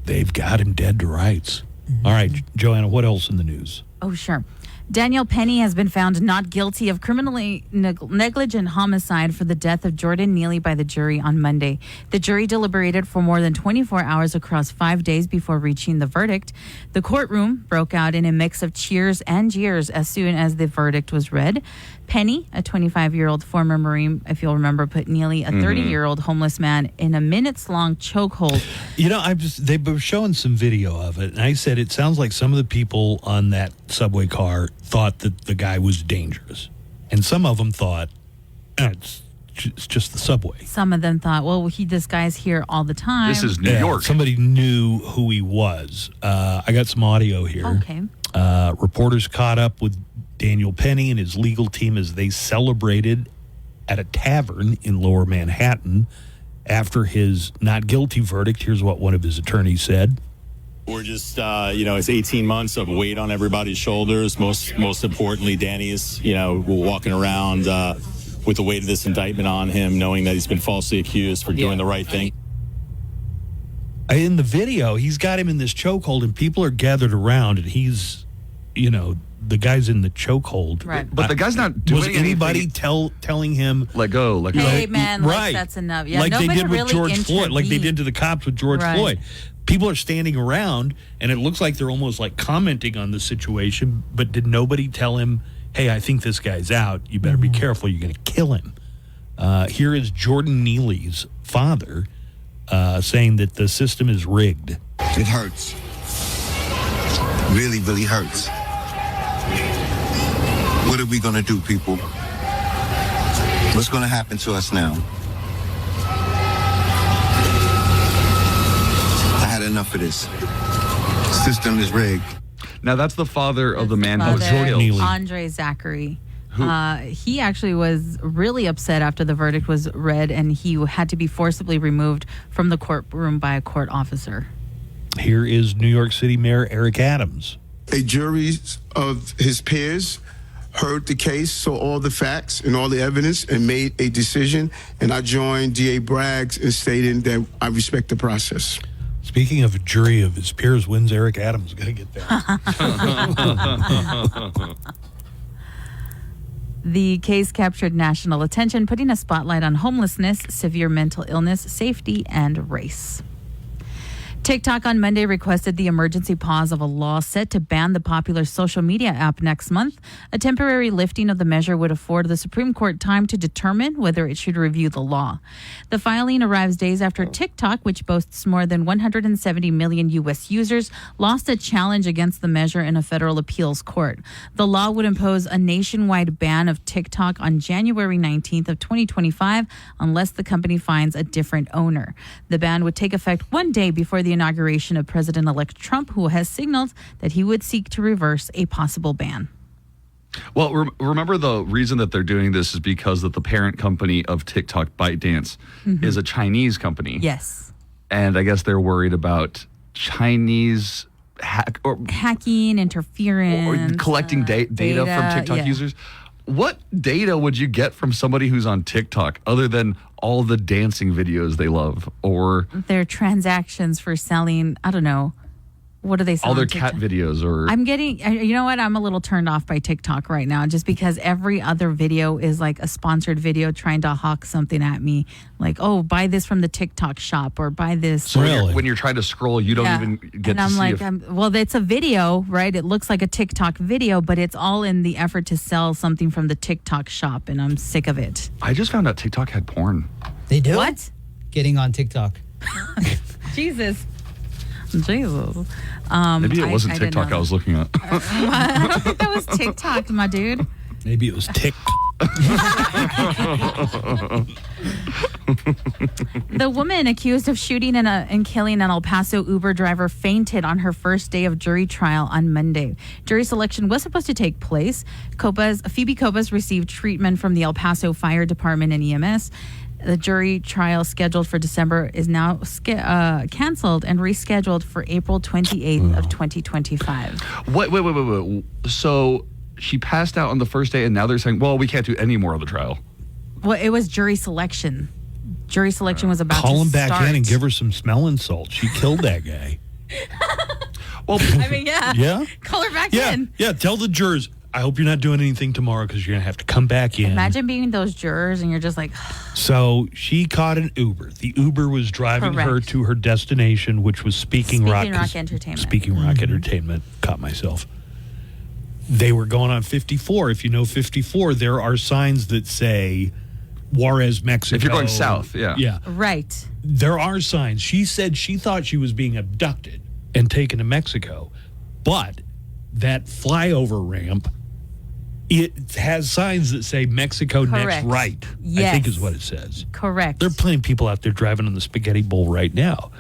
they've got him dead to rights. All right, Joanna, what else in the news? Oh, sure. Daniel Penny has been found not guilty of criminally negligent homicide for the death of Jordan Neely by the jury on Monday. The jury deliberated for more than 24 hours across 5 days before reaching the verdict. The courtroom broke out in a mix of cheers and jeers as soon as the verdict was read. Penny, a 25-year-old former Marine, if you'll remember, put Neely, a 30-year-old homeless man, in a minutes-long chokehold. You know, they were showing some video of it, and I said it sounds like some of the people on that subway car thought that the guy was dangerous. And some of them thought, it's just the subway. Some of them thought, well, this guy's here all the time. This is New York. Somebody knew who he was. I got some audio here. Okay. Reporters caught up with Daniel Penny and his legal team as they celebrated at a tavern in Lower Manhattan after his not guilty verdict. Here's what one of his attorneys said. We're just, it's 18 months of weight on everybody's shoulders. Most importantly, Danny's, walking around with the weight of this indictment on him, knowing that he's been falsely accused for doing the right thing. In the video, he's got him in this chokehold, and people are gathered around, and he's, the guy's in the chokehold. Right. But the guy's not doing anything. Was anybody telling him, let go, let go? Hey, man, right. That's enough. Yeah, like they did with really George Floyd, like they did to the cops with George Floyd. People are standing around, and it looks like they're almost like commenting on the situation, but did nobody tell him, hey, I think this guy's out. You better be careful. You're going to kill him. Here is Jordan Neely's father saying that the system is rigged. It hurts. Really, really hurts. What are we going to do, people? What's going to happen to us now? I had enough of this. System is rigged. Now, that's the father of the man who was Jordan killed. Andre Zachary. He actually was really upset after the verdict was read, and he had to be forcibly removed from the courtroom by a court officer. Here is New York City Mayor Eric Adams. A jury of his peers heard the case, saw all the facts and all the evidence, and made a decision. And I joined D.A. Braggs in stating that I respect the process. Speaking of a jury of his peers, when's Eric Adams going to get that? The case captured national attention, putting a spotlight on homelessness, severe mental illness, safety, and race. TikTok on Monday requested the emergency pause of a law set to ban the popular social media app next month. A temporary lifting of the measure would afford the Supreme Court time to determine whether it should review the law. The filing arrives days after TikTok, which boasts more than 170 million U.S. users, lost a challenge against the measure in a federal appeals court. The law would impose a nationwide ban of TikTok on January 19th of 2025 unless the company finds a different owner. The ban would take effect one day before the inauguration of President-elect Trump, who has signaled that he would seek to reverse a possible ban. Well, remember the reason that they're doing this is because that the parent company of TikTok, ByteDance, is a Chinese company. Yes. And I guess they're worried about Chinese hacking, interference, or collecting data from TikTok users. What data would you get from somebody who's on TikTok other than all the dancing videos they love, or their transactions for selling, I don't know, what do they sell? All their cat videos, or I'm getting, you know what? I'm a little turned off by TikTok right now, just because every other video is like a sponsored video trying to hawk something at me, like, oh, buy this from the TikTok shop or buy this. So when you're trying to scroll, you don't even get and to I'm see. Like, well, it's a video, right? It looks like a TikTok video, but it's all in the effort to sell something from the TikTok shop, and I'm sick of it. I just found out TikTok had porn. They do? What? Getting on TikTok. Jesus. Maybe it wasn't TikTok I was looking at. I don't think that was TikTok, my dude. Maybe it was Tik. The woman accused of shooting and killing an El Paso Uber driver fainted on her first day of jury trial on Monday. Jury selection was supposed to take place. Phoebe Cobas received treatment from the El Paso Fire Department and EMS. The jury trial scheduled for December is now canceled and rescheduled for April 28th of 2025. Wait. So she passed out on the first day, and now they're saying, well, we can't do any more of the trial. Well, it was jury selection. Jury selection was about to start. Call him back in and give her some smelling salts. She killed that guy. Well, I mean, yeah. Yeah? Call her back Yeah, in. yeah. Tell the jurors, I hope you're not doing anything tomorrow because you're going to have to come back in. Imagine being those jurors and you're just like... So she caught an Uber. The Uber was driving her to her destination, which was Speaking Rock Entertainment. Speaking Rock Entertainment. Caught myself. They were going on 54. If you know 54, there are signs that say Juarez, Mexico. If you're going south, yeah. Yeah. Right. There are signs. She said she thought she was being abducted and taken to Mexico, but that flyover ramp, it has signs that say Mexico next right. Yes. I think is what it says. Correct. There are plenty of people out there driving on the Spaghetti Bowl right now.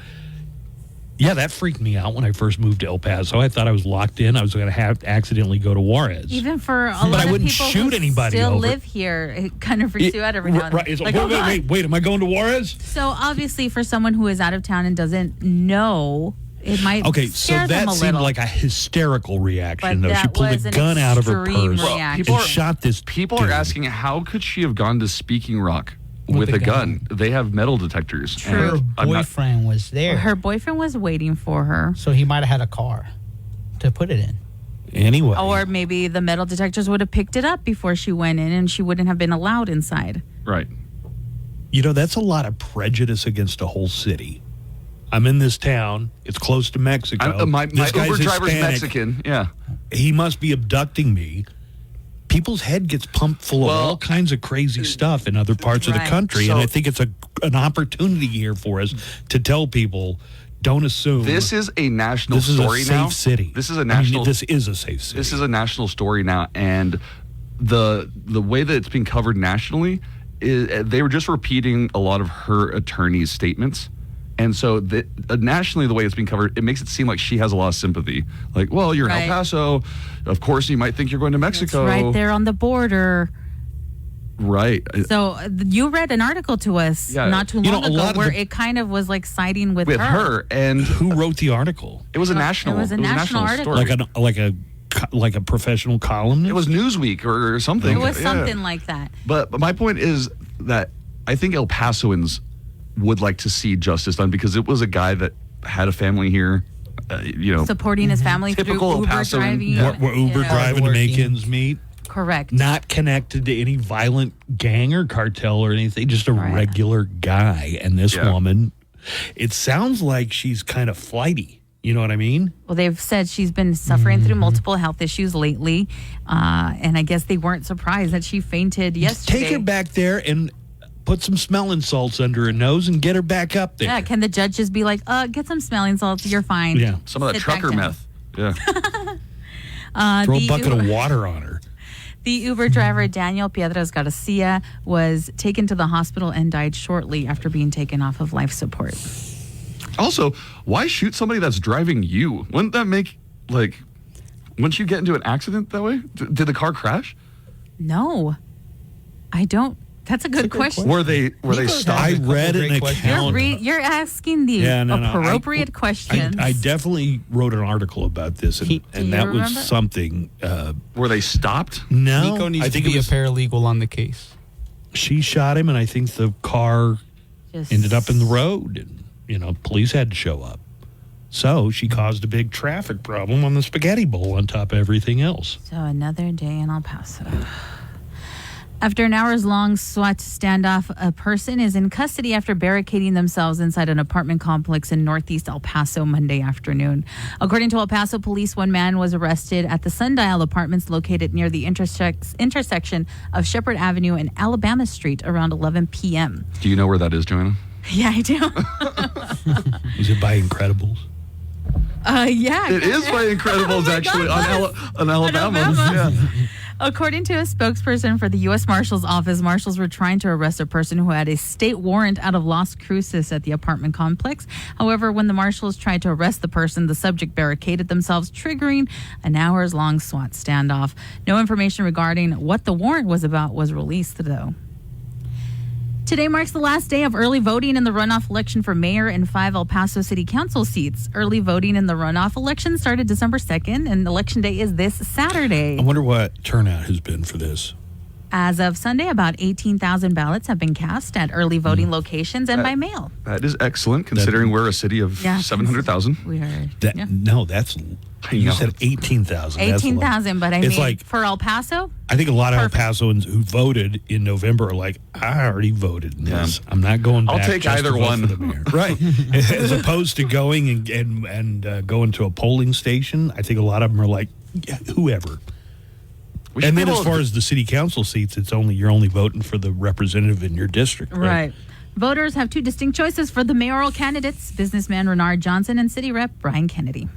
Yeah, that freaked me out when I first moved to El Paso. I thought I was locked in. I was going to have accidentally go to Juarez. Even for a lot of people shoot who anybody still over live here, it kind of freaks you out every now and then. Right. Like, Wait, am I going to Juarez? So obviously for someone who is out of town and doesn't know, it might scare them that a seemed little. like a hysterical reaction, But though. She that pulled was a an gun out of her extreme purse reaction. and shot this People dude. are asking, how could she have gone to Speaking Rock with a gun? They have metal detectors. True. And Her boyfriend was there. Her boyfriend was waiting for her. So he might have had a car to put it in. Anyway. Or maybe the metal detectors would have picked it up before she went in and she wouldn't have been allowed inside. Right. You know, that's a lot of prejudice against a whole city. I'm in this town. It's close to Mexico. My This guy's Uber driver's Hispanic. Mexican. Yeah. He must be abducting me. People's head gets pumped full of all kinds of crazy stuff in other parts of the country. And I think it's an opportunity here for us to tell people, don't assume. This is a national story This is a now. safe city. This is a national. this is a safe city. This is a national story now, and the way that it's being covered nationally is they were just repeating a lot of her attorney's statements. And so nationally, the way it's being covered, it makes it seem like she has a lot of sympathy. Like, well, you're in El Paso. Of course, you might think you're going to Mexico. It's right there on the border. Right. So you read an article to us not too long ago where it kind of was like siding with her. And who wrote the article? It was a national. It was a national article. story. Like a professional columnist? It was Newsweek or something. It was something like that. But my point is that I think El Pasoans would like to see justice done because it was a guy that had a family here, supporting his family through typical El Uber Pasoan. driving. We're Uber driving to make ends meet. Correct. Not connected to any violent gang or cartel or anything, just a regular guy. And this woman, it sounds like she's kind of flighty. You know what I mean? Well, they've said she's been suffering through multiple health issues lately. And I guess they weren't surprised that she fainted yesterday. Take her back there and put some smelling salts under her nose and get her back up there. Yeah, can the judge just be like, get some smelling salts, you're fine. Yeah. Some of that Sit back trucker down. meth. Yeah. Throw a bucket of water on her. The Uber driver, Daniel Piedras Garcia, was taken to the hospital and died shortly after being taken off of life support. Also, why shoot somebody that's driving you? Wouldn't that make, wouldn't you get into an accident that way? Did the car crash? No, I don't. That's a good question. Were they stopped? I read an account. You're asking the appropriate questions. I definitely wrote an article about this, and that was something. Were they stopped? No, Nico needs I think to be it was, a paralegal on the case. She shot him, and I think the car Just- ended up in the road, and police had to show up. So she caused a big traffic problem on the Spaghetti Bowl on top of everything else. So another day in El Paso. After an hours-long SWAT standoff, a person is in custody after barricading themselves inside an apartment complex in northeast El Paso Monday afternoon. According to El Paso police, one man was arrested at the Sundial Apartments located near the intersection of Shepherd Avenue and Alabama Street around 11 p.m. Do you know where that is, Joanna? Yeah, I do. Is it by Incredibles? Yeah. It is by Incredibles, actually, on Alabama. Yeah. According to a spokesperson for the U.S. Marshal's Office, marshals were trying to arrest a person who had a state warrant out of Las Cruces at the apartment complex. However, when the marshals tried to arrest the person, the subject barricaded themselves, triggering an hours-long SWAT standoff. No information regarding what the warrant was about was released, though. Today marks the last day of early voting in the runoff election for mayor and 5 El Paso City Council seats. Early voting in the runoff election started December 2nd, and election day is this Saturday. I wonder what turnout has been for this. As of Sunday, about 18,000 ballots have been cast at early voting locations and by mail. That is excellent, considering we're a city of 700,000. We are. No, that's... You said 18,000. 18,000, but I it's mean, like, for El Paso? I think a lot of El Pasoans who voted in November are like, I already voted in this. I'm not going back. I'll take just either to vote one. for the mayor. Right. As opposed to going and going to a polling station, I think a lot of them are like, yeah, whoever. And then as far as the city council seats, you're only voting for the representative in your district. Right. Voters have two distinct choices for the mayoral candidates, businessman Renard Johnson and city rep Brian Kennedy.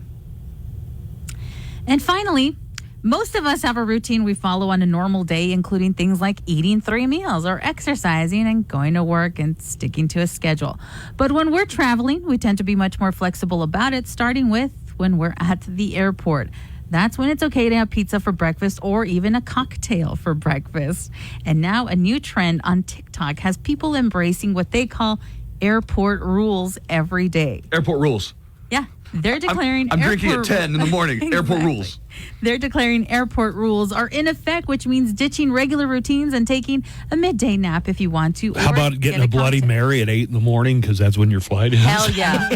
And finally, most of us have a routine we follow on a normal day, including things like eating 3 meals or exercising and going to work and sticking to a schedule. But when we're traveling, we tend to be much more flexible about it, starting with when we're at the airport. That's when it's okay to have pizza for breakfast or even a cocktail for breakfast. And now a new trend on TikTok has people embracing what they call airport rules every day. Airport rules. Yeah. They're declaring I'm drinking at 10 in the morning. Exactly. Airport rules. They're declaring airport rules are in effect, which means ditching regular routines and taking a midday nap if you want to. How about getting a Bloody Mary at 8 in the morning because that's when your flight is? Hell yeah.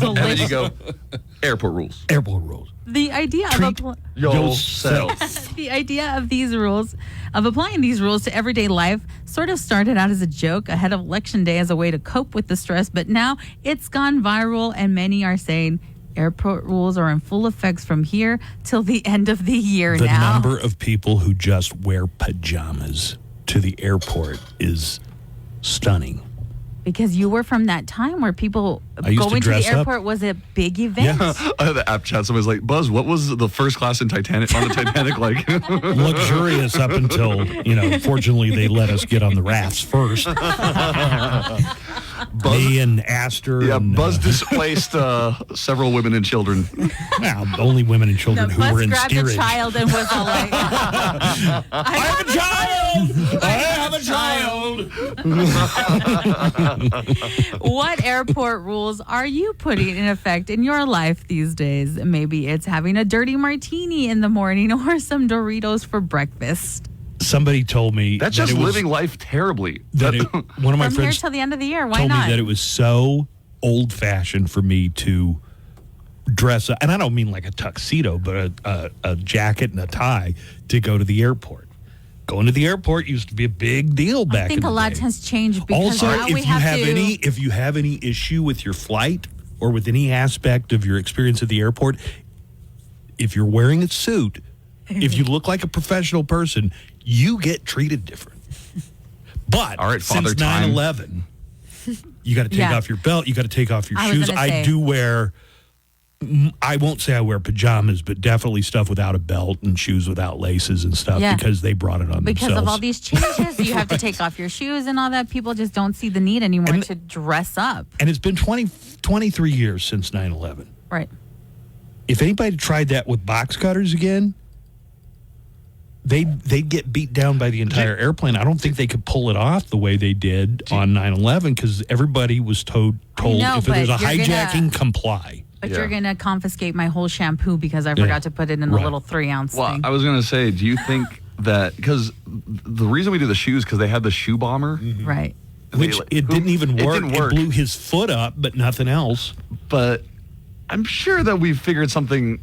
And then you go, airport rules. Airport rules. The idea of yourself. the idea of these rules, of applying these rules to everyday life, sort of started out as a joke ahead of Election Day as a way to cope with the stress, but now it's gone viral, and many are saying airport rules are in full effect from here till the end of the year The now. number of people who just wear pajamas to the airport is stunning. Because you were from that time where people used to going to the dress up. airport was a big event. Yeah, I had the app chat. Somebody's like, Buzz, what was the first class in Titanic on the Titanic like? Luxurious up until, fortunately they let us get on the rafts first. Me and Astor. Yeah, and, Buzz displaced several women and children. Well, only women and children who Buzz were in grabbed steerage. a child and was all like, I have a child! I have a child! What airport rules are you putting in effect in your life these days? Maybe it's having a dirty martini in the morning or some Doritos for breakfast. Somebody told me That's that just it was, living life terribly. that one of my From here friends till the end of the year, why told not? me that it was so old-fashioned for me to dress up, and I don't mean like a tuxedo, but a jacket and a tie to go to the airport. Going to the airport used to be a big deal back I think in the a lot day. has changed because Also, now if we you have have to. if you have any issue with your flight or with any aspect of your experience at the airport, if you're wearing a suit, if you look like a professional person, you get treated different. But All right, Father since Time. 9/11, you got to take Yeah. off your belt, you got to take off your I was shoes. gonna I say. do wear. I won't say I wear pajamas, but definitely stuff without a belt and shoes without laces and stuff Yeah. because they brought it on Because themselves. of all these changes, you have to take off your shoes and all that. People just don't see the need anymore to dress up. And it's been 23 years since 9/11. Right. If anybody tried that with box cutters again, they'd get beat down by the entire airplane. I don't think they could pull it off the way they did on 9/11 because everybody was told know, if there's a but you're hijacking, comply. But you're going to confiscate my whole shampoo because I forgot to put it in the Right. little 3-ounce Well, thing. I was going to say, do you think that, because the reason we do the shoes, because they had the shoe bomber. Right. Which it didn't even work. It didn't work. It blew his foot up, but nothing else. But I'm sure that we've figured something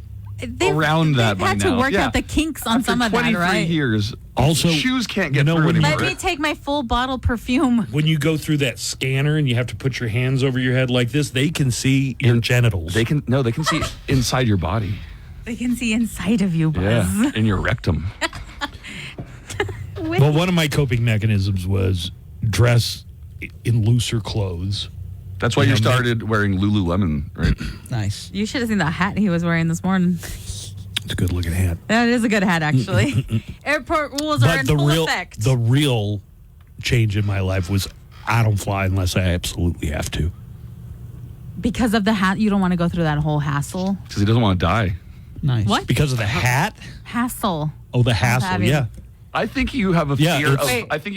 around that They've by had now. to work Yeah. out the kinks on After some of that, 23 right? years, Also, shoes can't get through when you- anymore. Let me take my full bottle perfume. When you go through that scanner and you have to put your hands over your head like this, they can see your genitals. They can see inside your body. They can see inside of you, Buzz. Yeah, in your rectum. Well, one of my coping mechanisms was dress in looser clothes. That's why you started wearing Lululemon, right? Nice. You should have seen the hat he was wearing this morning. It's a good looking hat. That is a good hat, actually. Airport rules are in full effect. The real change in my life was I don't fly unless I absolutely have to. Because of the hat, you don't want to go through that whole hassle. Because he doesn't want to die. Nice. What? Because of the hat? Hassle. Oh, the hassle, having- yeah. I think you have a Yeah, fear of. it's- I think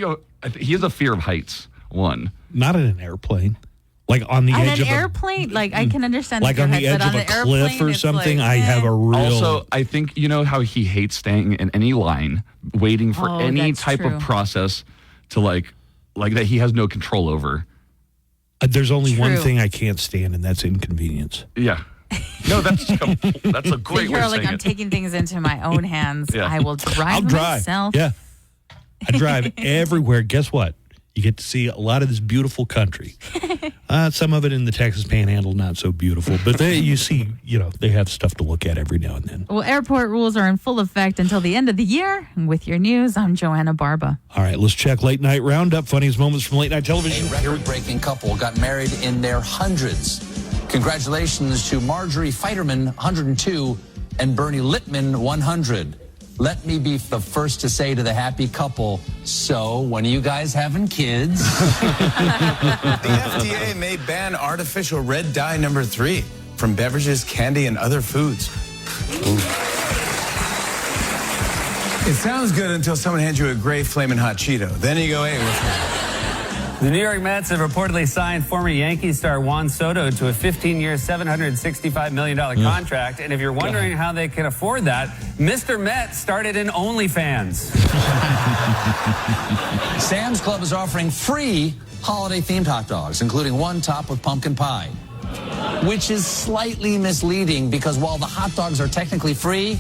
he has a fear of heights. One. Not in an airplane. Like on the On edge an of airplane, like I can understand like your on the head, edge but of on a the cliff airplane, or it's something, like, I have a real. Also, I think you know how he hates staying in any line, waiting for Oh, any that's type true. of process to like that he has no control over. There's only one True. thing I can't stand, and that's inconvenience. Yeah. No, that's a great way You're of like, saying I'm it. taking things into my own hands. Yeah. I will drive I'll drive. myself. Yeah. I drive everywhere. Guess what? You get to see a lot of this beautiful country. Some of it in the Texas Panhandle, not so beautiful. But you see, they have stuff to look at every now and then. Well, airport rules are in full effect until the end of the year. And with your news, I'm Joanna Barba. All right, let's check Late Night Roundup. Funniest moments from late night television. A record-breaking couple got married in their hundreds. Congratulations to Marjorie Fighterman, 102, and Bernie Littman, 100. Let me be the first to say to the happy couple, so when are you guys having kids? The FDA may ban artificial red dye number 3 from beverages, candy, and other foods. It sounds good until someone hands you a gray flaming hot Cheeto. Then you go, hey, The New York Mets have reportedly signed former Yankees star Juan Soto to a 15-year, $765 million contract. And if you're wondering how they can afford that, Mr. Met started in OnlyFans. Sam's Club is offering free holiday-themed hot dogs, including one topped with pumpkin pie, which is slightly misleading because while the hot dogs are technically free,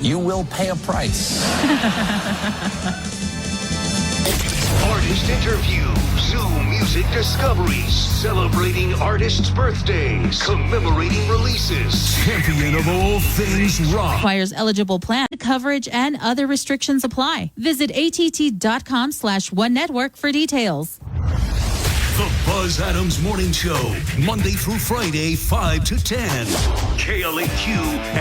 you will pay a price. Artist interviews, Zoom music discoveries, celebrating artists' birthdays, commemorating releases, champion of all things rock. Requires eligible plan coverage and other restrictions apply. Visit att.com/onenetwork for details. The Buzz Adams Morning Show, Monday through Friday, 5 to 10. KLAQ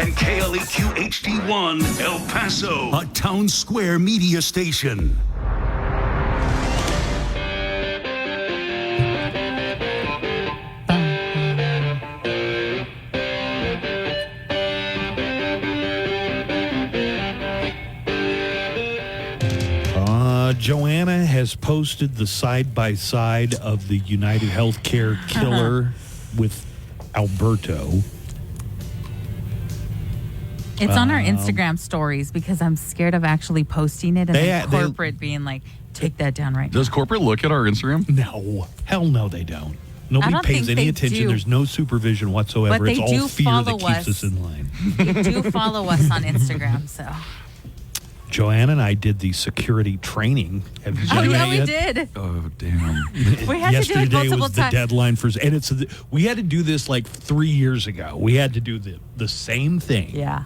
and KLAQ HD1, El Paso, a town square media station. Joanna has posted the side-by-side of the United Healthcare killer with Alberto. It's on our Instagram stories because I'm scared of actually posting it and then They- corporate being like, take that down right now. Does corporate look at our Instagram? No. Hell no, they don't. Nobody don't pays think any they attention. do. There's no supervision whatsoever. But they It's all do fear that follow keeps us. us in line. You do follow us on Instagram, so. Joanna and I did the security training. Have you Oh, done yeah, that we yet? did. Oh, damn. We had to do it Yesterday multiple was the times. deadline for, and we had to do this like 3 years ago. We had to do the same thing. Yeah.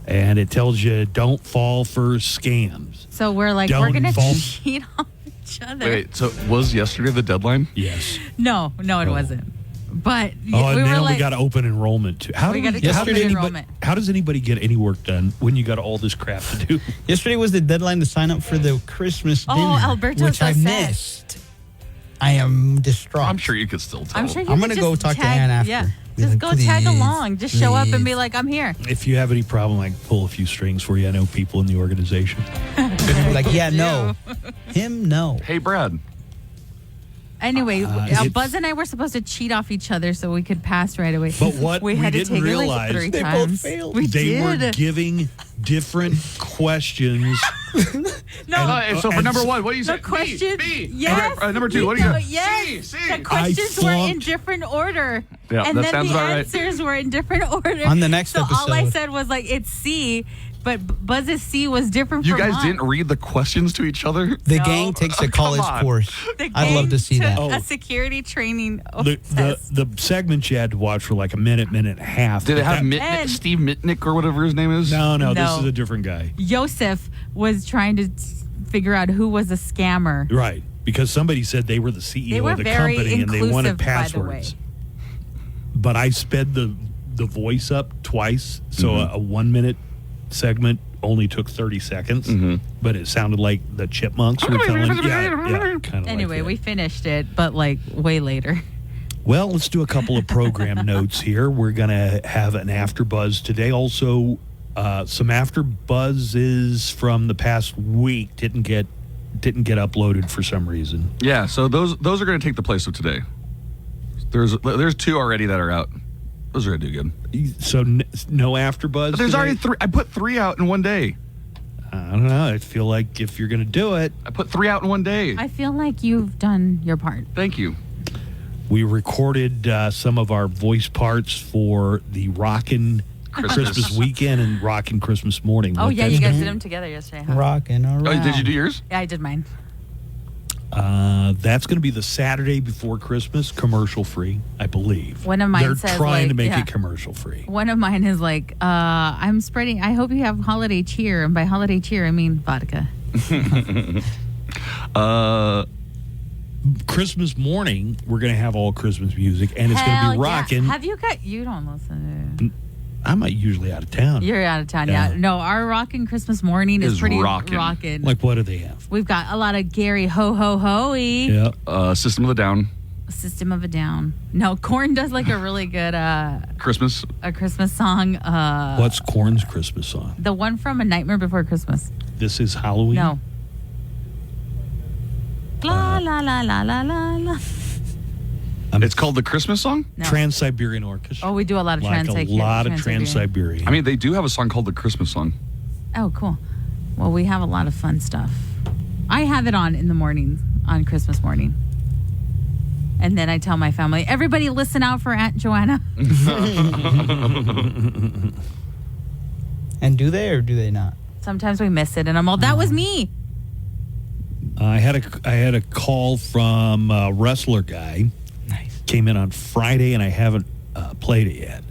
And it tells you don't fall for scams. So we're like, Don't we're going to fall- cheat on each other. Wait, so was yesterday the deadline? Yes. No, it wasn't. But Oh, and we were now like, we got to open enrollment too. We gotta do open enrollment. How does anybody get any work done when you got all this crap to do? Yesterday was the deadline to sign up for the Christmas dinner, Alberto's which so I sad. missed. I am distraught. I'm sure you could still tell. I'm sure you I'm could gonna go just talk to tag- Ann after. Yeah. Be Just like, go tag "Please, along. Just show up and please." be like, I'm here. If you have any problem, I can pull a few strings for you. I know people in the organization. Like, yeah, no. Him, no. Hey, Brad. Anyway, it's- Buzz and I were supposed to cheat off each other so we could pass right away. But what we we had to didn't take realize, it like 3 they both times. failed. We They did. were giving different questions. No. So for and number so- one, what do you say? The question, B. yes. Number two, what do you got? Yes. C. The questions were in different order. Yeah, and that then sounds the about right. answers were in different order. On the next so all I episode. said was like, it's C, but Buzz's C was different You from guys mine. didn't read the questions to each other? The gang takes a college on. course. The I'd love gang to see took that. a security training The test. the segments you had to watch for like a minute and a half. Did it have And- Steve Mitnick or whatever his name is? No, this No. is a different guy. Joseph was trying to figure out who was a scammer. Right. Because somebody said they were the CEO They were of the very company and they wanted inclusive, by the way. passwords. But I sped the voice up twice, so a 1 minute segment only took 30 seconds, but it sounded like the chipmunks were telling. Yeah, kind of. Anyway, like we finished it, but like way later. Well, let's do a couple of program notes here. We're gonna have an after buzz today. Also, some after buzzes from the past week didn't get uploaded for some reason. Yeah, so those are going to take the place of today. There's 2 already that are out. Those are going to do good. So no AfterBuzz. But there's today? already 3. I put 3 out in one day. I don't know. I feel like if you're going to do it, I put 3 out in one day. I feel like you've done your part. Thank you. We recorded some of our voice parts for the Rockin' Christmas weekend and Rockin' Christmas morning. Oh, yeah, you guys did them together yesterday, huh? Rockin' around. Oh, did you do yours? Yeah, I did mine. That's going to be the Saturday before Christmas, commercial free, I believe. One of mine They're says, trying to like, make it commercial free. One of mine is like, I'm spreading, I hope you have holiday cheer. And by holiday cheer, I mean vodka. Christmas morning, we're going to have all Christmas music, and it's going to be rocking. Yeah. Have you got, you don't listen to I'm usually out of town. You're out of town, yeah. No, our rockin' Christmas morning is pretty rockin'. Like, what do they have? We've got a lot of Gary Ho-Ho-Ho-y. Yeah. System of a Down. System of a Down. No, Korn does like a really good Christmas. A Christmas song. What's Korn's Christmas song? The one from A Nightmare Before Christmas. This is Halloween? No. La la la la la la la. It's called the Christmas song? No. Trans-Siberian Orchestra. Oh, we do a lot of Trans-Siberian. a lot of Trans-Siberian. I mean, they do have a song called the Christmas song. Oh, cool. Well, we have a lot of fun stuff. I have it on in the morning, on Christmas morning. And then I tell my family, everybody listen out for Aunt Joanna. And do they or do they not? Sometimes we miss it, and I'm all, that was me. I had a call from a wrestler guy. Nice. Came in on Friday, and I haven't played it yet.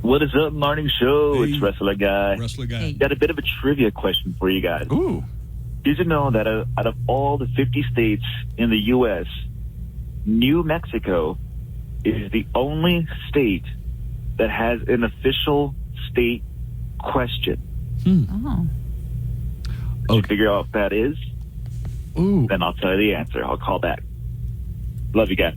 What is up, morning show? Hey. It's Wrestler Guy. Wrestler Guy. Got a bit of a trivia question for you guys. Ooh. Did you know that out of all the 50 states in the U.S., New Mexico is the only state that has an official state question? Oh. Did you figure out what that is? Ooh. Then I'll tell you the answer. I'll call back. Love you guys.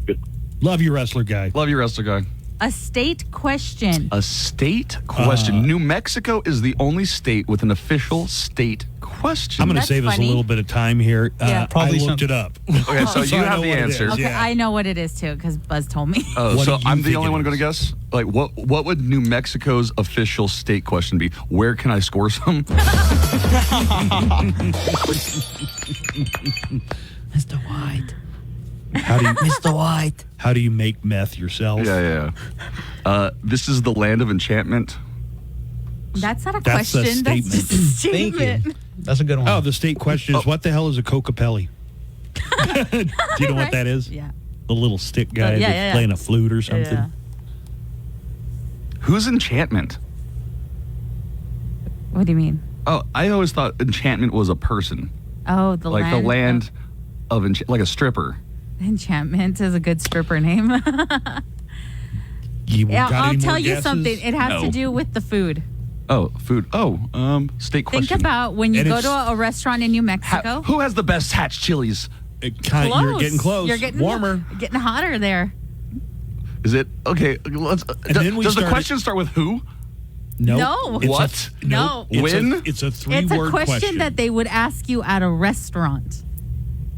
Good. Love you, wrestler guy. Love you, wrestler guy. A state question. A state question. New Mexico is the only state with an official state question. I'm going to save us a little bit of time here. Yeah. Probably looked it up. Okay, so you I have know the what it answer. is, Okay, yeah. I know what it is too because Buzz told me. Oh, What so do you I'm the think only it one going to guess? Like, what would New Mexico's official state question be? Where can I score some? Mr. White. How do you, Mr. White. How do you make meth yourself? Yeah. This is the land of enchantment. That's not a That's a question. That's just a Thank statement. you. That's a good one. Oh, the state question is, what the hell is a cocapelli? Do you know what that is? Yeah. The little stick guy that's playing a flute or something. Yeah. Who's enchantment? What do you mean? Oh, I always thought enchantment was a person. Oh, the Like land. the land of like a stripper. Enchantment is a good stripper name. You Yeah, got I'll any more tell you guesses? something. It has to No. do with the food. Oh, food. Oh, state question. Think about when you And go it's- to a restaurant in New Mexico. Who has the best hatch chilies? You're Close. getting close. You're getting warmer. Getting hotter there. Is it okay? Let's. then we does the started- question start with who? Nope. No. It's What? No. It's When? it's a It's three-word a question that they would ask you at a restaurant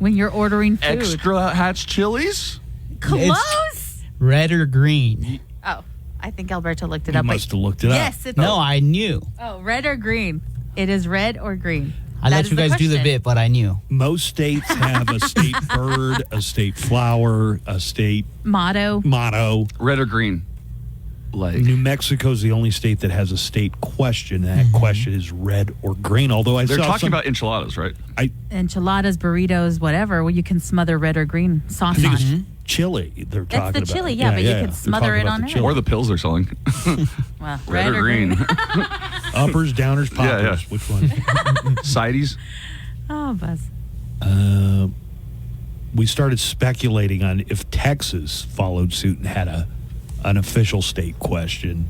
when you're ordering food. Extra hatch chilies? Close. Red or green? Oh, I think Alberto looked it You up. must have looked it up. Yes, it's No, I knew. Oh, red or green? It is red or green. I That let is you guys do the question. bit, but I knew. Most states have a state bird, a state flower, a state Motto. motto. Red or green? Like New Mexico's the only state that has a state question. And that question is red or green. Although they're talking about enchiladas, right? Enchiladas, burritos, whatever. Well, you can smother red or green I sauce think on. it's chili. They're That's talking the about. chili, yeah, but you can smother They're it talking on about the it. chili. Or the pills they're selling. Well, Red or green? Uppers, downers, poppers. Yeah. Which one? Sides? Oh, Buzz. We started speculating on if Texas followed suit and had an official state question.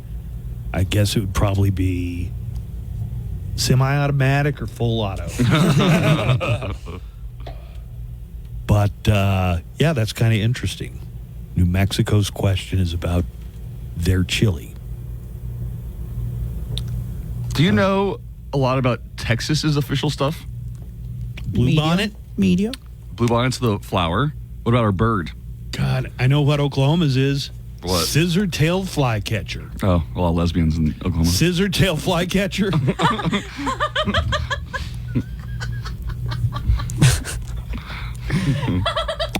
I guess it would probably be semi-automatic or full auto. But, yeah, that's kind of interesting. New Mexico's question is about their chili. Do you know a lot about Texas's official stuff? Blue bonnet? Medium. Blue bonnet's the flower. What about our bird? God, I know what Oklahoma's is. What? Scissor-tailed flycatcher. Oh, well, lesbians in Oklahoma. Scissor-tailed flycatcher.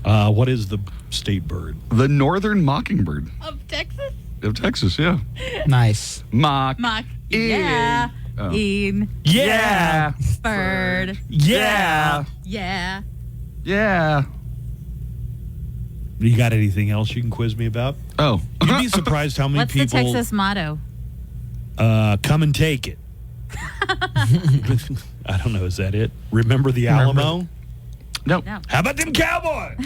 What is the state bird? The northern mockingbird. Of Texas? Of Texas, yeah. Nice. Mock. Yeah. Oh. Een. Yeah. Bird. Yeah. Yeah. Yeah. You got anything else you can quiz me about? Oh. You'd be surprised how many What's the people Texas motto? Come and take it. I don't know. Is that it? Remember the Alamo? No. How about them Cowboys?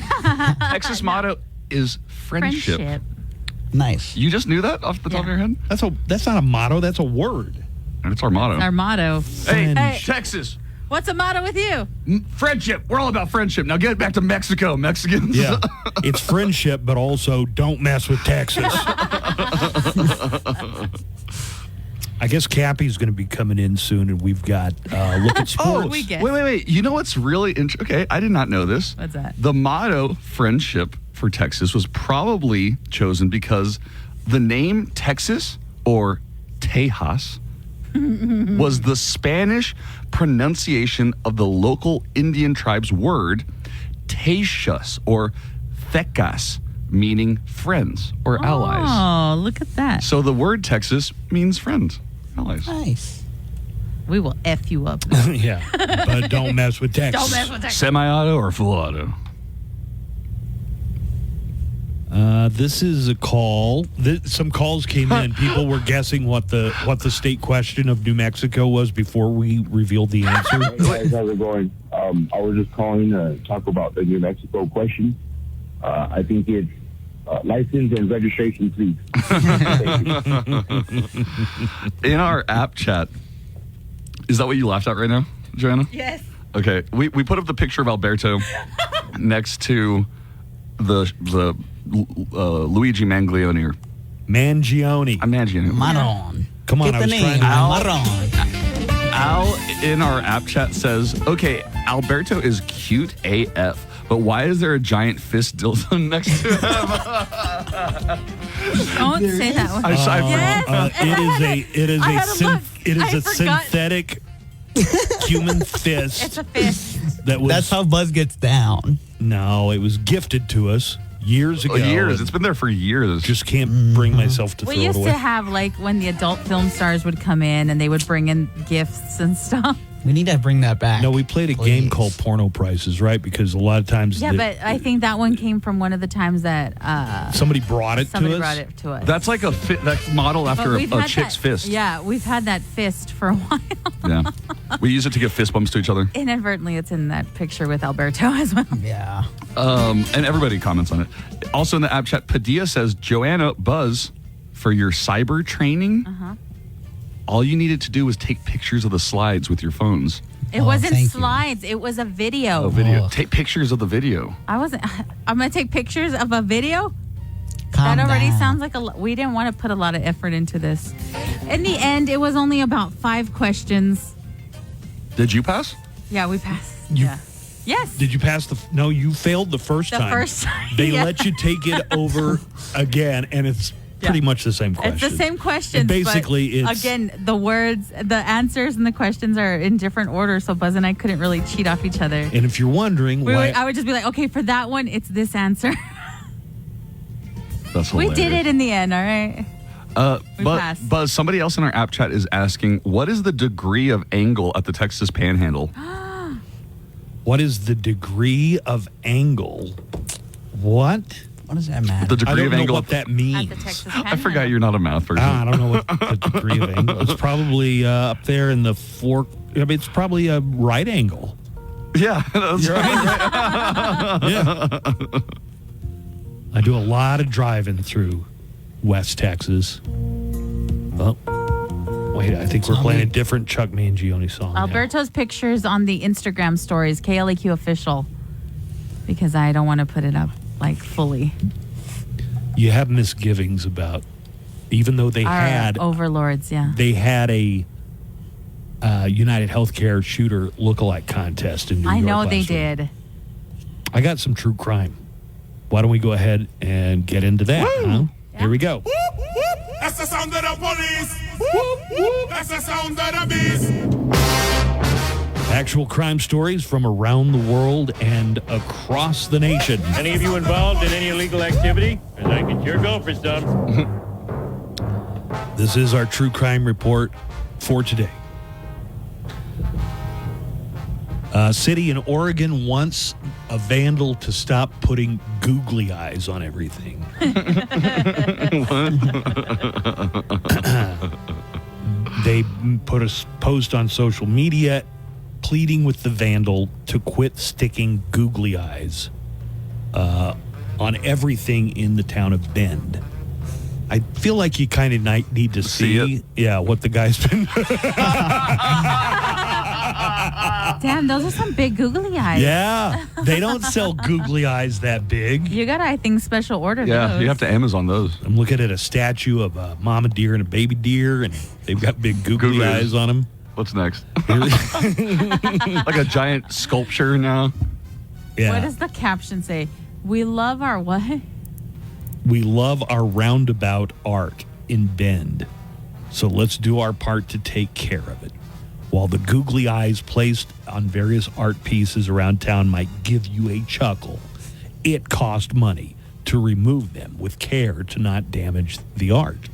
Texas motto is friendship. Nice. You just knew that off the top of your head? That's not a motto. That's a word. That's our motto. Our motto. Hey, Texas. What's a motto with you? Friendship. We're all about friendship. Now get back to Mexico, Mexicans. Yeah. It's friendship, but also don't mess with Texas. I guess Cappy's going to be coming in soon, and we've got Look at Sports. Wait. You know what's really interesting? Okay, I did not know this. What's that? The motto, friendship, for Texas was probably chosen because the name Texas, or Tejas, was the Spanish pronunciation of the local Indian tribe's word, Texas, or Thecas, meaning friends or allies. Oh, look at that. So the word Texas means friends, allies. Nice. We will F you up. Yeah, but don't mess with Texas. Don't mess with Texas. Semi-auto or full auto? This is a call. Some calls came in. People were guessing what the state question of New Mexico was before we revealed the answer. Hey guys, how's it going? I was just calling to talk about the New Mexico question. I think it's license and registration, please. In our app chat, is that what you laughed at right now, Joanna? Yes. Okay, we put up the picture of Alberto next to the Luigi Mangione. Mangione. Maron. Come on, Get I the was name. trying to... Maron. Al in our app chat says, okay, Alberto is cute AF, but why is there a giant fist dildo next to him? Don't say that one. It is a synthetic human fist. It's a fist. That's how Buzz gets down. No, it was gifted to us years ago. Years. It's been there for years. Just can't bring myself to We throw it used away. to have, like, when the adult film stars would come in and they would bring in gifts and stuff. We need to bring that back. No, we played a game called Porno Prices, right? Because a lot of times Yeah, but I think that one came from one of the times that somebody brought it somebody to us. brought it to us. That's like that's model But after we've a had chick's that- fist. Yeah, we've had that fist for a while. Yeah. We use it to give fist bumps to each other. Inadvertently, it's in that picture with Alberto as well. Yeah. And everybody comments on it. Also in the app chat, Padilla says, Joanna, Buzz, for your cyber training, all you needed to do was take pictures of the slides with your phones. It wasn't slides. It was a video. Oh, video. Take pictures of the video. I'm going to take pictures of a video? Calm that already down. sounds like we didn't want to put a lot of effort into this. In the end, it was only about 5 questions. Did you pass? Yeah, we passed. Yeah. Yes. Did you pass no, you failed the first The time. first time, They yeah. let you take it over again, and it's pretty much the same question. It's the same questions. And basically, but it's... again, the words, the answers, and the questions are in different order. So Buzz and I couldn't really cheat off each other. And if you're wondering why... I would just be like, okay, for that one, it's this answer. That's We hilarious. did it in the end, all right? We passed. Buzz, somebody else in our app chat is asking, what is the degree of angle at the Texas Panhandle? What is the degree of angle? What? What does that matter? The degree I don't of know angle what that means. I forgot you're not a math person. I don't know what the degree of angle. It's probably up there in the fork. I mean, it's probably a right angle. Yeah, that's right. Yeah. I do a lot of driving through West Texas. Oh, wait, I think we're playing a different Chuck Mangione song. Alberto's pictures on the Instagram stories, KLAQ official, because I don't want to put it up like fully. You have misgivings about, even though they Our had overlords, yeah. they had a United Healthcare shooter lookalike contest in New York. I know last they week. did. I got some true crime. why don't we go ahead and get into that? Huh? Here we go. That's the sound of the police. That's the sound of the beast. Actual crime stories from around the world and across the nation. Any of you involved in any illegal activity? Because I can sure go for some. This is our true crime report for today. A city in Oregon wants a vandal to stop putting googly eyes on everything. They put a post on social media pleading with the vandal to quit sticking googly eyes on everything in the town of Bend. I feel like you kind of need to see what the guy's been. Damn, those are some big googly eyes. Yeah, they don't sell googly eyes that big. You gotta, I think, special order those. You have to Amazon those. I'm looking at a statue of a mama deer and a baby deer, and they've got big googly eyes on them. What's next? Like a giant sculpture now. Yeah. What does the caption say? We love our what? We love our roundabout art in Bend, so let's do our part to take care of it. While the googly eyes placed on various art pieces around town might give you a chuckle, it cost money to remove them with care to not damage the art.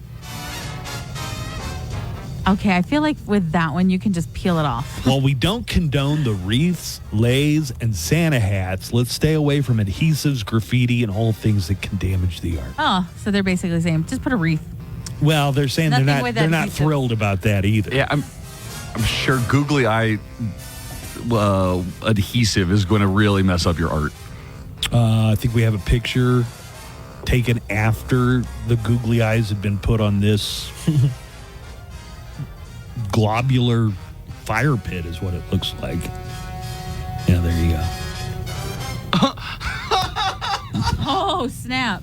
Okay, I feel like with that one, you can just peel it off. While we don't condone the wreaths, leis, and Santa hats, let's stay away from adhesives, graffiti, and all things that can damage the art. Oh, so they're basically saying, just put a wreath. Well, they're saying Nothing they're with not adhesive. thrilled about that either. Yeah, I'm sure googly eye adhesive is going to really mess up your art. I think we have a picture taken after the googly eyes had been put on this globular fire pit is what it looks like. Yeah, there you go. Oh, snap.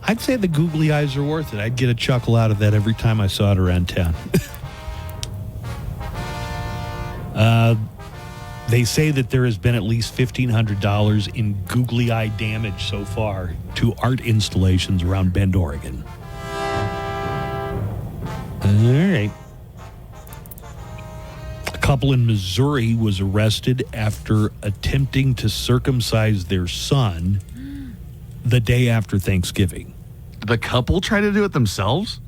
I'd say the googly eyes are worth it. I'd get a chuckle out of that every time I saw it around town. They say that there has been at least $1,500 in googly eye damage so far to art installations around Bend, Oregon. All right. A couple in Missouri was arrested after attempting to circumcise their son the day after Thanksgiving. The couple tried to do it themselves?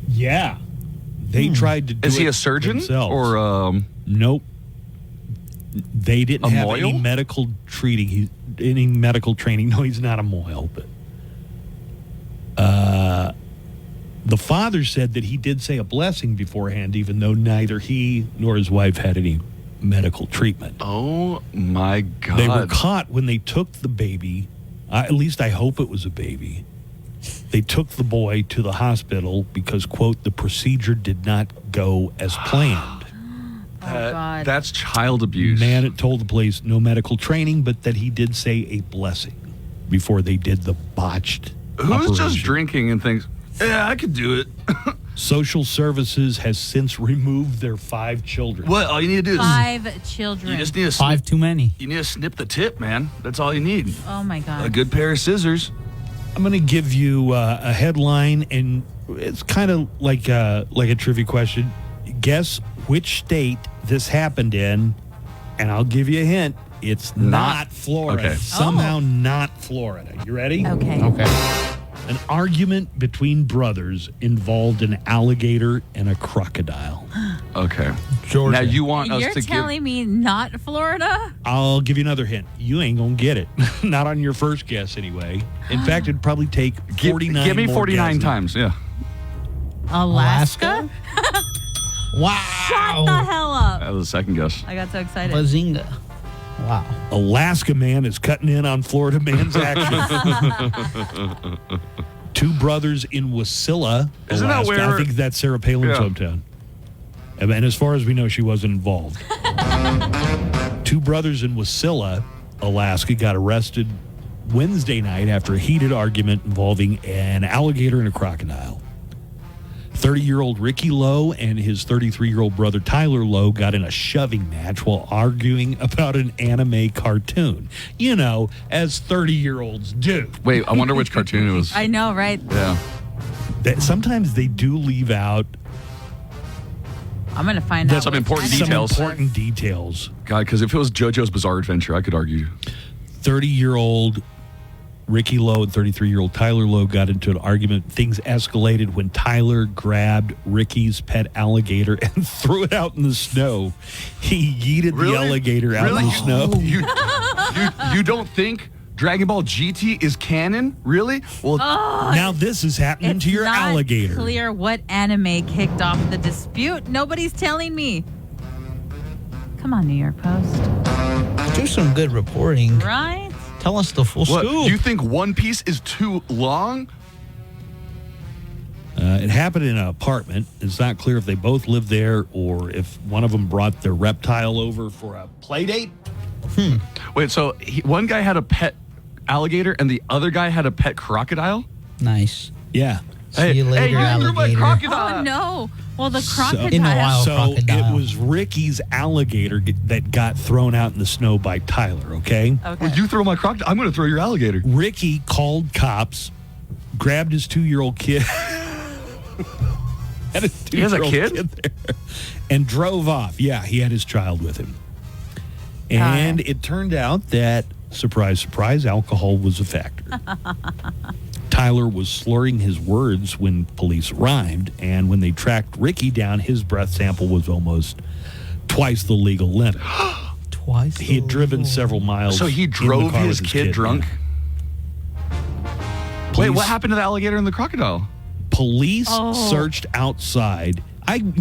Yeah. They tried to do it Is he a surgeon? themselves. Or Nope. They didn't A have mohel? any medical training. No, he's not a mohel, but the father said that he did say a blessing beforehand, even though neither he nor his wife had any medical treatment. Oh my God. They were caught when they took the baby. At least I hope it was a baby. They took the boy to the hospital because, quote, the procedure did not go as planned. God. That's child abuse. Man, it told the police no medical training, but that he did say a blessing before they did the botched Who's operation. just drinking and thinks, yeah, I could do it? Social Services has since removed their 5 children. What? All you need to do is 5 children. you just need to Five too many. You need to snip the tip, man. That's all you need. Oh, my God. A good pair of scissors. I'm going to give you a headline, and it's kind of like a trivia question. Guess which state this happened in, and I'll give you a hint. It's not Florida. Okay. Somehow not Florida. You ready? Okay. An argument between brothers involved an alligator and a crocodile. Okay. Georgia. Now you want us You're to telling me not Florida? I'll give you another hint. You ain't going to get it. Not on your first guess, anyway. In fact, it'd probably take 49 Give me more 49 guesses. times, yeah. Alaska? Wow. Shut the hell up. That was the second guess. I got so excited. Bazinga. Wow. Alaska man is cutting in on Florida man's action. 2 brothers in Wasilla, Isn't that Alaska. where- I think that's Sarah Palin's Yeah. hometown. And as far as we know, she wasn't involved. 2 brothers in Wasilla, Alaska, got arrested Wednesday night after a heated argument involving an alligator and a crocodile. 30-year-old Ricky Lowe and his 33-year-old brother Tyler Lowe got in a shoving match while arguing about an anime cartoon. You know, as 30-year-olds do. Wait, I wonder which cartoon it was. I know, right? Yeah. Sometimes they do leave out I'm going to find out. Some important details. Some important details. God, because if it was JoJo's Bizarre Adventure, I could argue. 30-year-old Ricky Lowe and 33-year-old Tyler Lowe got into an argument. Things escalated when Tyler grabbed Ricky's pet alligator and threw it out in the snow. He yeeted the alligator out in the snow. You don't think Dragon Ball GT is canon? Really? Well, now this is happening to your alligator. It's not clear what anime kicked off the dispute. Nobody's telling me. Come on, New York Post. Do some good reporting. Right? Tell us the full scoop. Do you think One Piece is too long? It happened in an apartment. It's not clear if they both lived there or if one of them brought their reptile over for a play date. Wait, so one guy had a pet alligator and the other guy had a pet crocodile? Nice. Yeah. See you later, you my crocodile. Oh, no. Well, the crocodile. In the wild crocodile. It was Ricky's alligator that got thrown out in the snow by Tyler, okay? Well, you throw my crocodile, I'm going to throw your alligator. Ricky called cops, grabbed his 2-year-old kid. Had his 2-year-old He has a kid? there, and drove off. Yeah, he had his child with him. And it turned out that, surprise, surprise, alcohol was a factor. Tyler was slurring his words when police arrived, and when they tracked Ricky down, his breath sample was almost twice the legal limit. Twice? He had driven several miles. So he in the drove car his with kid drunk? Yeah. Wait, what happened to the alligator and the crocodile? Police searched outside.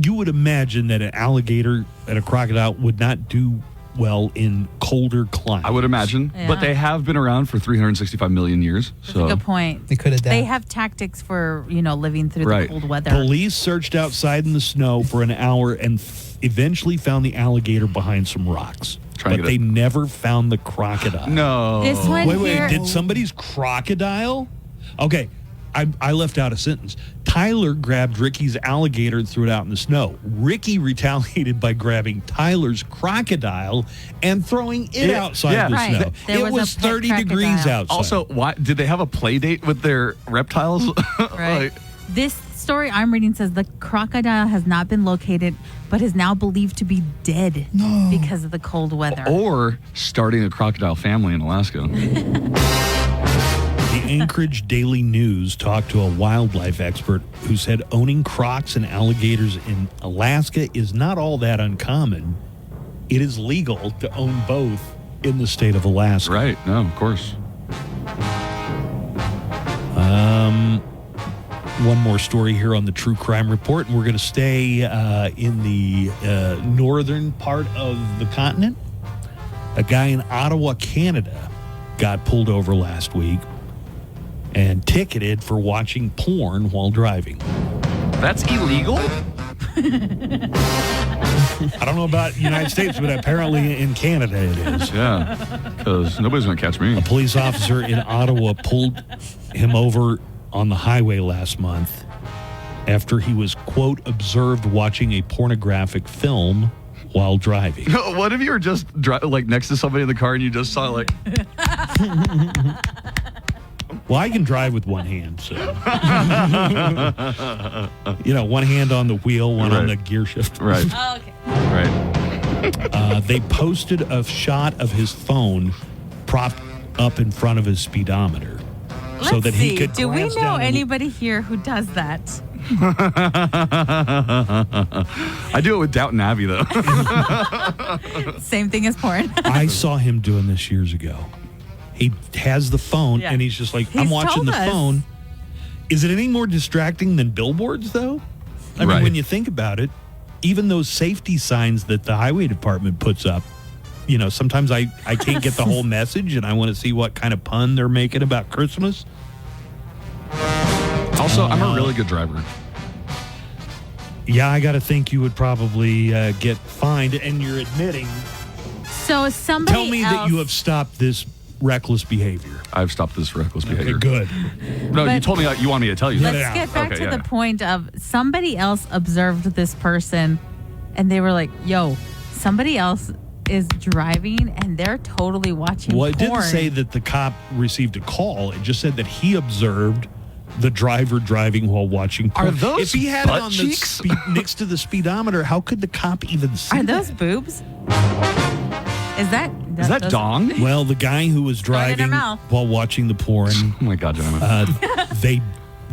You would imagine that an alligator and a crocodile would not do well in colder climates. I would imagine. Yeah. But they have been around for 365 million years. That's a good point. They could have done. They have tactics for, living through the cold weather. Police searched outside in the snow for an hour and eventually found the alligator behind some rocks. But they never found the crocodile. No. This one Wait, here- did somebody's crocodile? Okay, I left out a sentence. Tyler grabbed Ricky's alligator and threw it out in the snow. Ricky retaliated by grabbing Tyler's crocodile and throwing it outside the snow. There It was was a pet 30 degrees crocodile. outside. Also, why did they have a play date with their reptiles? Right. This story I'm reading says the crocodile has not been located, but is now believed to be dead because of the cold weather. Or starting a crocodile family in Alaska. The Anchorage Daily News talked to a wildlife expert who said owning crocs and alligators in Alaska is not all that uncommon. It is legal to own both in the state of Alaska. Right. No, of course. One more story here on the True Crime Report, and we're going to stay in the northern part of the continent. A guy in Ottawa, Canada, got pulled over last week and ticketed for watching porn while driving. That's illegal? I don't know about the United States, but apparently in Canada it is. Yeah, because nobody's going to catch me. A police officer in Ottawa pulled him over on the highway last month after he was, quote, observed watching a pornographic film while driving. What if you were just next to somebody in the car and you just saw Well, I can drive with one hand, so. One hand on the wheel, one on the gear shift. Right. Oh, okay. Right. They posted a shot of his phone propped up in front of his speedometer. Let's so that see. he could Do we glance know down and- anybody here who does that? I do it with Downton Abbey, though. Same thing as porn. I saw him doing this years ago. He has the phone, Yeah. and he's just like, He's I'm watching told the us. phone. Is it any more distracting than billboards, though? I mean, when you think about it, even those safety signs that the highway department puts up, sometimes I can't get the whole message, and I want to see what kind of pun they're making about Christmas. Also, I'm a really good driver. Yeah, I got to think you would probably get fined, and you're admitting. So somebody Tell me else, that you have stopped this reckless behavior. I've stopped this reckless behavior. Good. No, you But- told me you want me to tell you. Let's get back to the point of somebody else observed this person and they were like, yo, somebody else is driving and they're totally watching Well, it porn. didn't say that the cop received a call. It just said that he observed the driver driving while watching porn. Are those if he had it butt on cheeks? the next to the speedometer, how could the cop even see Are that? those boobs? Is that those- dong? Well, the guy who was Throw it in her driving mouth. while watching the porn. Oh my God,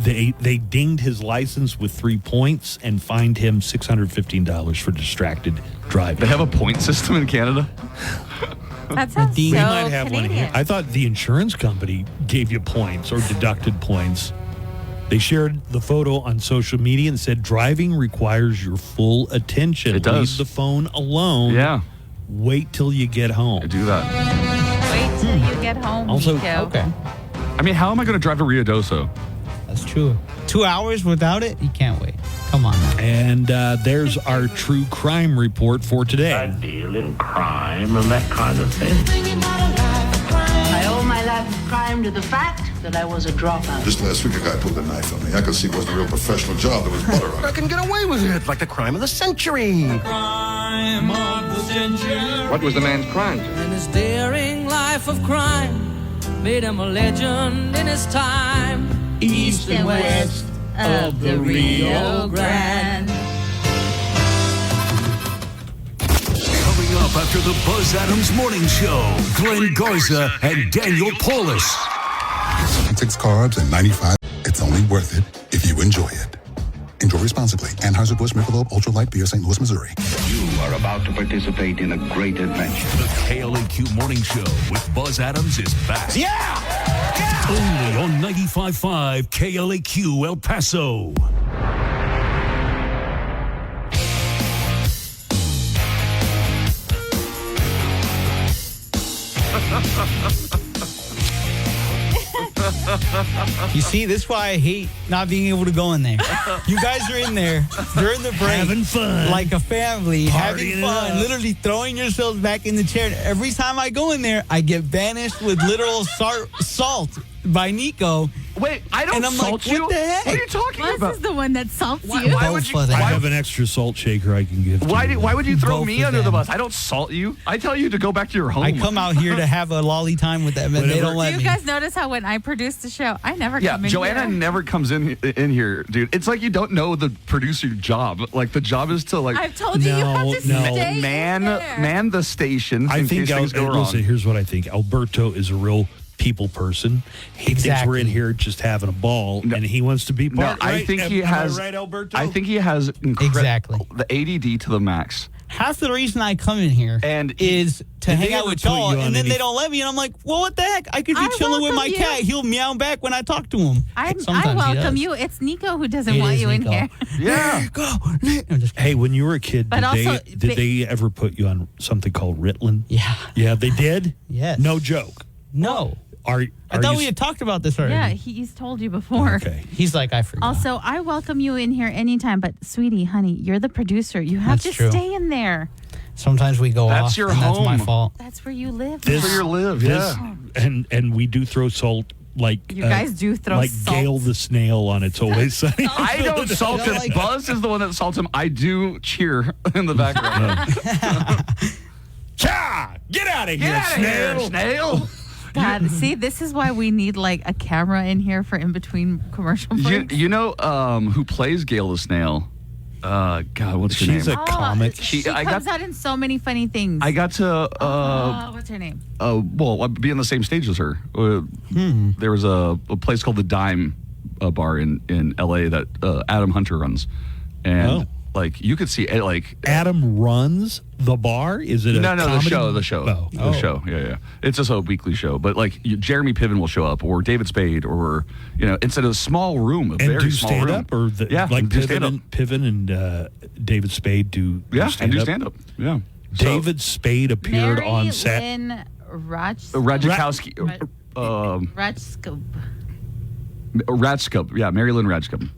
they dinged his license with 3 points and fined him $615 for distracted driving. They have a point system in Canada? That sounds We so might have one Canadian. here. I thought the insurance company gave you points or deducted points. They shared the photo on social media and said driving requires your full attention. It does. Leave the phone alone. Yeah. Wait till you get home. Do that. Wait till you get home, Also- Nico. Okay. I mean, how am I going to drive to Rio Doso? That's true. 2 hours without it, you can't wait. Come on now. And there's our true crime report for today. deal in crime and that kind of thing. I owe my life of crime to the fact that I was a dropout. Just last week, a guy pulled a knife on me. I could see it wasn't a real professional job. There was butter on I it. can get away with it, like the crime of the century. Crime of the century. What was the man's crime? And his daring life of crime made him a legend in his time. East and west of the Rio Grande. Coming up after the Buzz Adams Morning Show, Glenn Garza and Daniel Paulus. 6 carbs and 95. It's only worth it if you enjoy it. Enjoy responsibly. Anheuser-Busch Michelob Ultra Light Beer, St. Louis, Missouri. You are about to participate in a great adventure. The KLAQ Morning Show with Buzz Adams is back. Yeah! Only on 95.5 KLAQ El Paso. You see, this is why I hate not being able to go in there. You guys are in there during the break. Having fun. Like a family, Partying having it fun, up. literally throwing yourselves back in the chair. And every time I go in there, I get banished with literal salt by Nico. Wait, I don't And I'm salt like, you? what the heck? What are you talking This about? is the one that salts you. Why would you? I have an extra salt shaker I can give to you. Why would you throw Both me of under the them. bus? I don't salt you. I tell you to go back to your home. I come out here to have a lolly time with them, and they Whatever. don't let Do me. you guys notice how when I produce the show, I never Yeah, come in Joanna here? never comes in here, dude. It's like you don't know the producer job. Like the job is to like I've told you have to No, no. stay man in there. man the station I in think case things go wrong. listen, here's what I think. Alberto is a real people person. He thinks we're in here just having a ball, and he wants to be No, part. I right? think Am he I has. right, Alberto? I think he has Exactly. the ADD to the max. Half the reason I come in here is to Did hang they out ever with put y'all, you on and then any- they don't let me, and I'm like, well, what the heck? I could be I chilling with my welcome you. cat. He'll meow back when I talk to him. I Sometimes he welcome does. you. It's Nico who doesn't It want is you in Nico. here. Yeah. Hey, when you were a kid, But did also, did they ever put you on something called Ritalin? Yeah. Yeah, they did? Yes. No joke. No. I thought we had talked about this already. Yeah, he's told you before. Okay. He's like, I forgot. Also, I welcome you in here anytime, but sweetie, honey, you're the producer. You have That's to true. stay in there. Sometimes we go That's off, your and that's my home. fault. That's where you live. This, now. this- and we do throw salt like You guys do throw like salt. Gail the snail on It's Always Sunny. I don't salt him. Buzz is the one that salts him. I do cheer in the background. Cha! Get out of Get here, out of here, snail! God, see, this is why we need like a camera in here for in between commercial breaks. You know who plays Gail the Snail? God, what's her She's name? a comic. She comes out in so many funny things. I got to what's her name? well, I'd be on the same stage as her. There was a place called the Dime bar in LA that Adam Hunter runs, and like you could see it, like Adam runs the bar. Is it a no, the comedy? show, Oh. the show, yeah. It's just a weekly show, but like Jeremy Piven will show up, or David Spade, or it's in a small room, a And very do small stand room. up, or and do stand up. Piven and David Spade do Yeah, and do stand stand up. Yeah. David Spade appeared Mary on set. Lynn Radzikowski. Radscup. Yeah, Mary Lynn Radscup.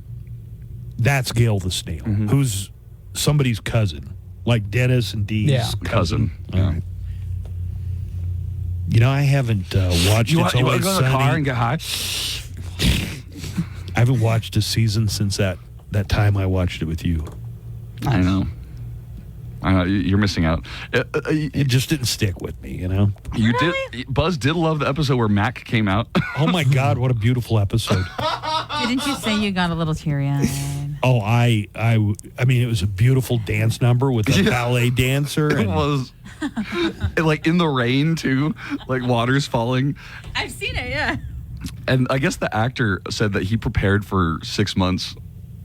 That's Gail the Snail, who's somebody's cousin, like Dennis and Dee's Yeah. Cousin. All right. I haven't watched You It's want to Always go in the Sunny. car and get high? I haven't watched a season since that time I watched it with you. I know. You're missing out. It just didn't stick with me, You did. Buzz did love the episode where Mac came out. Oh my God, what a beautiful episode! Didn't you say you got a little teary-eyed? Oh, I mean, it was a beautiful dance number with a ballet dancer. It was like in the rain too, like water's falling. I've seen it, yeah. And I guess the actor said that he prepared for 6 months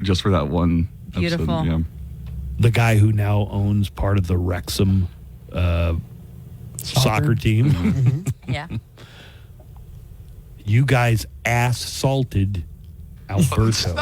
just for that one Beautiful. episode. Yeah. The guy who now owns part of the Wrexham soccer team. Mm-hmm. Yeah. You guys ass-salted Alberto.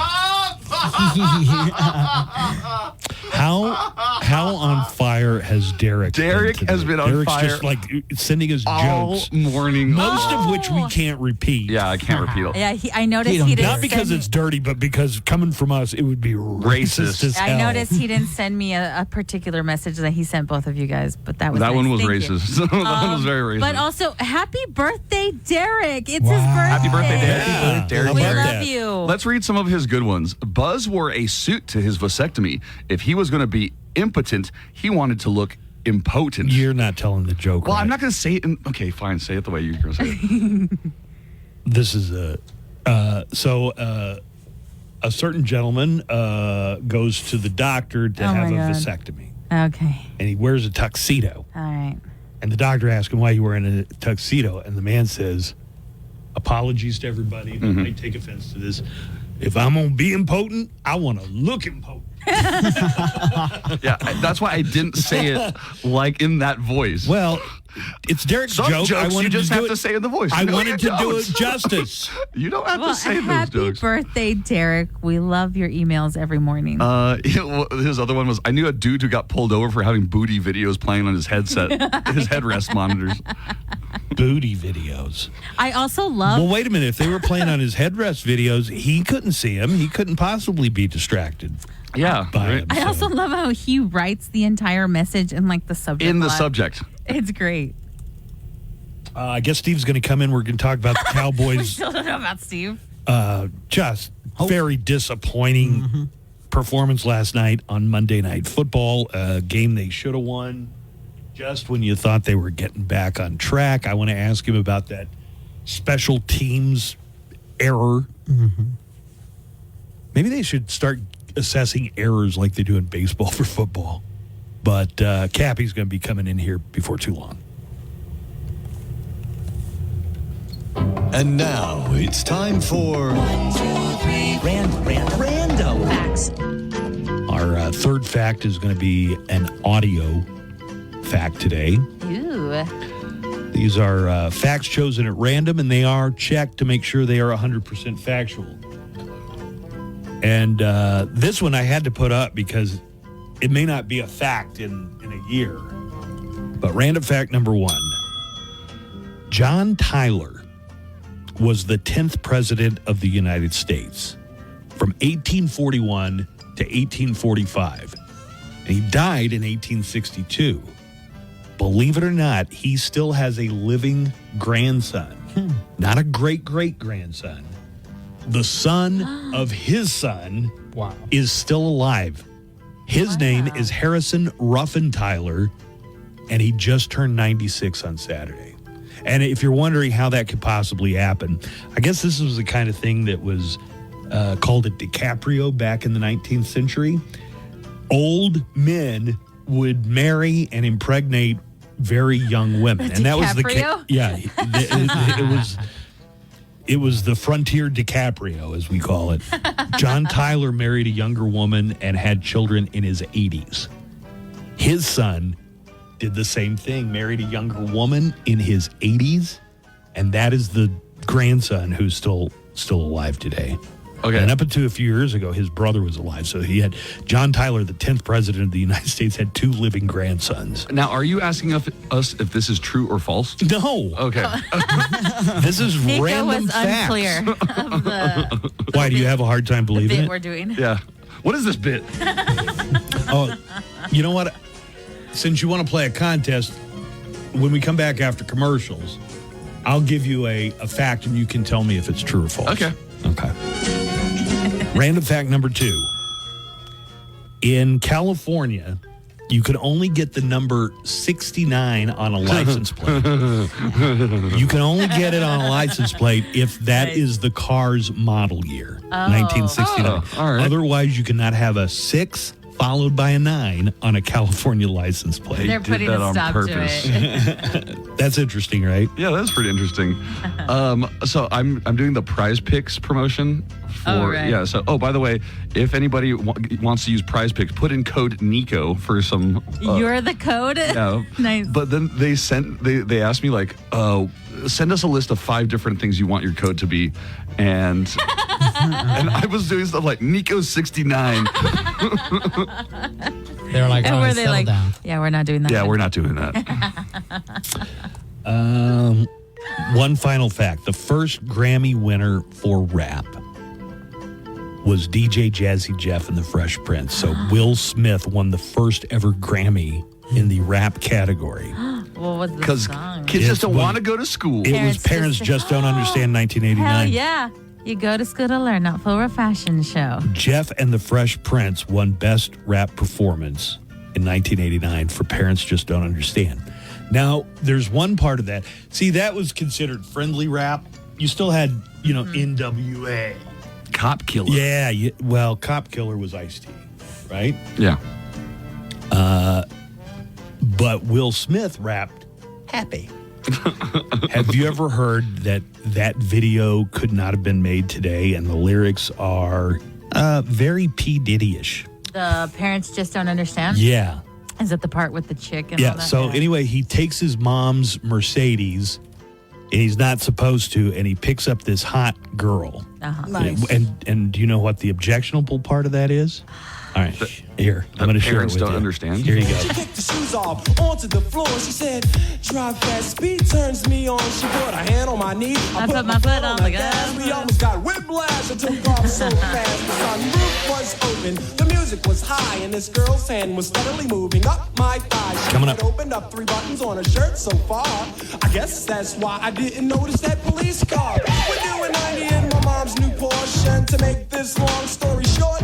How on fire has Derek Derek been has been on Derek's fire just like sending us all jokes morning. Most of which we can't repeat. Yeah, I can't repeat it. Yeah, I noticed he didn't Not because send it's dirty, but because coming from us, it would be racist as hell. I noticed he didn't send me a particular message that he sent both of you guys, but that was That nice. one was Thank racist. you. That one was very racist. But also, happy birthday, Derek! It's his birthday. Happy birthday, Derek. Yeah. Derek. We Derek. love you. Let's read some of his good ones. Buzz wore a suit to his vasectomy. If he was going to be impotent, he wanted to look impotent. You're not telling the joke. Well, right. I'm not going to say it. Okay, fine. Say it the way you're going to say it. This is a certain gentleman goes to the doctor to have a vasectomy, Okay. and he wears a tuxedo. All right. And the doctor asks him why you wearing a tuxedo, and the man says, "Apologies to everybody that might take offense to this. If I'm gonna be impotent, I want to look impotent." Yeah, that's why I didn't say it like in that voice. Well, it's Derek's Some joke. jokes I wanted you just to do have it. to say in the voice. I You know wanted your to do jokes. it justice. You don't have Well, to say those happy jokes. birthday, Derek. We love your emails every morning. His other one was, I knew a dude who got pulled over for having booty videos playing on his headset, his headrest monitors. Booty videos. I also love. Well, wait a minute. If they were playing on his headrest videos, he couldn't see him. He couldn't possibly be distracted. Yeah. By Right. him, I so. also love how he writes the entire message in like the subject. In the line. subject. It's great. I guess Steve's going to come in. We're going to talk about the We Cowboys. still don't know about Steve. Just very disappointing performance last night on Monday Night Football. A game they should have won. Just when you thought they were getting back on track. I want to ask him about that special teams error. Maybe they should start assessing errors like they do in baseball for football. But Cappy's going to be coming in here before too long. And now it's time for Random facts. Our third fact is going to be an audio fact today. Ooh. These are facts chosen at random, and they are checked to make sure they are 100% factual. And this one I had to put up because it may not be a fact in a year. But random fact number one. John Tyler was the 10th president of the United States from 1841 to 1845. And he died in 1862. Believe it or not, he still has a living grandson. Not a great-great-grandson. The son of his son is still alive. His name is Harrison Ruffin Tyler, and he just turned 96 on Saturday. And if you're wondering how that could possibly happen, I guess this was the kind of thing that was called a DiCaprio back in the 19th century. Old men would marry and impregnate very young women, and that was the it was the frontier DiCaprio, as we call it. John Tyler married a younger woman and had children in his 80s. His son did the same thing, married a younger woman in his 80s, and that is the grandson who's still alive today. Okay. And up until a few years ago, his brother was alive. So he had John Tyler, the 10th president of the United States, had 2 living grandsons. Now, are you asking us if this is true or false? No. Okay. This is Nico random was facts. unclear of the Why, do you have a hard time believing bit it? we're doing. Yeah. What is this bit? Oh, you know what? Since you want to play a contest, when we come back after commercials, I'll give you a fact and you can tell me if it's true or false. Okay. Random fact number 2. In California, you can only get the number 69 on a license plate. You can only get it on a license plate if that is the car's model year, 1969. All right. Otherwise, you cannot have a 6 followed by a 9 on a California license plate. They're putting a stop to it. That's interesting, right? Yeah, that's pretty interesting. So I'm doing the Prize Picks promotion for by the way, if anybody wants to use Prize Picks, put in code Nico for some. You're the code. Yeah, Nice. But then they asked me like, send us a list of 5 different things you want your code to be, and and I was doing stuff like Nico 69. They were like, And were they settle like, down. yeah, we're not doing that. Yeah, we're not doing that. One final fact. The first Grammy winner for rap was DJ Jazzy Jeff and the Fresh Prince. So Will Smith won the first ever Grammy in the rap category. What was the Because song? kids just don't want to go to school. It was Parents Just Don't Understand, 1989. Hell yeah. You go to school to learn, not for a fashion show. Jeff and the Fresh Prince won Best Rap Performance in 1989 for Parents Just Don't Understand. Now, there's one part of that. See, that was considered friendly rap. You still had, NWA. Cop Killer. Yeah, well, Cop Killer was Ice-T, right? Yeah. But Will Smith rapped Happy. Have you ever heard that video could not have been made today and the lyrics are very P. Diddy-ish? The Parents Just Don't Understand? Yeah. Is it the part with the chick and all Yeah, that? so anyway, he takes his mom's Mercedes, and he's not supposed to, and he picks up this hot girl. Uh-huh. Nice. And do you know what the objectionable part of that is? All right, here, I'm going to share it Parents with don't you. understand. Here you go. She kicked the shoes off onto the floor. She said, drive fast, speed turns me on. She put her hand on my knee. I put my foot on the gas. We almost got whiplash and took off so fast. The sunroof was open, the music was high, and this girl's hand was steadily moving up my thigh. She Coming had up. opened up 3 buttons on her shirt so far. I guess that's why I didn't notice that police car. We're doing 90 in my mom's new Porsche, and to make this long story short,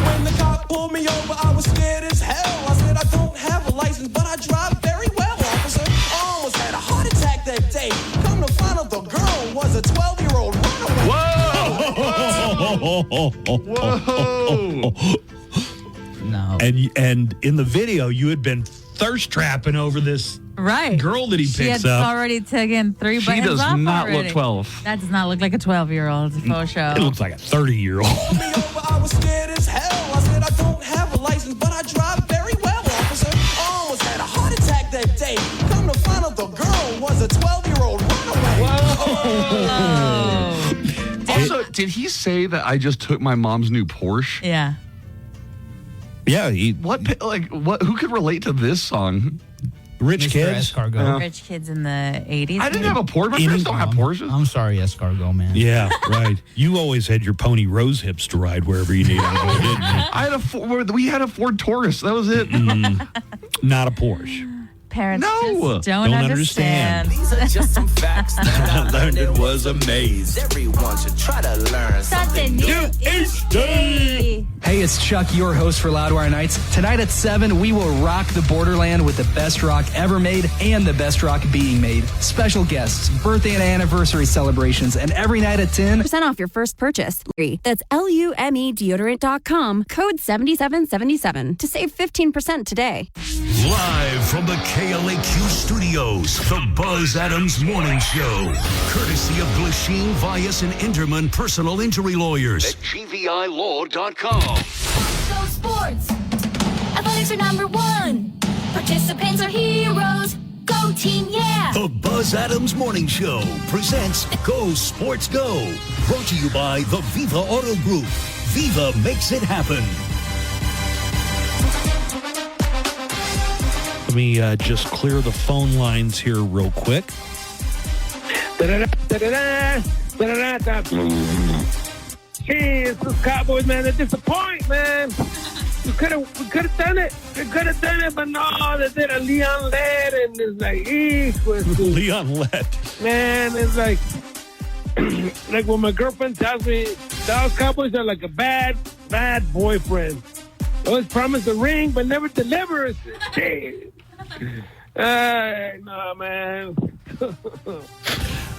when the cop pulled me over, I was scared as hell. I said, I don't have a license, but I drive very well, officer. I almost had a heart attack that day. Come to find out the girl was a 12-year-old runaway. Whoa! No. And in the video, you had been thirst trapping over this Right. girl that he She picks had up. already taken 3 She buttons does off not already. look 12. That does not look like a 12-year-old for sure. It looks like a 30-year-old. Pulled me over, I was scared as hell. I said, I don't have a license, but I drive very well, officer. I almost had a heart attack that day. Come to find out the girl was a 12-year-old runaway. Also, did he say that I just took my mom's new Porsche? Yeah. Yeah, What? Who could relate to this song? Rich Mr. kids. Escargot. Rich kids in the 80s. I didn't have a Porsche. My parents don't have Porsches. I'm sorry, Escargot, man. Yeah, right. You always had your pony rose hips to ride wherever you needed to go, didn't you? We had a Ford Taurus. That was it. Not a Porsche. Parents No. just don't understand. These are just some facts that I learned it was a maze. Everyone should try to learn Something new each day. Hey, it's Chuck, your host for Loudwire Nights. Tonight at 7, we will rock the borderland with the best rock ever made and the best rock being made. Special guests, birthday and anniversary celebrations, and every night at 10, % off your first purchase. That's LUME deodorant.com, code 7777 to save 15% today. Live from the KLAQ studios, the Buzz Adams Morning Show. Courtesy of Glasheen, Vyas, and Inderman Personal Injury Lawyers. At GVILaw.com. Go sports. Athletics are number 1. Participants are heroes. Go team, yeah. The Buzz Adams Morning Show presents Go Sports Go. Brought to you by the Viva Auto Group. Viva makes it happen. Let me just clear the phone lines here real quick. Jeez, this Cowboys, man, they disappoint, man. We could have done it. We could have done it, but no, they did a Leon Led, and it's like, Leon Led. Man, it's like like when my girlfriend tells me Dallas Cowboys are like a bad boyfriend. Always promise a ring, but never delivers. No, man.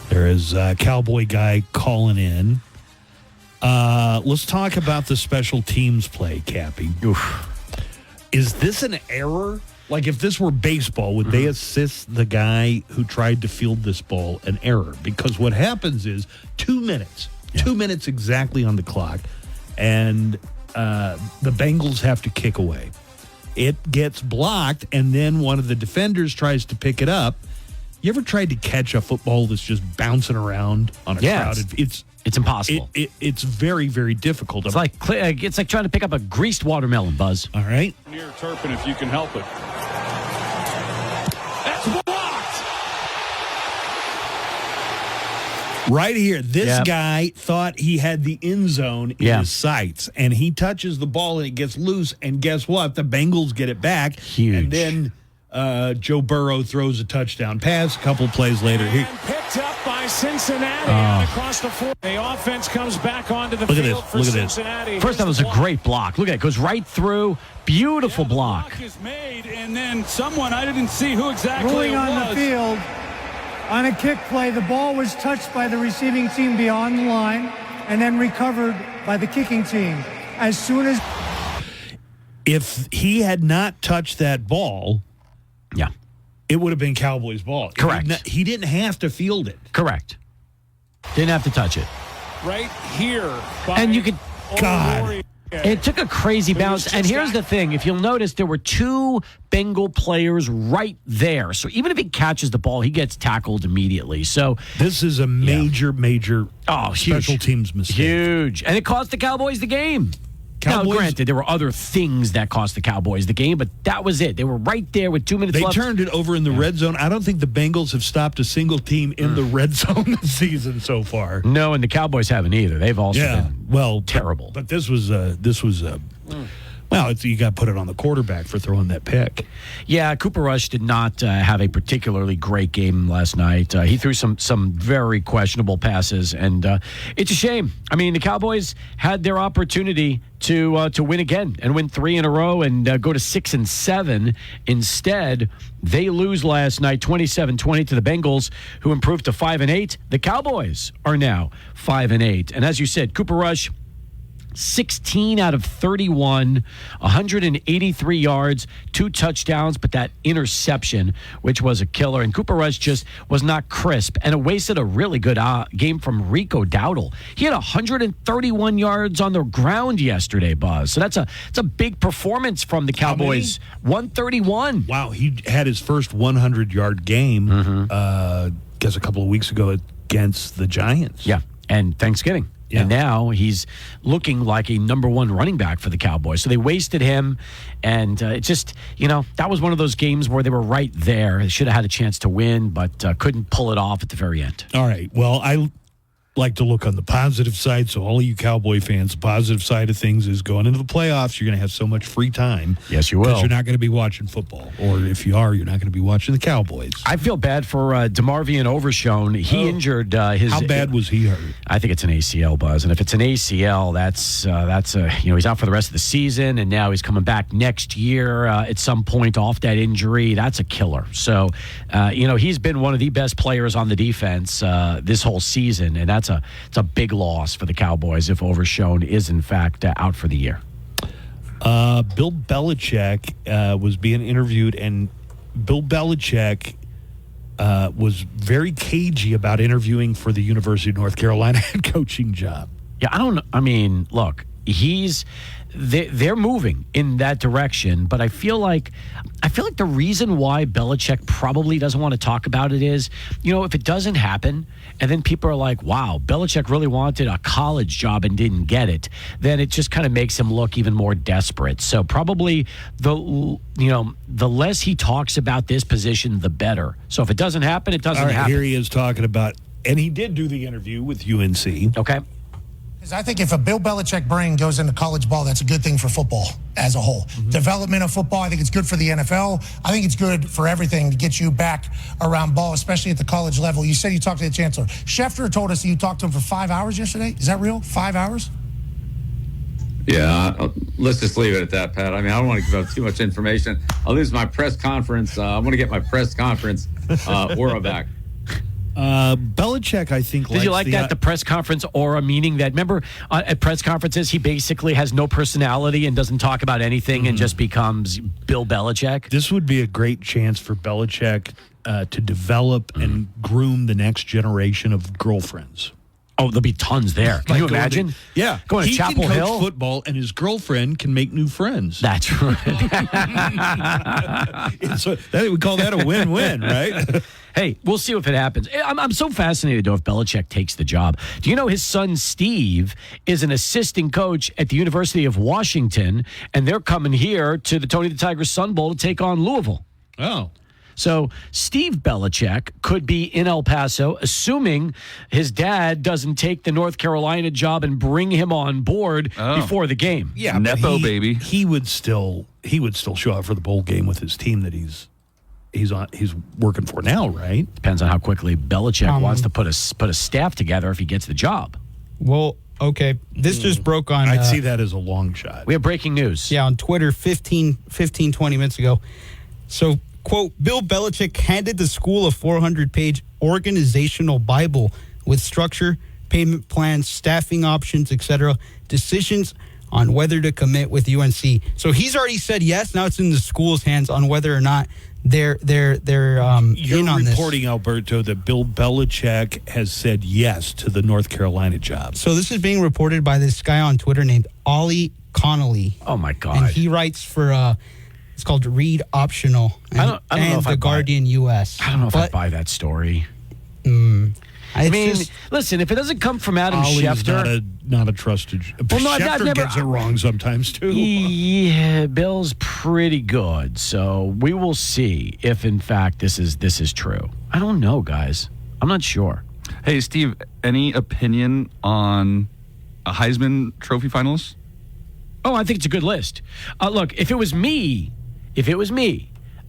There is a Cowboy guy calling in. Let's talk about the special teams play, Cappy. Oof. Is this an error? Like, if this were baseball, would they assist the guy who tried to field this ball an error? Because what happens is 2 minutes, 2 minutes exactly on the clock, and the Bengals have to kick away. It gets blocked, and then one of the defenders tries to pick it up. You ever tried to catch a football that's just bouncing around on a crowded? It's impossible. It's very, very difficult. It's like trying to pick up a greased watermelon, Buzz. All right. Near Turpin, if you can help it. That's blocked. Right here, this guy thought he had the end zone in his sights, and he touches the ball and it gets loose. And guess what? The Bengals get it back. Huge. And then Joe Burrow throws a touchdown pass. A couple plays later, Picked up by Cincinnati and across the floor. The offense comes back onto the field for Cincinnati. First, that was a great block. Look at it. Goes right through. Beautiful block. The block is made, and then someone, I didn't see who exactly Ruling it was. on the field. On a kick play, the ball was touched by the receiving team beyond the line and then recovered by the kicking team. As soon as... If he had not touched that ball... It would have been Cowboys' ball. Correct. He didn't have to field it. Correct. Didn't have to touch it. Right here. And you could... God. It took a crazy bounce. And here's the thing. If you'll notice, there were two Bengal players right there. So even if he catches the ball, he gets tackled immediately. So this is a major special teams mistake. Huge. And it cost the Cowboys the game. Now, granted, there were other things that cost the Cowboys the game, but that was it. They were right there with 2 minutes left. They turned it over in the red zone. I don't think the Bengals have stopped a single team in the red zone this season so far. No, and the Cowboys haven't either. They've also been terrible. But this was well, you got to put it on the quarterback for throwing that pick. Yeah, Cooper Rush did not have a particularly great game last night. He threw some very questionable passes, and it's a shame. I mean, the Cowboys had their opportunity to win again and win 3 in a row and go to 6-7. Instead, they lose last night 27-20 to the Bengals, who improved to 5-8. The Cowboys are now 5-8. And as you said, Cooper Rush, 16 out of 31, 183 yards, 2 touchdowns, but that interception, which was a killer. And Cooper Rush just was not crisp, and it wasted a really good game from Rico Dowdle. He had 131 yards on the ground yesterday, Buzz. So it's a big performance from the Cowboys. 131. Wow, he had his first 100-yard game, guess a couple of weeks ago against the Giants. Yeah, and Thanksgiving. Yeah. And now he's looking like a number 1 running back for the Cowboys. So they wasted him, and it just, that was one of those games where they were right there. They should have had a chance to win, but couldn't pull it off at the very end. All right. Well, I like to look on the positive side. So all of you Cowboy fans, the positive side of things is going into the playoffs, you're going to have so much free time. Yes, you will. Because you're not going to be watching football. Or if you are, you're not going to be watching the Cowboys. I feel bad for DeMarvion Overshone. He injured his... How bad was he hurt? I think it's an ACL, Buzz. And if it's an ACL, that's he's out for the rest of the season, and now he's coming back next year at some point off that injury. That's a killer. So, he's been one of the best players on the defense this whole season, and it's a big loss for the Cowboys if Overshone is, in fact, out for the year. Bill Belichick was being interviewed, and Bill Belichick was very cagey about interviewing for the University of North Carolina head coaching job. Yeah, look, they're moving in that direction, but I feel like the reason why Belichick probably doesn't want to talk about it is, if it doesn't happen, and then people are like, wow, Belichick really wanted a college job and didn't get it, then it just kind of makes him look even more desperate. So probably the less he talks about this position, the better. So if it doesn't happen, it doesn't happen. Here he is talking about, and he did do the interview with UNC. Okay. Because I think if a Bill Belichick brain goes into college ball, that's a good thing for football as a whole. Development of football, I think it's good for the NFL. I think it's good for everything to get you back around ball, especially at the college level. You said you talked to the chancellor. Schefter told us that you talked to him for 5 hours yesterday. Is that real? 5 hours? Yeah, let's just leave it at that, Pat. I mean, I don't want to give out too much information. I'll lose my press conference. I want to get my press conference aura back. Belichick, I think. Did you like that? The press conference aura, meaning that, remember, at press conferences, he basically has no personality and doesn't talk about anything and just becomes Bill Belichick. This would be a great chance for Belichick to develop and groom the next generation of girlfriends. Oh, there'll be tons there. Can you imagine? Going to Chapel Hill. He can Hill? coach football, and his girlfriend can make new friends. That's right. So we call that a win-win, right? Hey, we'll see if it happens. I'm so fascinated, though, if Belichick takes the job. Do you know his son, Steve, is an assistant coach at the University of Washington, and they're coming here to the Tony the Tiger Sun Bowl to take on Louisville. Oh. So Steve Belichick could be in El Paso, assuming his dad doesn't take the North Carolina job and bring him on board before the game. Yeah, Nepo baby. He would still show up for the bowl game with his team that he's working for now, right? Depends on how quickly Belichick wants to put a staff together if he gets the job. Well, okay. This just broke on... I'd see that as a long shot. We have breaking news. Yeah, on Twitter 20 minutes ago. So, quote, Bill Belichick handed the school a 400-page organizational Bible with structure, payment plans, staffing options, etc., decisions on whether to commit with UNC. So he's already said yes. Now it's in the school's hands on whether or not they're You're in on this. reporting, Alberto, that Bill Belichick has said yes to the North Carolina job. So this is being reported by this guy on Twitter named Ollie Connolly. Oh, my God. And he writes for... it's called Read Optional. I don't know if The Guardian U.S. I don't know if I buy that story. I mean, listen, if it doesn't come from Adam Ollie's Schefter... not a trusted... Schefter gets it wrong sometimes, too. Yeah, Bill's pretty good. So we will see if, in fact, this is true. I don't know, guys. I'm not sure. Hey, Steve, any opinion on a Heisman Trophy finalist? Oh, I think it's a good list. Look, if it was me,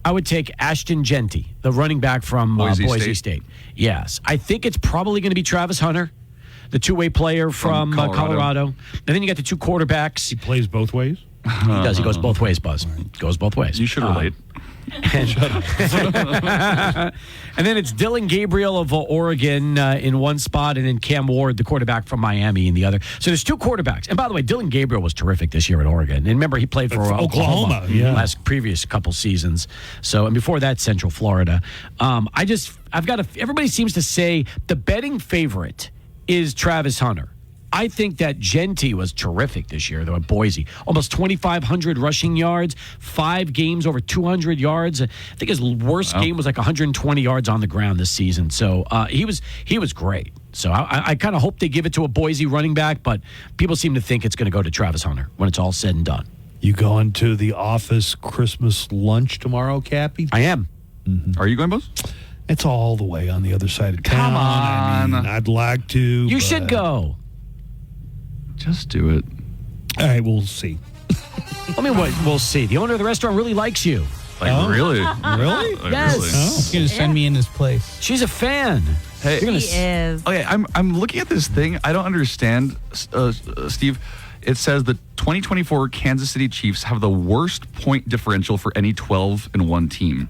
I would take Ashton Genty, the running back from Boise State. Yes. I think it's probably going to be Travis Hunter, the two-way player from Colorado. And then you got the two quarterbacks. He plays both ways? He does. He goes both ways, Buzz. Goes both ways. You should relate. And then it's Dylan Gabriel of Oregon in one spot, and then Cam Ward, the quarterback from Miami, in the other. So there's two quarterbacks. And by the way, Dylan Gabriel was terrific this year at Oregon. And remember, he played for Oklahoma previous couple seasons. So, and before that, Central Florida. Everybody seems to say the betting favorite is Travis Hunter. I think that Genty was terrific this year, though, at Boise. Almost 2,500 rushing yards, 5 games over 200 yards. I think his worst game was like 120 yards on the ground this season. So he was great. So I kind of hope they give it to a Boise running back, but people seem to think it's going to go to Travis Hunter when it's all said and done. You going to the office Christmas lunch tomorrow, Cappy? I am. Mm-hmm. Are you going, Buzz? It's all the way on the other side of town. Come on. I mean, I'd like to. You should go. Just do it. All right, we'll see. I mean, we'll see. The owner of the restaurant really likes you. Really? Really? Yes. He's going to send me in his place. She's a fan. Hey, He is. Okay, I'm looking at this thing. I don't understand, Steve. It says the 2024 Kansas City Chiefs have the worst point differential for any 12-1 team.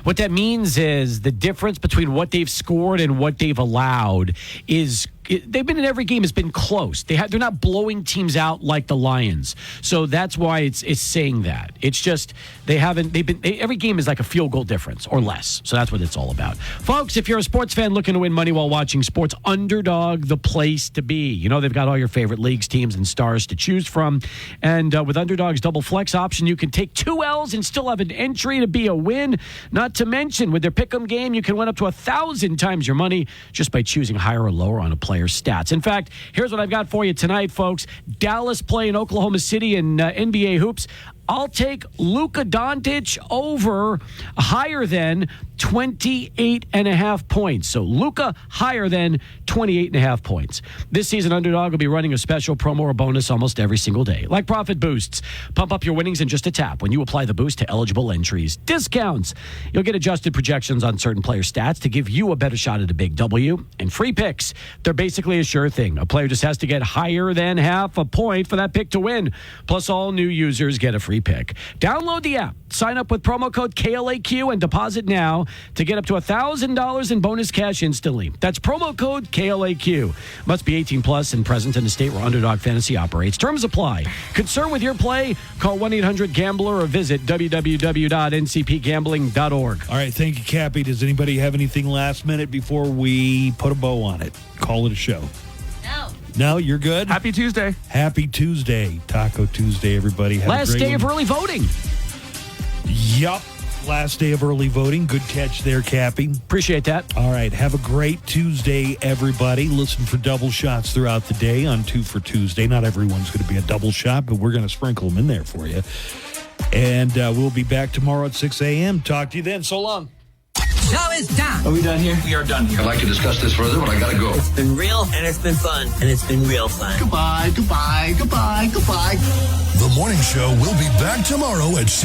What that means is the difference between what they've scored and what they've allowed is they've been in every game has been close. They're not blowing teams out like the Lions. So that's why it's saying that. It's just every game is like a field goal difference or less. So that's what it's all about. Folks, if you're a sports fan looking to win money while watching sports, Underdog, the place to be. You know, they've got all your favorite leagues, teams, and stars to choose from. And with Underdog's double flex option, you can take 2 L's and still have an entry to be a win. Not to mention, with their pick'em game, you can win up to 1,000 times your money just by choosing higher or lower on a player's stats. In fact, here's what I've got for you tonight, folks. Dallas playing Oklahoma City in NBA hoops. I'll take Luka Doncic over higher than 28.5 points. So Luka higher than 28.5 points. This season, Underdog will be running a special promo or bonus almost every single day. Like Profit Boosts. Pump up your winnings in just a tap when you apply the boost to eligible entries. Discounts. You'll get adjusted projections on certain player stats to give you a better shot at a big W. And free picks. They're basically a sure thing. A player just has to get higher than half a point for that pick to win. Plus, all new users get a free pick. Download the app. Sign up with promo code KLAQ and deposit now to get up to $1,000 in bonus cash instantly. That's promo code KLAQ. Must be 18 plus and present in the state where Underdog Fantasy operates. Terms apply. Concerned with your play? Call 1-800-GAMBLER or visit www.ncpgambling.org. All right, thank you, Cappy. Does anybody have anything last minute before we put a bow on it? Call it a show. No, you're good? Happy Tuesday. Happy Tuesday. Taco Tuesday, everybody. Have Last a great day of early voting. Yup. Last day of early voting. Good catch there, Cappy. Appreciate that. All right. Have a great Tuesday, everybody. Listen for double shots throughout the day on 2 for Tuesday. Not everyone's going to be a double shot, but we're going to sprinkle them in there for you. And we'll be back tomorrow at 6 a.m. Talk to you then. So long. Show is done. Are we done here? We are done here. I'd like to discuss this further, but I gotta go. It's been real, and it's been fun, and it's been real fun. Goodbye, goodbye, goodbye, goodbye. The morning show will be back tomorrow at 6.